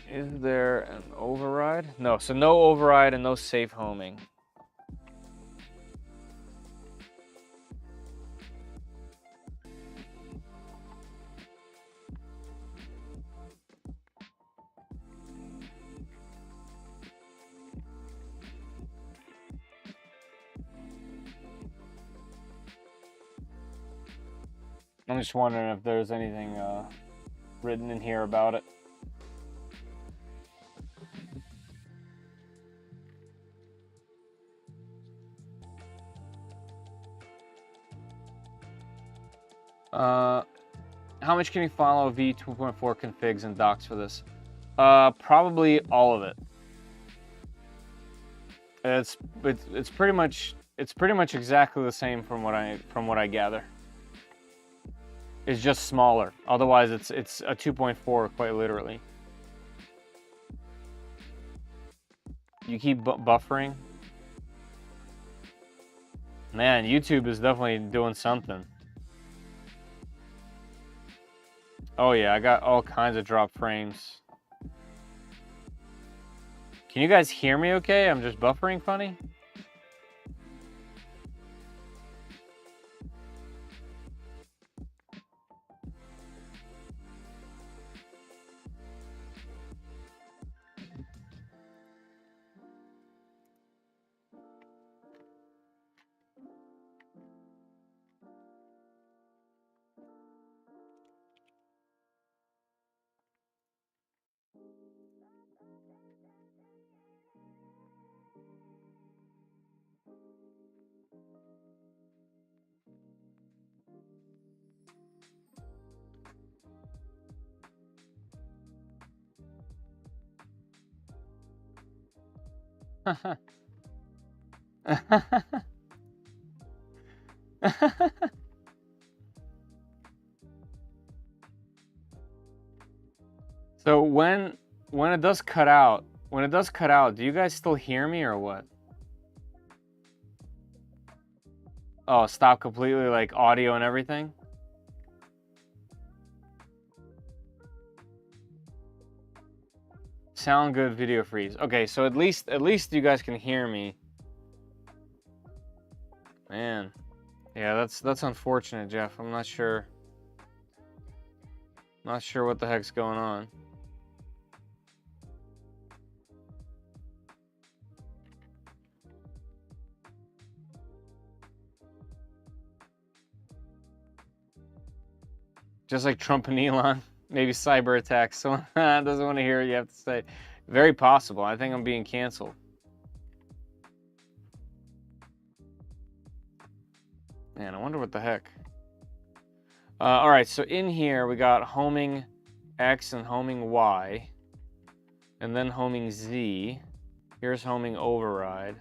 [SPEAKER 1] Is there an override? No, so no override and no safe homing. I'm just wondering if there's anything written in here about it. How much can you follow v2.4 configs and docs for this? Probably all of it. It's pretty much exactly the same from what I gather. It's just smaller. Otherwise, it's a 2.4 quite literally. You keep buffering. Man, YouTube is definitely doing something. Oh yeah, I got all kinds of drop frames. Can you guys hear me okay? I'm just buffering funny. So when it does cut out, do you guys still hear me or what? Oh, stop completely, like audio and everything? Sound good, video freeze. Okay, so at least you guys can hear me. Man. Yeah, that's unfortunate, Jeff. I'm not sure. Not sure what the heck's going on. Just like Trump and Elon, maybe cyber attacks. Someone doesn't want to hear what you have to say. Very possible. I think I'm being canceled. Man, I wonder what the heck. All right, so in here we got homing X and homing Y, and then homing Z. Here's homing override.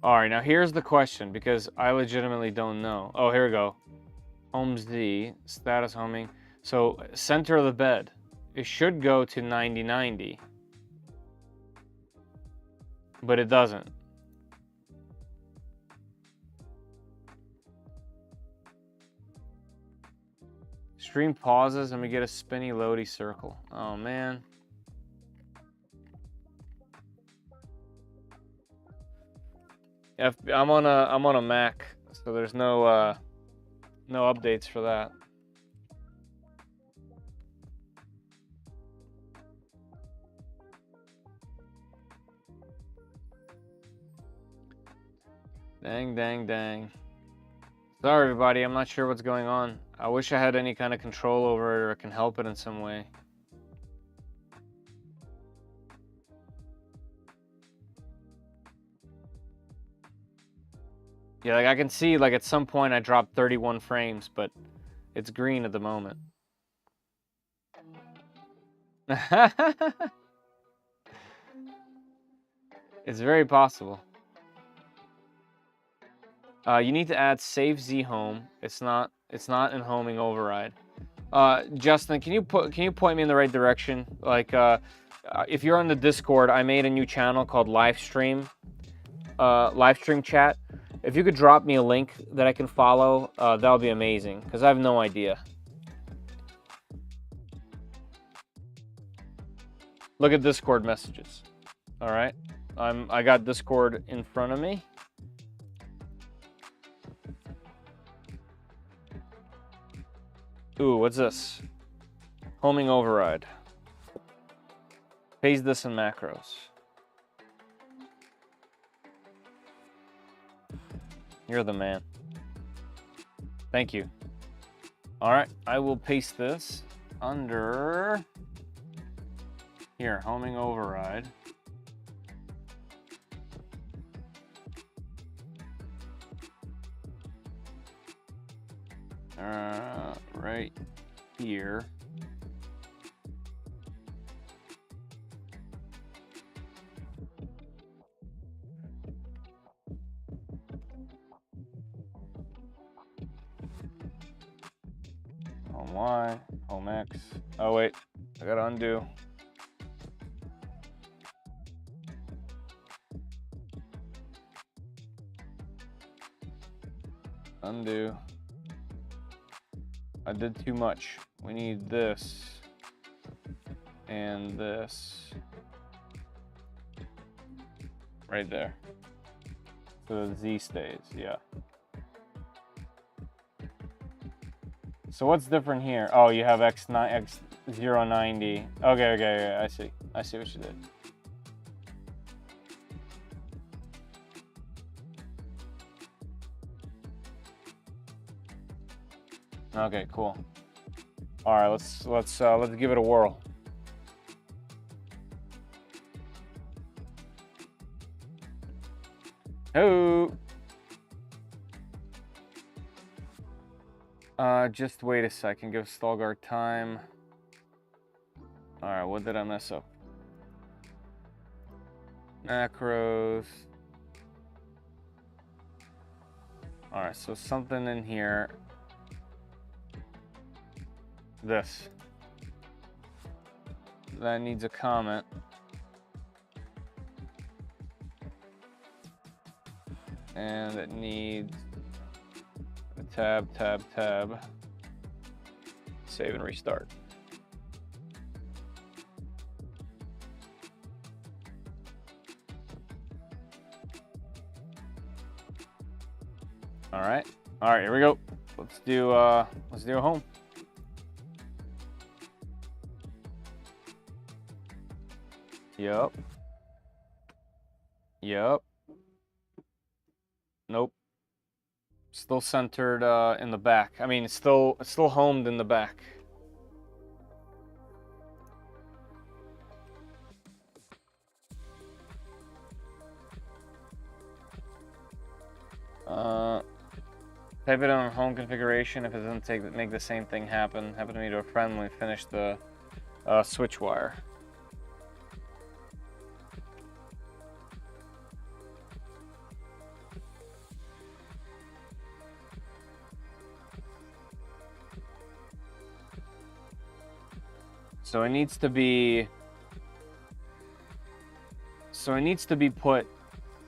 [SPEAKER 1] All right, now here's the question, because I legitimately don't know. Oh, here we go. Home Z, status homing. So center of the bed, it should go to 9090, but it doesn't. Screen pauses and we get a spinny loady circle. Oh man. I'm on a Mac, so there's no updates for that. Dang, dang, dang. Sorry, everybody. I'm not sure what's going on. I wish I had any kind of control over it or can help it in some way. Yeah, like I can see, like at some point I dropped 31 frames, but it's green at the moment. It's very possible. You need to add save Z home. It's not in homing override. Justin, can you point me in the right direction? Like, if you're on the Discord, I made a new channel called Livestream Chat. If you could drop me a link that I can follow, that would be amazing, because I have no idea. Look at Discord messages. All right, I got Discord in front of me. Ooh, what's this? Homing override. Paste this in macros. You're the man. Thank you. All right, I will paste this under here, homing override. Right here. Home Y, home X. Oh wait, I gotta undo. Undo. I did too much. We need this and this right there. So the Z stays, yeah. So what's different here? Oh, you have X090. Okay, I see what you did. Okay, cool. All right, let's give it a whirl. Oh. Just wait a second. Give Stallguard time. All right, what did I mess up? Macros. All right, so something in here. This. That needs a comment. And it needs a tab. Save and restart. All right, here we go. Let's do a home. Yep. Nope. Still centered in the back. I mean, it's still homed in the back. Type it on home configuration. If it doesn't make the same thing happen to me to a friend when we finish the switch wire. So it needs to be put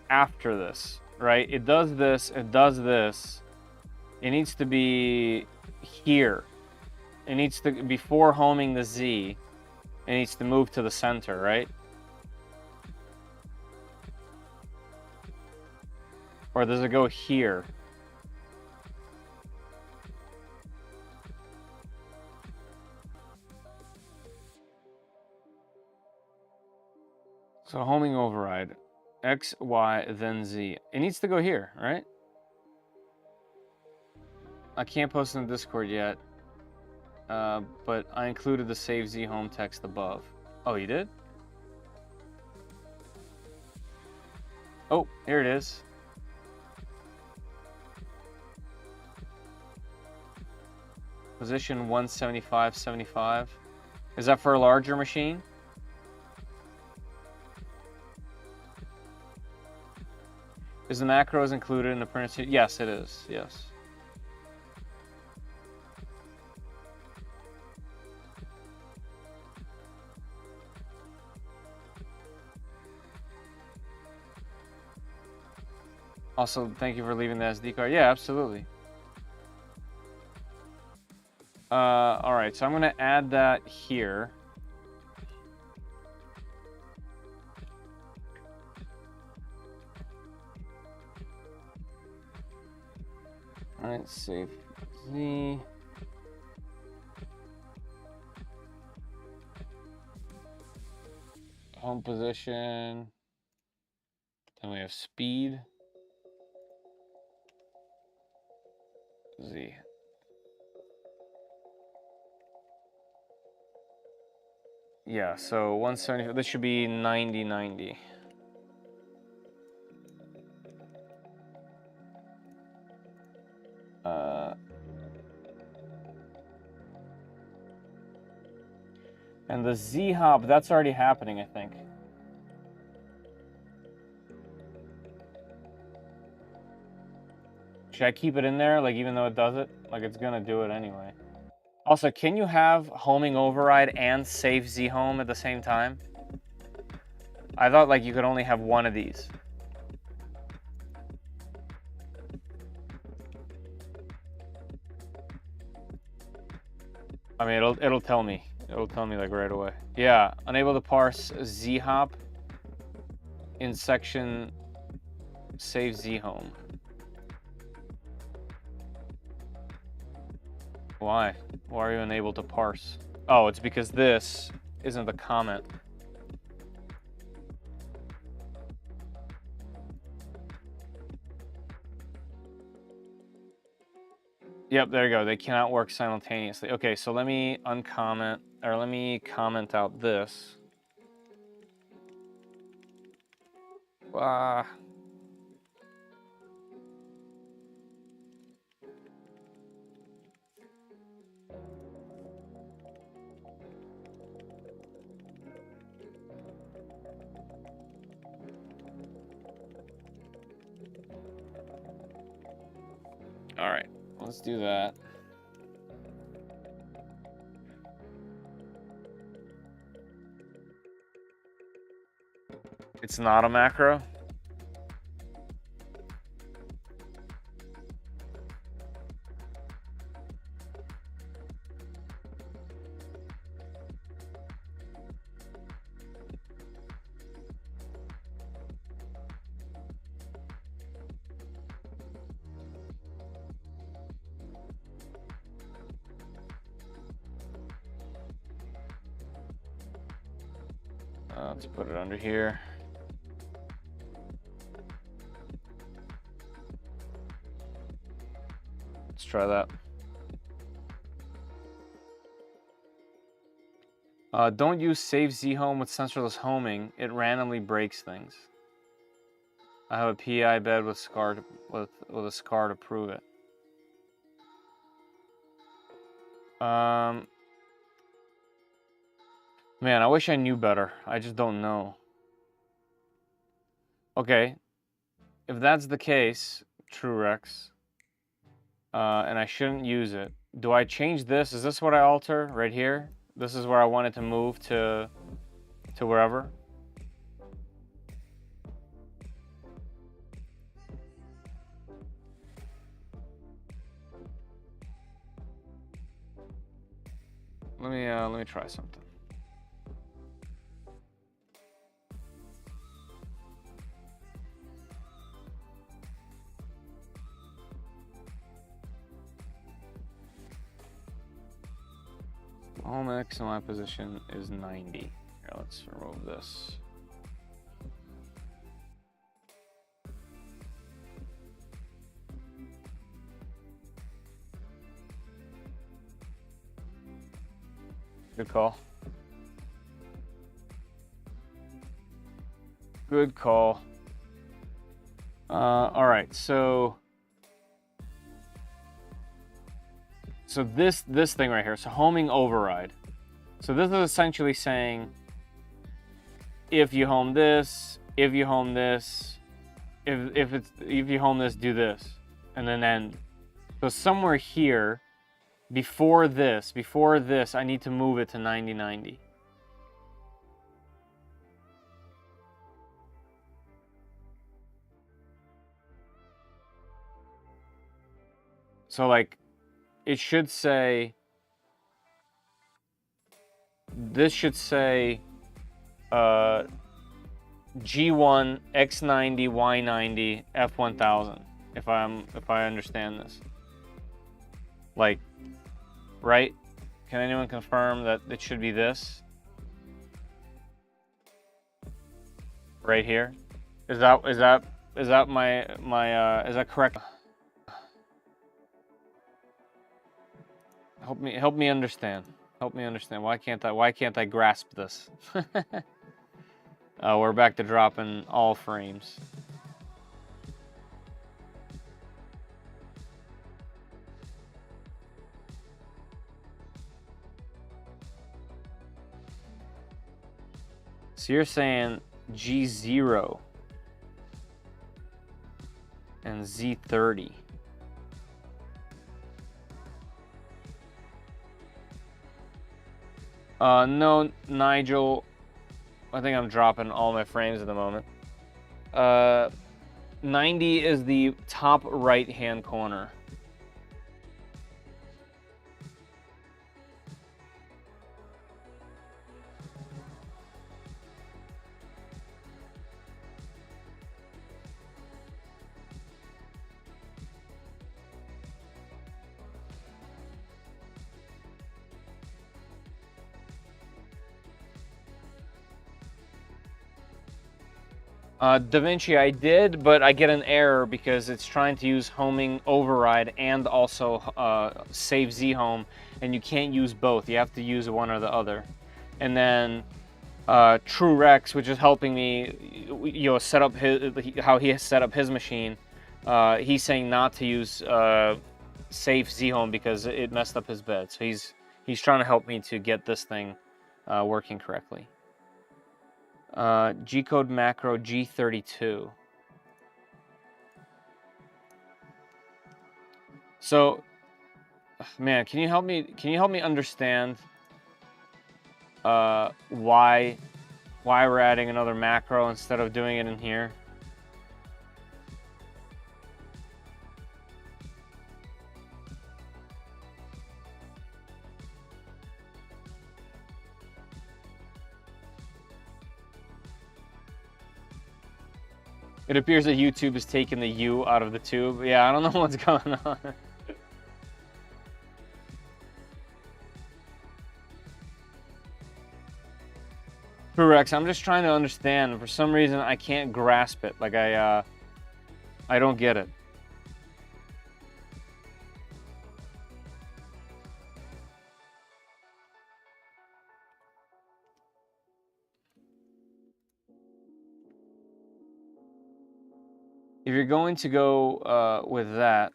[SPEAKER 1] after this, right? It does this, it does this. It needs to be here. It needs to, before homing the Z, it needs to move to the center, right? Or does it go here? So homing override, X, Y, then Z. It needs to go here, right? I can't post in the Discord yet, but I included the save Z home text above. Oh, you did? Oh, here it is. Position 175.75. Is that for a larger machine? Is the macros included in the printer? Yes, it is. Yes. Also, thank you for leaving the SD card. Yeah, absolutely. All right, so I'm going to add that here. All right, save Z. Home position. Then we have speed. Z. Yeah, so 170, this should be 90. And the Z hop, that's already happening, I think. Should I keep it in there, like even though it does it? Like it's gonna do it anyway. Also, can you have homing override and save Z home at the same time? I thought like you could only have one of these. I mean, it'll tell me. It'll tell me like right away. Yeah, unable to parse Z hop in section save Z home. Why? Why are you unable to parse? Oh, it's because this isn't the comment. Yep, there you go. They cannot work simultaneously. Okay, so let me uncomment, or let me comment out this. All right, let's do that. It's not a macro. Let's put it under here. Let's try that. Don't use save Z home with sensorless homing. It randomly breaks things. I have a PI bed with scar with a scar to prove it. Man, I wish I knew better. I just don't know. Okay, if that's the case, TrueRex, and I shouldn't use it, do I change this? Is this what I alter right here? This is where I want it to move to wherever? let me try something. Home X in my position is 90. Here, let's remove this. Good call. Good call. All right, so this thing right here, so homing override. So this is essentially saying if you home this, if you home this, if you home this, do this, and then end. So somewhere here, before this, I need to move it to 9090. So like, it should say, this should say G1, X90, Y90, F1000, if I understand this. Like, right? Can anyone confirm that it should be this? Right here? Is that my is that correct? Help me understand. Help me understand. Why can't I grasp this? We're back to dropping all frames. So you're saying G0 and Z30. No, Nigel. I think I'm dropping all my frames at the moment. 90 is the top right-hand corner. DaVinci I did, but I get an error because it's trying to use homing override and also save zhome, and you can't use both. You have to use one or the other. And then TrueRex, which is helping me, set up how he has set up his machine. He's saying not to use save zhome because it messed up his bed. So he's trying to help me to get this thing working correctly. G-code macro G32. So, man, can you help me understand why we're adding another macro instead of doing it in here? It appears that YouTube is taking the U out of the tube. Yeah, I don't know what's going on. TrueRex, I'm just trying to understand. For some reason, I can't grasp it. Like I don't get it. If you're going to go with that,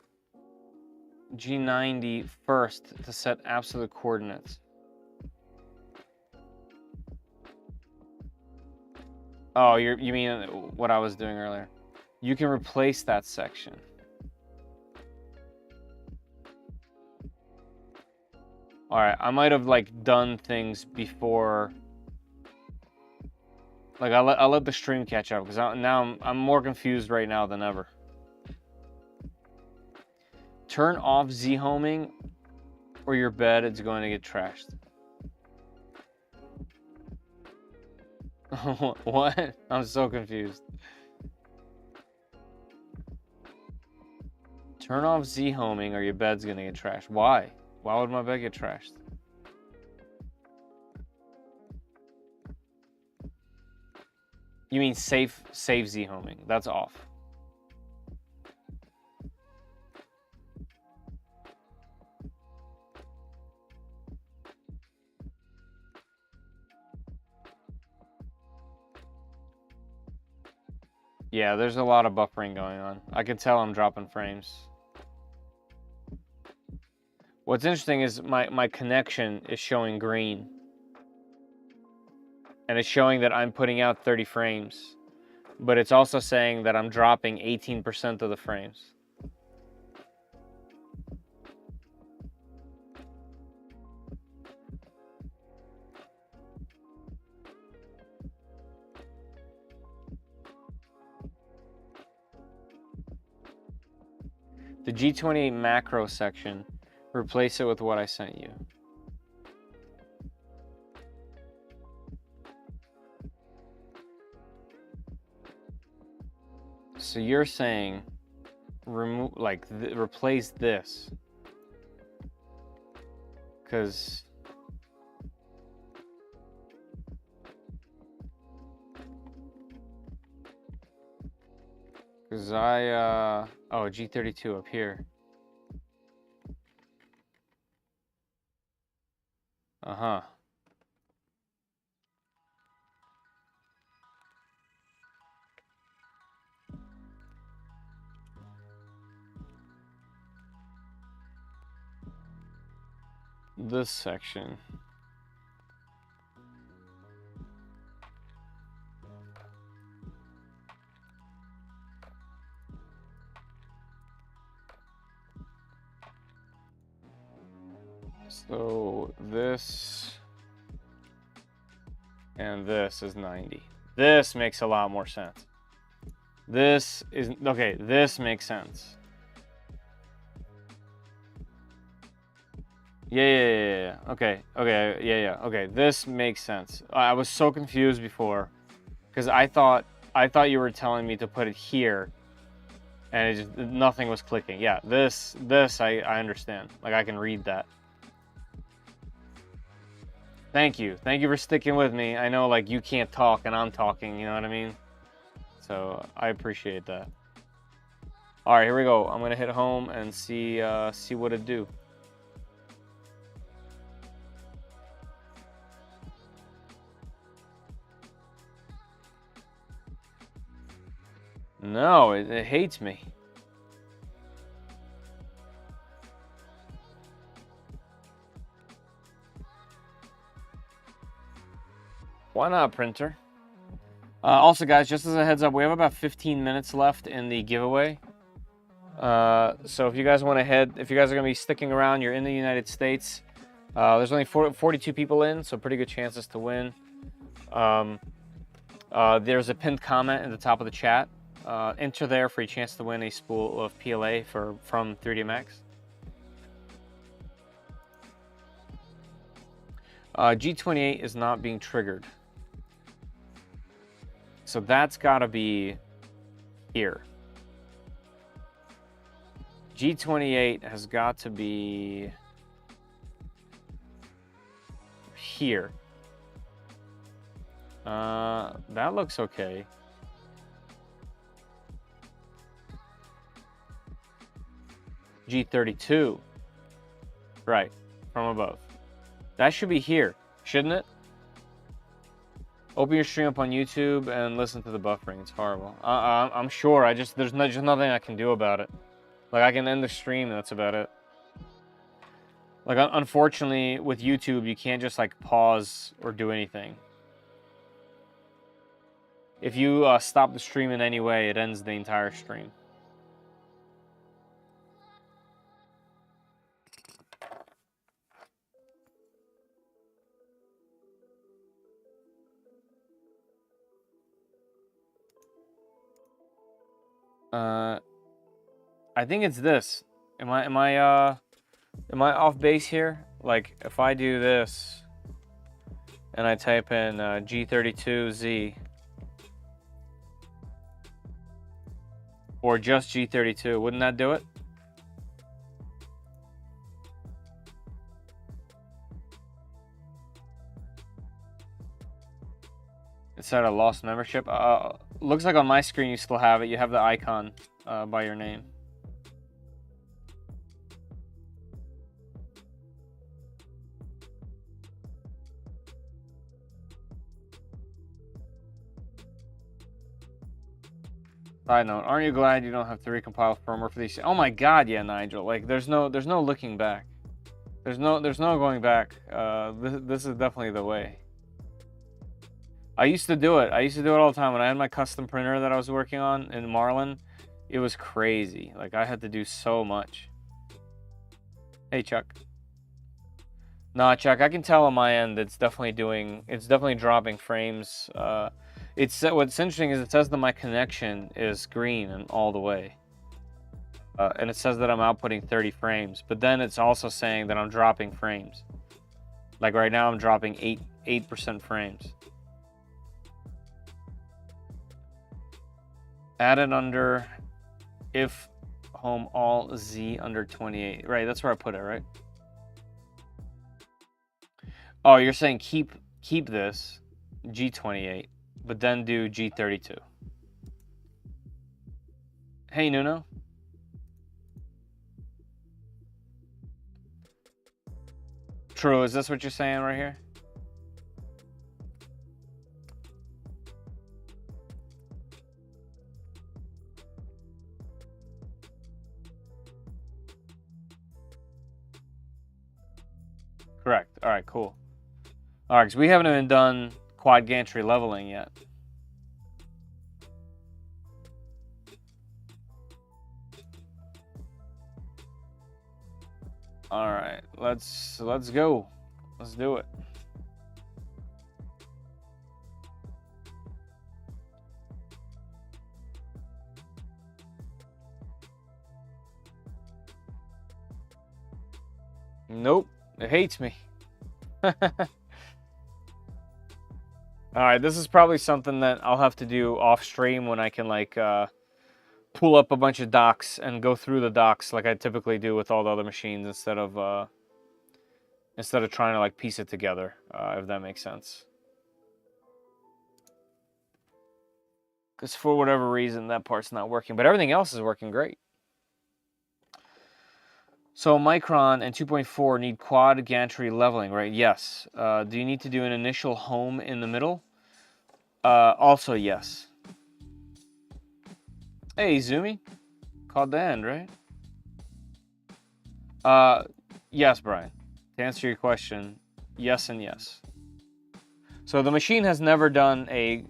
[SPEAKER 1] G90 first to set absolute coordinates. Oh, you mean what I was doing earlier? You can replace that section. All right, I might have like done things before. Like I'll let the stream catch up because now I'm more confused right now than ever. Turn off Z-homing or your bed is going to get trashed. What? I'm so confused. Turn off Z-homing or your bed's gonna get trashed. Why? Why would my bed get trashed? You mean save Z-homing. That's off. Yeah, there's a lot of buffering going on. I can tell I'm dropping frames. What's interesting is my connection is showing green. And it's showing that I'm putting out 30 frames. But it's also saying that I'm dropping 18% of the frames. The G28 macro section, replace it with what I sent you. So you're saying remove, like, replace this. Because oh, G32 up here. Uh-huh. This section. So this and this is 90. This makes a lot more sense. This is, okay, this makes sense. Yeah. Okay, yeah. Okay, this makes sense. I was so confused before because I thought you were telling me to put it here and it just, nothing was clicking. Yeah, this I understand. Like, I can read that. Thank you for sticking with me. I know, like, you can't talk and I'm talking, you know what I mean? So I appreciate that. All right, here we go. I'm gonna hit home and see what it do. No, it hates me. Why not, printer? Also, guys, just as a heads up, we have about 15 minutes left in the giveaway. So if you guys want to if you guys are going to be sticking around, you're in the United States. There's only 42 people in, so pretty good chances to win. There's a pinned comment at the top of the chat. Enter there for a chance to win a spool of PLA from 3D Max. G28 is not being triggered. So that's got to be here. G28 has got to be here. That looks okay. G32. Right, from above. That should be here, shouldn't it? Open your stream up on YouTube and listen to the buffering. It's horrible. I'm sure. There's just nothing I can do about it. Like, I can end the stream and that's about it. Like, unfortunately, with YouTube, you can't just, like, pause or do anything. If you stop the stream in any way, it ends the entire stream. I think it's this. Am I off base here? Like, if I do this, and I type in G32Z, or just G32, wouldn't that do it? It said I lost membership. Looks like on my screen you still have it. You have the icon by your name. Side note, aren't you glad you don't have to recompile firmware for these? Oh my god, yeah, Nigel. Like there's no looking back. There's no going back. This is definitely the way. I used to do it. I used to do it all the time when I had my custom printer that I was working on in Marlin. It was crazy. Like I had to do so much. Hey Chuck. Nah, Chuck, I can tell on my end it's definitely dropping frames. What's interesting is it says that my connection is green and all the way. And it says that I'm outputting 30 frames, but then it's also saying that I'm dropping frames. Like right now I'm dropping 8% frames. Add it under if home all Z under 28. Right, that's where I put it, right? Oh, you're saying keep this G28, but then do G32. Hey, Nuno. True, is this what you're saying right here? Correct. All right, cool. All right, because we haven't even done quad gantry leveling yet. All right, let's go. Let's do it. Nope, it hates me. All right, this is probably something that I'll have to do off stream when I can like pull up a bunch of docs and go through the docs like I typically do with all the other machines instead of trying to like piece it together, if that makes sense. Because for whatever reason that part's not working, but everything else is working great. So Micron and 2.4 need quad gantry leveling, right? Yes. Do you need to do an initial home in the middle? Also yes. Hey, Zoomy. Called the end, right? Yes, Brian. To answer your question, yes and yes. So the machine has never done a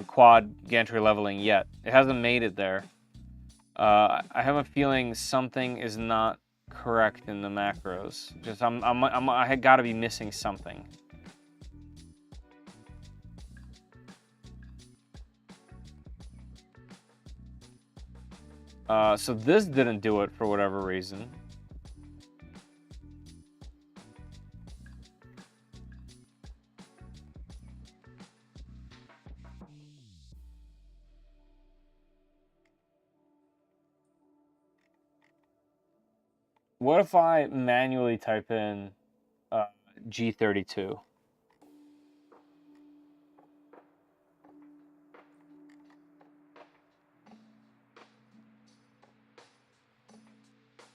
[SPEAKER 1] quad gantry leveling yet. It hasn't made it there. I have a feeling something is not correct in the macros. Just I had got to be missing something. So this didn't do it for whatever reason. What if I manually type in G32?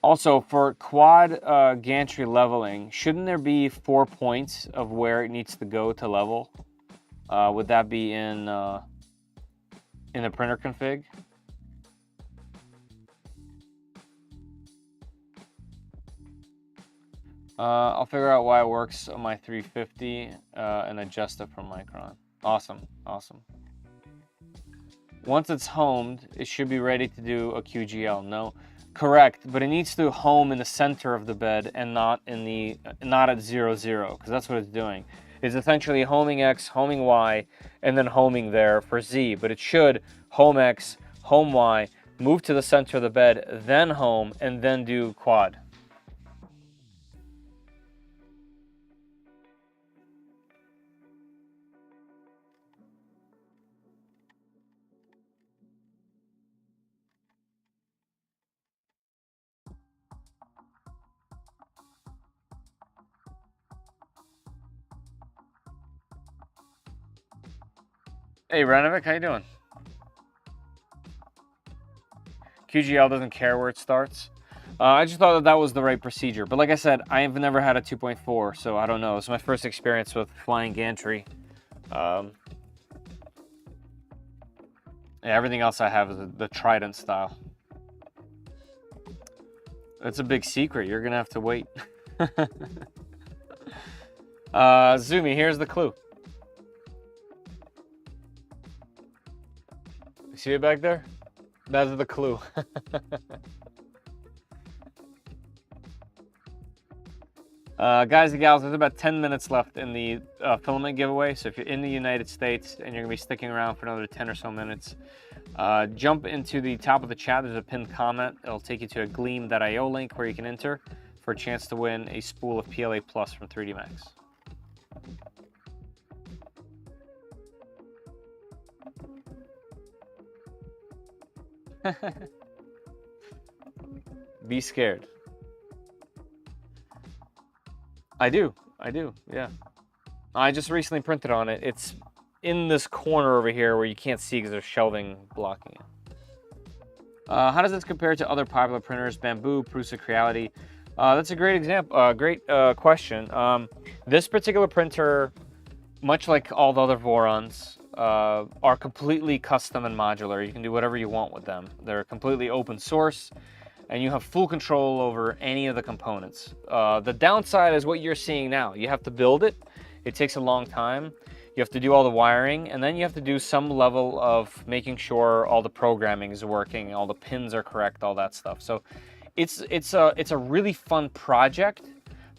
[SPEAKER 1] Also, for quad gantry leveling, shouldn't there be 4 points of where it needs to go to level? Would that be in the printer config? I'll figure out why it works on my 350 and adjust it from Micron. Awesome, awesome. Once it's homed, it should be ready to do a QGL. No, correct, but it needs to home in the center of the bed and not at 0, 0, because that's what it's doing. It's essentially homing X, homing Y, and then homing there for Z, but it should home X, home Y, move to the center of the bed, then home, and then do quad. Hey, Renovic, how you doing? QGL doesn't care where it starts. I just thought that that was the right procedure. But like I said, I have never had a 2.4, so I don't know. It's my first experience with flying gantry. Yeah, everything else I have is the Trident style. It's a big secret. You're going to have to wait. Zumi, here's the clue. You see it back there? That's the clue. Guys and gals, there's about 10 minutes left in the filament giveaway. So if you're in the United States and you're going to be sticking around for another 10 or so minutes, jump into the top of the chat. There's a pinned comment. It'll take you to a gleam.io link where you can enter for a chance to win a spool of PLA Plus from 3D Max. Be scared. I do, yeah. I just recently printed on it. It's in this corner over here where you can't see because there's shelving blocking it. How does this compare to other popular printers, Bamboo, Prusa, Creality? That's a great example, great question. This particular printer, much like all the other Vorons, are completely custom and modular. You can do whatever you want with them. They're completely open source, and you have full control over any of the components. The downside is what you're seeing now. You have to build it. It takes a long time. You have to do all the wiring, and then you have to do some level of making sure all the programming is working, all the pins are correct, all that stuff. So it's a really fun project,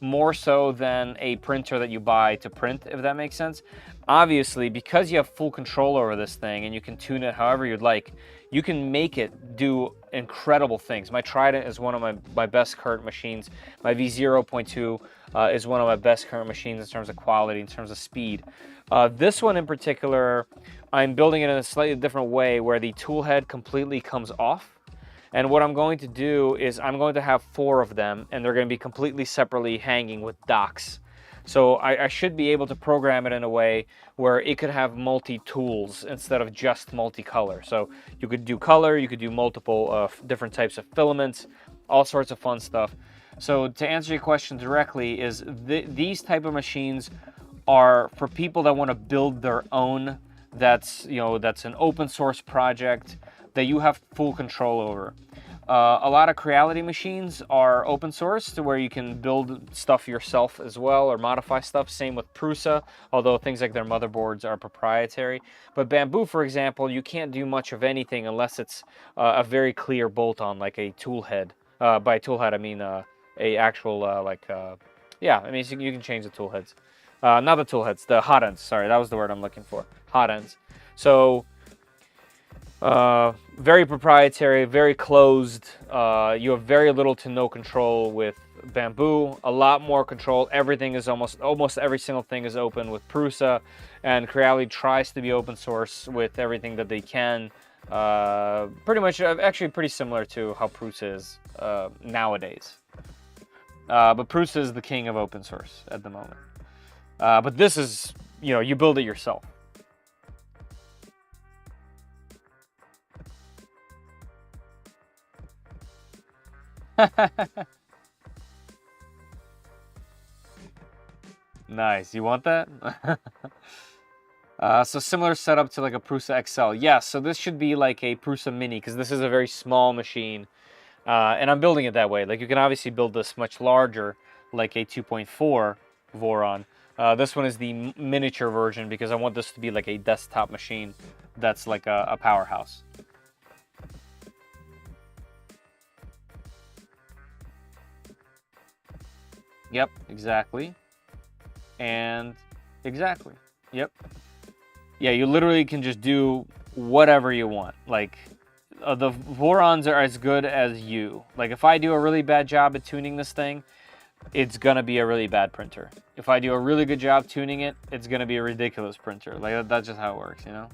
[SPEAKER 1] more so than a printer that you buy to print, if that makes sense. Obviously, because you have full control over this thing and you can tune it however you'd like, you can make it do incredible things. My Trident is one of my best current machines. My V0.2 is one of my best current machines in terms of quality, in terms of speed. This one in particular, I'm building it in a slightly different way where the tool head completely comes off. And what I'm going to do is I'm going to have 4 of them, and they're going to be completely separately hanging with docks. So I should be able to program it in a way where it could have multi-tools instead of just multicolor. So you could do color, you could do multiple different types of filaments, all sorts of fun stuff. So to answer your question directly, is these type of machines are for people that want to build their own. That's an open source project that you have full control over. A lot of Creality machines are open source to where you can build stuff yourself as well or modify stuff. Same with Prusa, although things like their motherboards are proprietary. But Bamboo, for example, you can't do much of anything unless it's a very clear bolt-on, like a tool head. By tool head, I mean a actual yeah. I mean you can change the tool heads, not the tool heads, the hot ends. Sorry, that was the word I'm looking for. Hot ends. So. Very proprietary, very closed. You have very little to no control with Bamboo. A lot more control. Everything is almost every single thing is open with Prusa, and Creality tries to be open source with everything that they can. Pretty much, actually, pretty similar to how Prusa is nowadays. But Prusa is the king of open source at the moment. But this is, you build it yourself. Nice. You want that? So similar setup to like a Prusa XL. Yeah, so this should be like a Prusa Mini because this is a very small machine. And I'm building it that way. Like you can obviously build this much larger, like a 2.4 Voron. This one is the miniature version because I want this to be like a desktop machine that's like a powerhouse. Yep, exactly. And exactly. Yep. Yeah, you literally can just do whatever you want. Like, the Vorons are as good as you. Like, if I do a really bad job at tuning this thing, it's gonna be a really bad printer. If I do a really good job tuning it, it's gonna be a ridiculous printer. Like, that's just how it works, you know?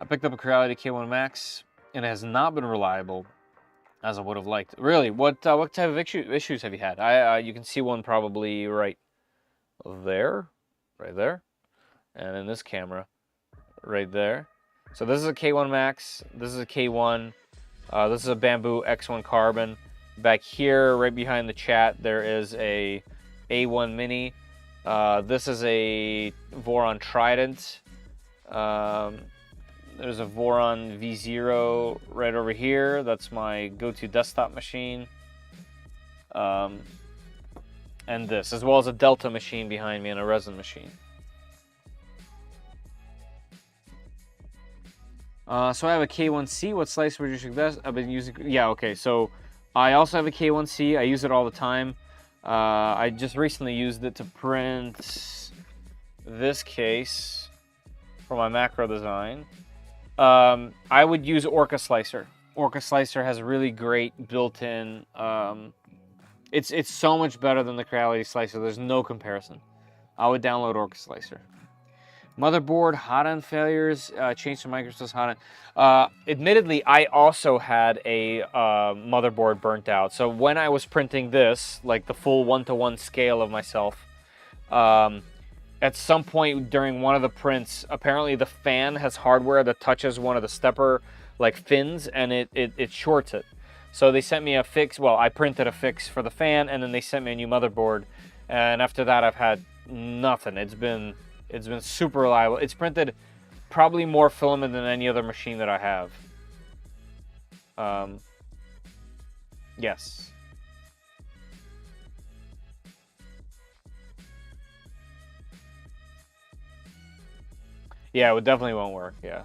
[SPEAKER 1] I picked up a Creality K1 Max, and it has not been reliable as I would have liked. Really, what type of issues have you had? You can see one probably right there, and in this camera, right there. So this is a K1 Max. This is a K1. This is a Bamboo X1 Carbon. Back here, right behind the chat, there is a A1 Mini. This is a Voron Trident. There's a Voron V0 right over here. That's my go-to desktop machine. And this, as well as a Delta machine behind me and a resin machine. So I have a K1C. What slice would you suggest? I've been using... Yeah, okay. So I also have a K1C. I use it all the time. I just recently used it to print this case for my macro design. I would use Orca Slicer. Orca Slicer has really great built-in... It's so much better than the Creality Slicer. There's no comparison. I would download Orca Slicer. Motherboard hot end failures. Change to Microsoft's hot end. Admittedly, I also had a motherboard burnt out. So when I was printing this, like the full 1-to-1 scale of myself, at some point during one of the prints, apparently the fan has hardware that touches one of the stepper like fins, and it shorts it. So they sent me a fix. Well, I printed a fix for the fan, and then they sent me a new motherboard. And after that, I've had nothing. It's been super reliable. It's printed probably more filament than any other machine that I have. Yes. Yeah, it definitely won't work, yeah.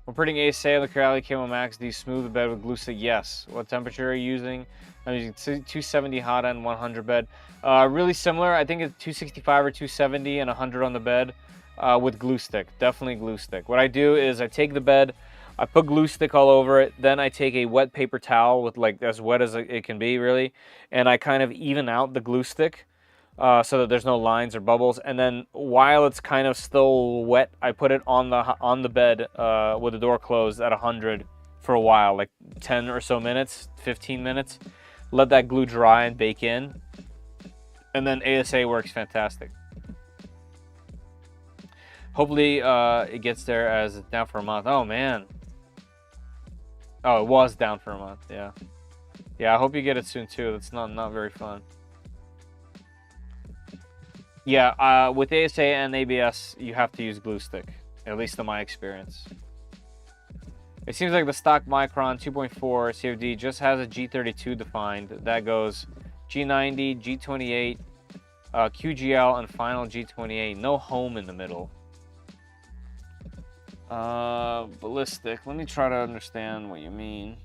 [SPEAKER 1] We're putting ASA on the Creality K1 Max. Do you smooth the bed with glue stick? Yes. What temperature are you using? I'm using 270 hot end, 100 bed. Really similar. I think it's 265 or 270 and 100 on the bed with glue stick. Definitely glue stick. What I do is I take the bed, I put glue stick all over it. Then I take a wet paper towel with like as wet as it can be really, and I kind of even out the glue stick. So that there's no lines or bubbles, and then while it's kind of still wet, I put it on the bed with the door closed at 100 for a while, like 10 or so minutes, 15 minutes. Let that glue dry and bake in, and then ASA works fantastic. Hopefully it gets there as it's down for a month. Oh man. Oh, it was down for a month. Yeah. Yeah, I hope you get it soon too. That's not very fun. Yeah, with ASA and ABS, you have to use glue stick, at least in my experience. It seems like the stock Micron 2.4 CFD just has a G32 defined. That goes G90, G28, QGL, and final G28. No home in the middle. Ballistic. Let me try to understand what you mean.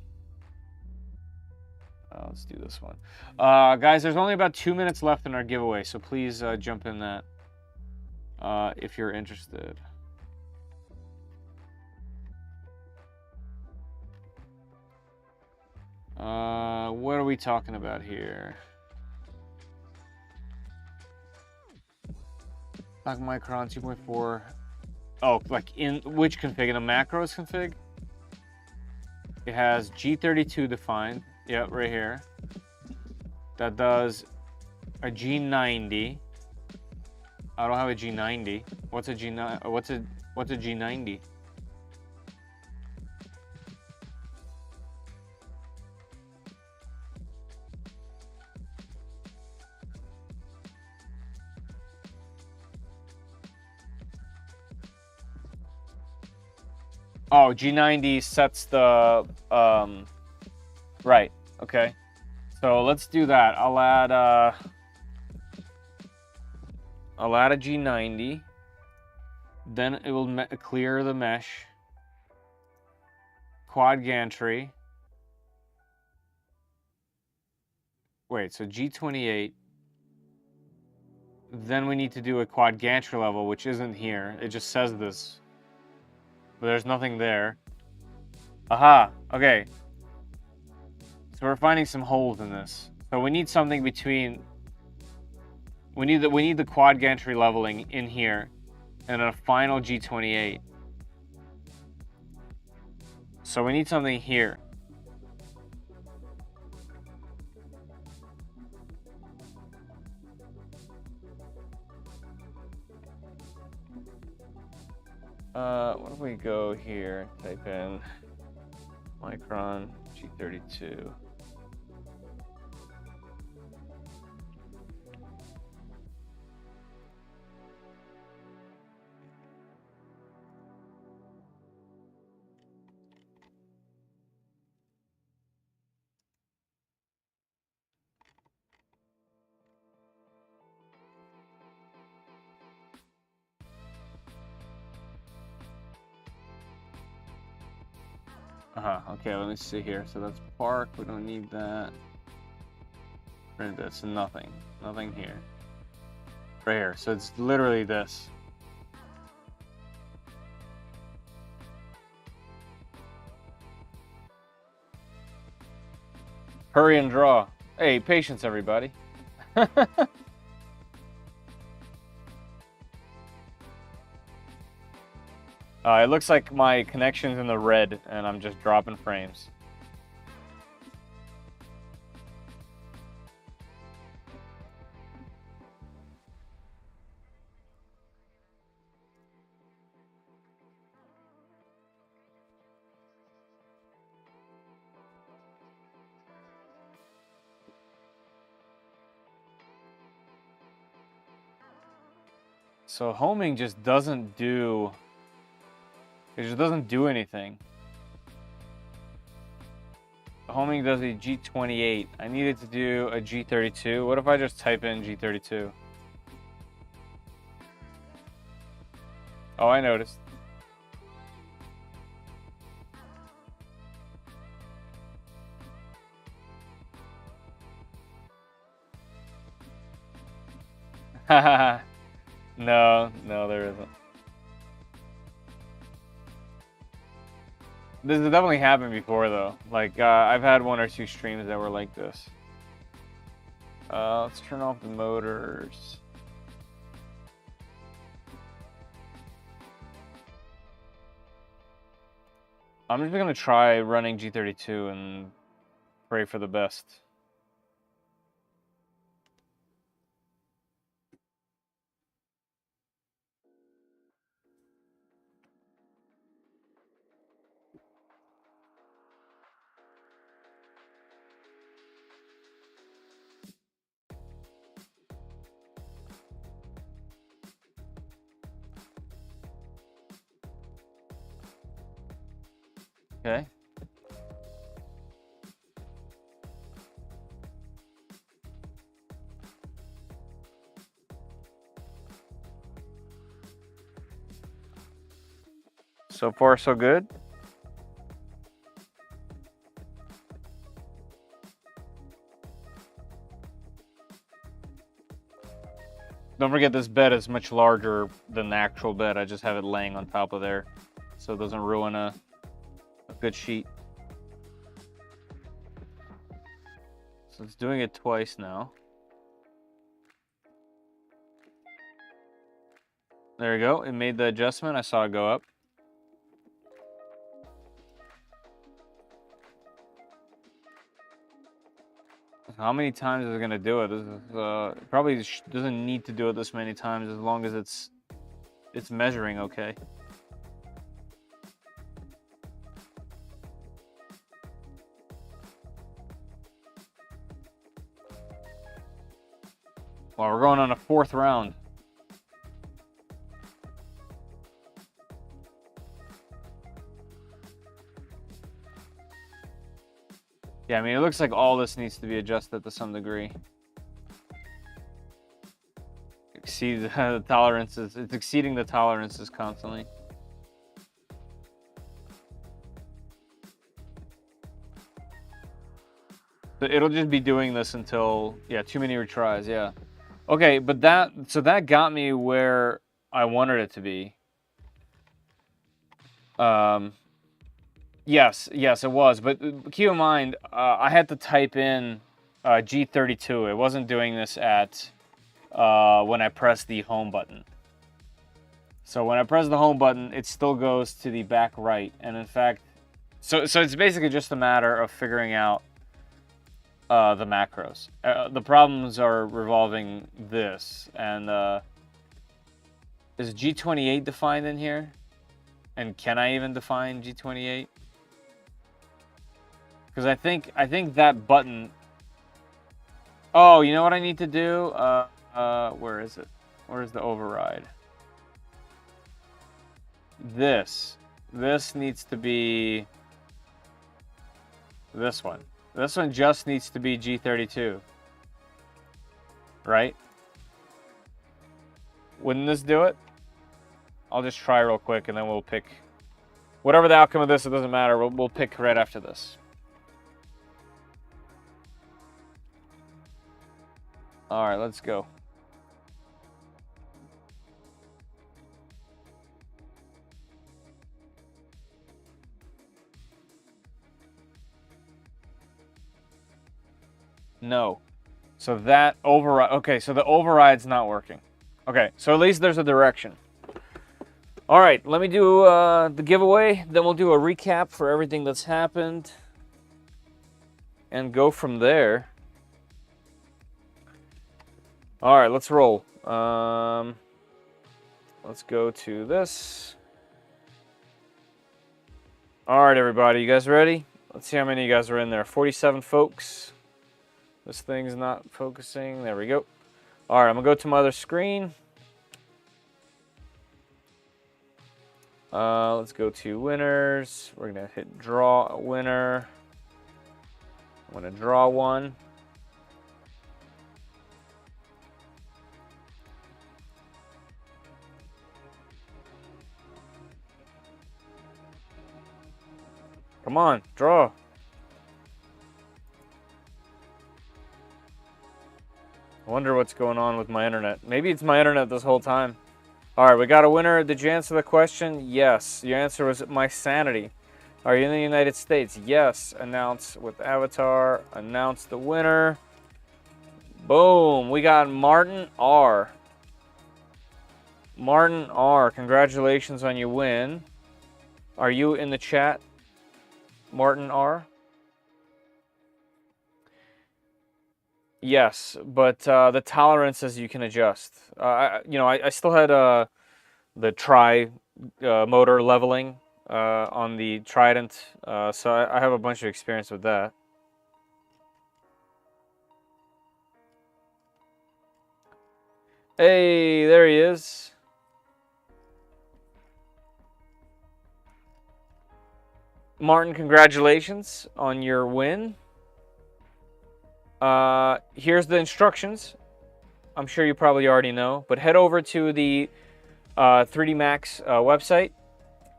[SPEAKER 1] Let's do this one. Guys, there's only about 2 minutes left in our giveaway, so please jump in that if you're interested. What are we talking about here? Like Micron 2.4. Oh, like in which config? In a macros config? It has G32 defined. Yeah, right here. That does a G90. I don't have a G90. What's a G9? What's a G90? Oh, G90 sets the right. Okay, so let's do that. I'll add a G90. Then it will clear the mesh. Quad gantry. Wait, so G28. Then we need to do a quad gantry level, which isn't here. It just says this, but there's nothing there. Aha. Okay. So we're finding some holes in this. So we need something between. We need the quad gantry leveling in here, and a final G28. So we need something here. What if we go here, type in Micron G32. Okay, let me see here. So that's Park. We don't need that. Print this. Nothing. Nothing here. Right here. So it's literally this. Hurry and draw. Hey, patience, everybody. It looks like my connection's in the red, and I'm just dropping frames. So homing just doesn't do... It just doesn't do anything. Homing does a G28. I needed to do a G32. What if I just type in G32? Oh, I noticed. Haha. No, there isn't. This has definitely happened before, though. Like, I've had 1 or 2 streams that were like this. Let's turn off the motors. I'm just gonna try running G32 and pray for the best. Okay. So far, so good. Don't forget this bed is much larger than the actual bed. I just have it laying on top of there, so it doesn't ruin a good sheet. So it's doing it twice now. There we go. It made the adjustment. I saw it go up. How many times is it going to do it? This is, probably doesn't need to do it this many times as long as it's measuring okay. Well, we're going on a 4th round. Yeah, I mean, it looks like all this needs to be adjusted to some degree. Exceed the tolerances. It's exceeding the tolerances constantly. So it'll just be doing this until, yeah, too many retries, yeah. Okay, but that got me where I wanted it to be. Yes, it was. But keep in mind, I had to type in G32. It wasn't doing this at when I pressed the home button. So when I press the home button, it still goes to the back right. And in fact, so it's basically just a matter of figuring out the macros. The problems are revolving this. And is G28 defined in here? And can I even define G28? Because I think that button... Oh, you know what I need to do? Where is it? Where's the override? This needs to be this one. This one just needs to be G32. Right? Wouldn't this do it? I'll just try real quick and then we'll pick... Whatever the outcome of this, it doesn't matter. We'll pick right after this. Alright, let's go. No. So that override... Okay, so the override's not working. Okay, so at least there's a direction. Alright, let me do the giveaway. Then we'll do a recap for everything that's happened. And go from there. Alright, let's roll. Let's go to this. Alright, everybody. You guys ready? Let's see how many of you guys are in there. 47 folks. This thing's not focusing. There we go. Alright, I'm going to go to my other screen. Let's go to winners. We're going to hit draw a winner. I'm going to draw one. Come on, draw. I wonder what's going on with my internet. Maybe it's my internet this whole time. Alright, we got a winner. Did you answer the question? Yes. Your answer was my sanity. Are you in the United States? Yes. Announce with avatar. Announce the winner. Boom. We got Martin R. Martin R. Congratulations on your win. Are you in the chat? Martin R. Yes, but the tolerances you can adjust. I still had the tri motor leveling on the Trident, so I have a bunch of experience with that. Hey, there he is. Martin, congratulations on your win. Here's the instructions. I'm sure you probably already know, but head over to the 3D Max website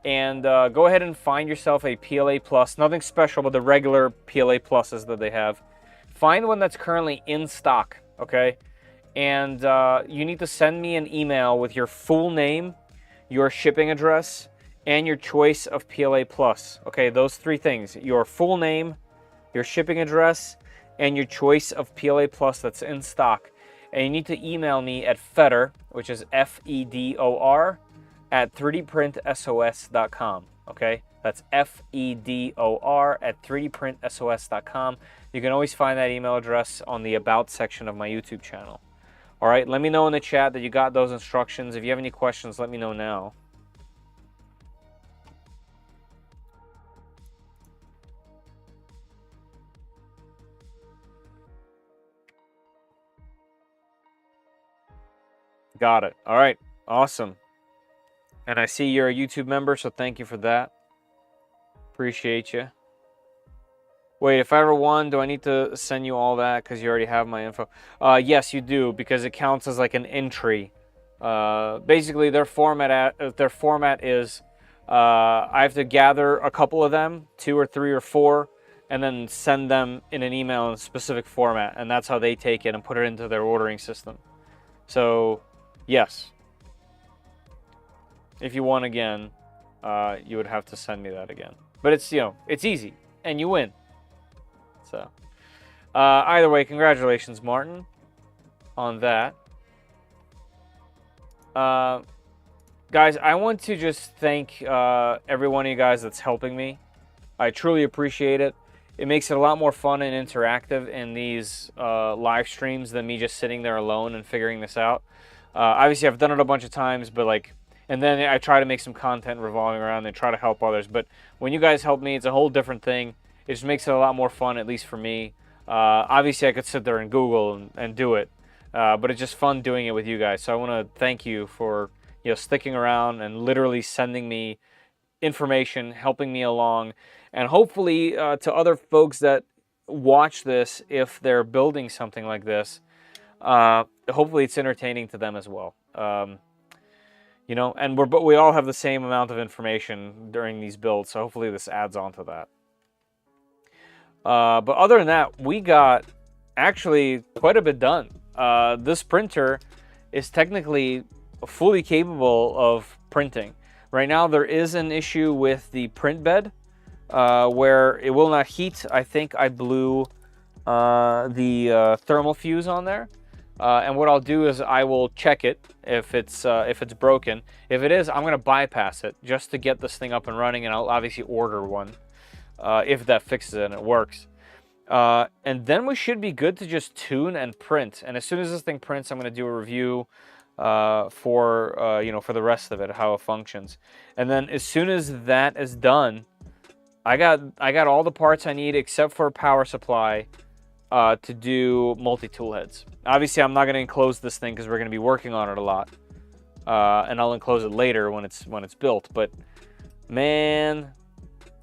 [SPEAKER 1] and go ahead and find yourself a PLA Plus. Nothing special, but the regular PLA Pluses that they have. Find one that's currently in stock, okay? And you need to send me an email with your full name, your shipping address, and your choice of PLA Plus. Okay, those three things. Your full name, your shipping address, and your choice of PLA Plus that's in stock. And you need to email me at Fedor, which is Fedor, at 3dprintsos.com. Okay, that's Fedor at 3dprintsos.com. You can always find that email address on the About section of my YouTube channel. All right, let me know in the chat that you got those instructions. If you have any questions, let me know now. Got it. All right. Awesome. And I see you're a YouTube member, so thank you for that. Appreciate you. Wait, if I ever won, do I need to send you all that because you already have my info? Yes, you do, because it counts as like an entry. Basically, their format is I have to gather a couple of them, 2 or 3 or 4, and then send them in an email in a specific format, and that's how they take it and put it into their ordering system. So, yes. If you won again, you would have to send me that again. But it's, you know, it's easy, and you win. So, either way, congratulations, Martin, on that. Guys, I want to just thank every one of you guys that's helping me. I truly appreciate it. It makes it a lot more fun and interactive in these live streams than me just sitting there alone and figuring this out. Obviously, I've done it a bunch of times, but like, and then I try to make some content revolving around and try to help others. But when you guys help me, it's a whole different thing. It just makes it a lot more fun, at least for me. Obviously, I could sit there and Google and do it, but it's just fun doing it with you guys. So I want to thank you for, you know, sticking around and literally sending me information, helping me along, and hopefully to other folks that watch this, if they're building something like this, hopefully it's entertaining to them as well. You know, and we all have the same amount of information during these builds, so hopefully this adds on to that. But other than that, we got actually quite a bit done. This printer is technically fully capable of printing. Right now there is an issue with the print bed where it will not heat. I think I blew the thermal fuse on there. And what I'll do is I will check it if it's broken. If it is, I'm going to bypass it just to get this thing up and running, and I'll obviously order one if that fixes it and it works. And then we should be good to just tune and print. And as soon as this thing prints, I'm going to do a review for you know, for the rest of it, how it functions. And then as soon as that is done, I got all the parts I need except for a power supply to do multi-tool heads. Obviously, I'm not going to enclose this thing because we're going to be working on it a lot, and I'll enclose it later when it's built. But man,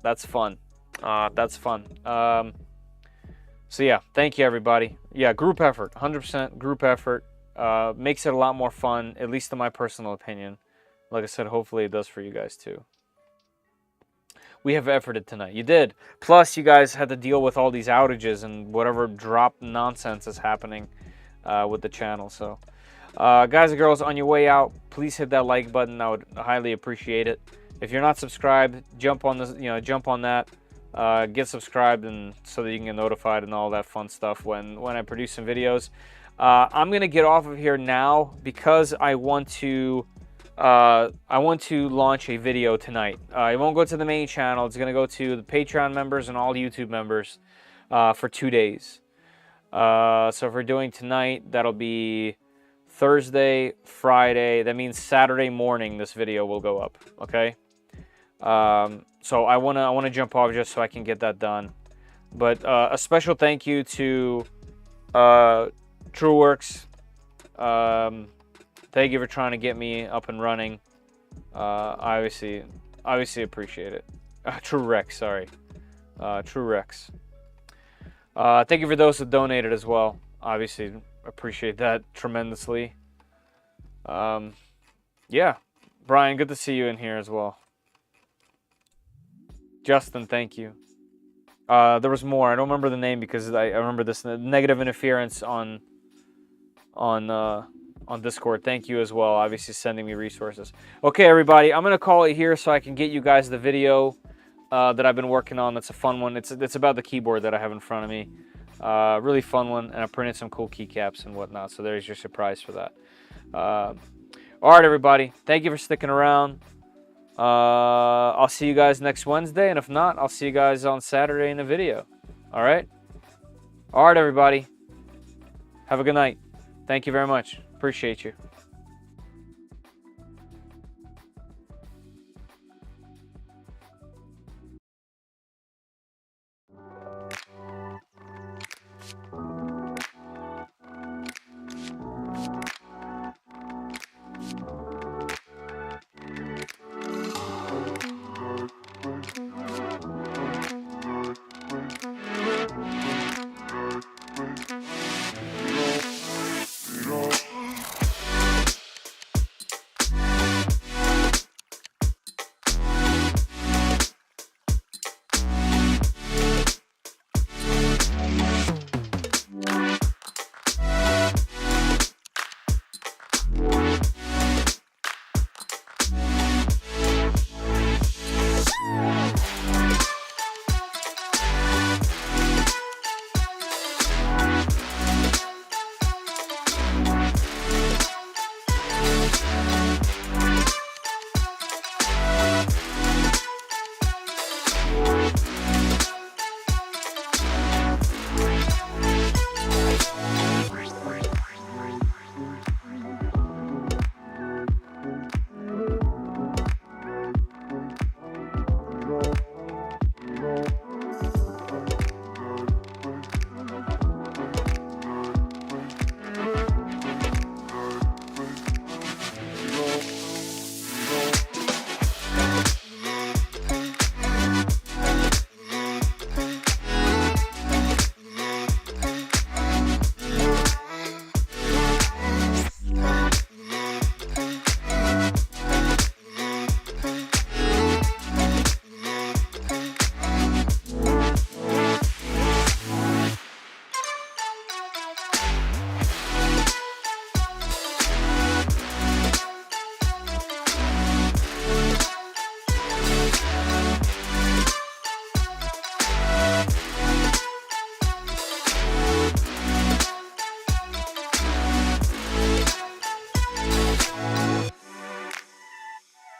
[SPEAKER 1] that's fun. That's fun. So yeah, thank you everybody. Yeah, group effort, 100% group effort. Makes it a lot more fun, at least in my personal opinion. Like I said, hopefully it does for you guys too. We have efforted tonight. You did. Plus, you guys had to deal with all these outages and whatever drop nonsense is happening with the channel. So, guys and girls, on your way out, please hit that like button. I would highly appreciate it. If you're not subscribed, jump on this. You know, jump on that. Get subscribed, and so that you can get notified and all that fun stuff when I produce some videos. I'm gonna get off of here now because I want to launch a video tonight. It won't go to the main channel. It's going to go to the Patreon members and all YouTube members for 2 days. So if we're doing tonight, that'll be Thursday, Friday. That means Saturday morning this video will go up, okay? So I wanna jump off just so I can get that done. But a special thank you to TrueWorks. Thank you for trying to get me up and running. Obviously appreciate it. TrueRex, sorry. TrueRex. Thank you for those that donated as well. Obviously appreciate that tremendously. Yeah, Brian, good to see you in here as well. Justin, thank you. There was more. I don't remember the name because I remember this negative interference on Discord. Thank you as well, obviously sending me resources. Okay, everybody, I'm gonna call it here so I can get you guys the video that I've been working on. That's a fun one. It's about the keyboard that I have in front of me. Really fun one, and I printed some cool keycaps and whatnot, so there's your surprise for that. All right, everybody, thank you for sticking around. I'll see you guys next Wednesday, and if not, I'll see you guys on Saturday in a video. All right, everybody, have a good night. Thank you very much. Appreciate you.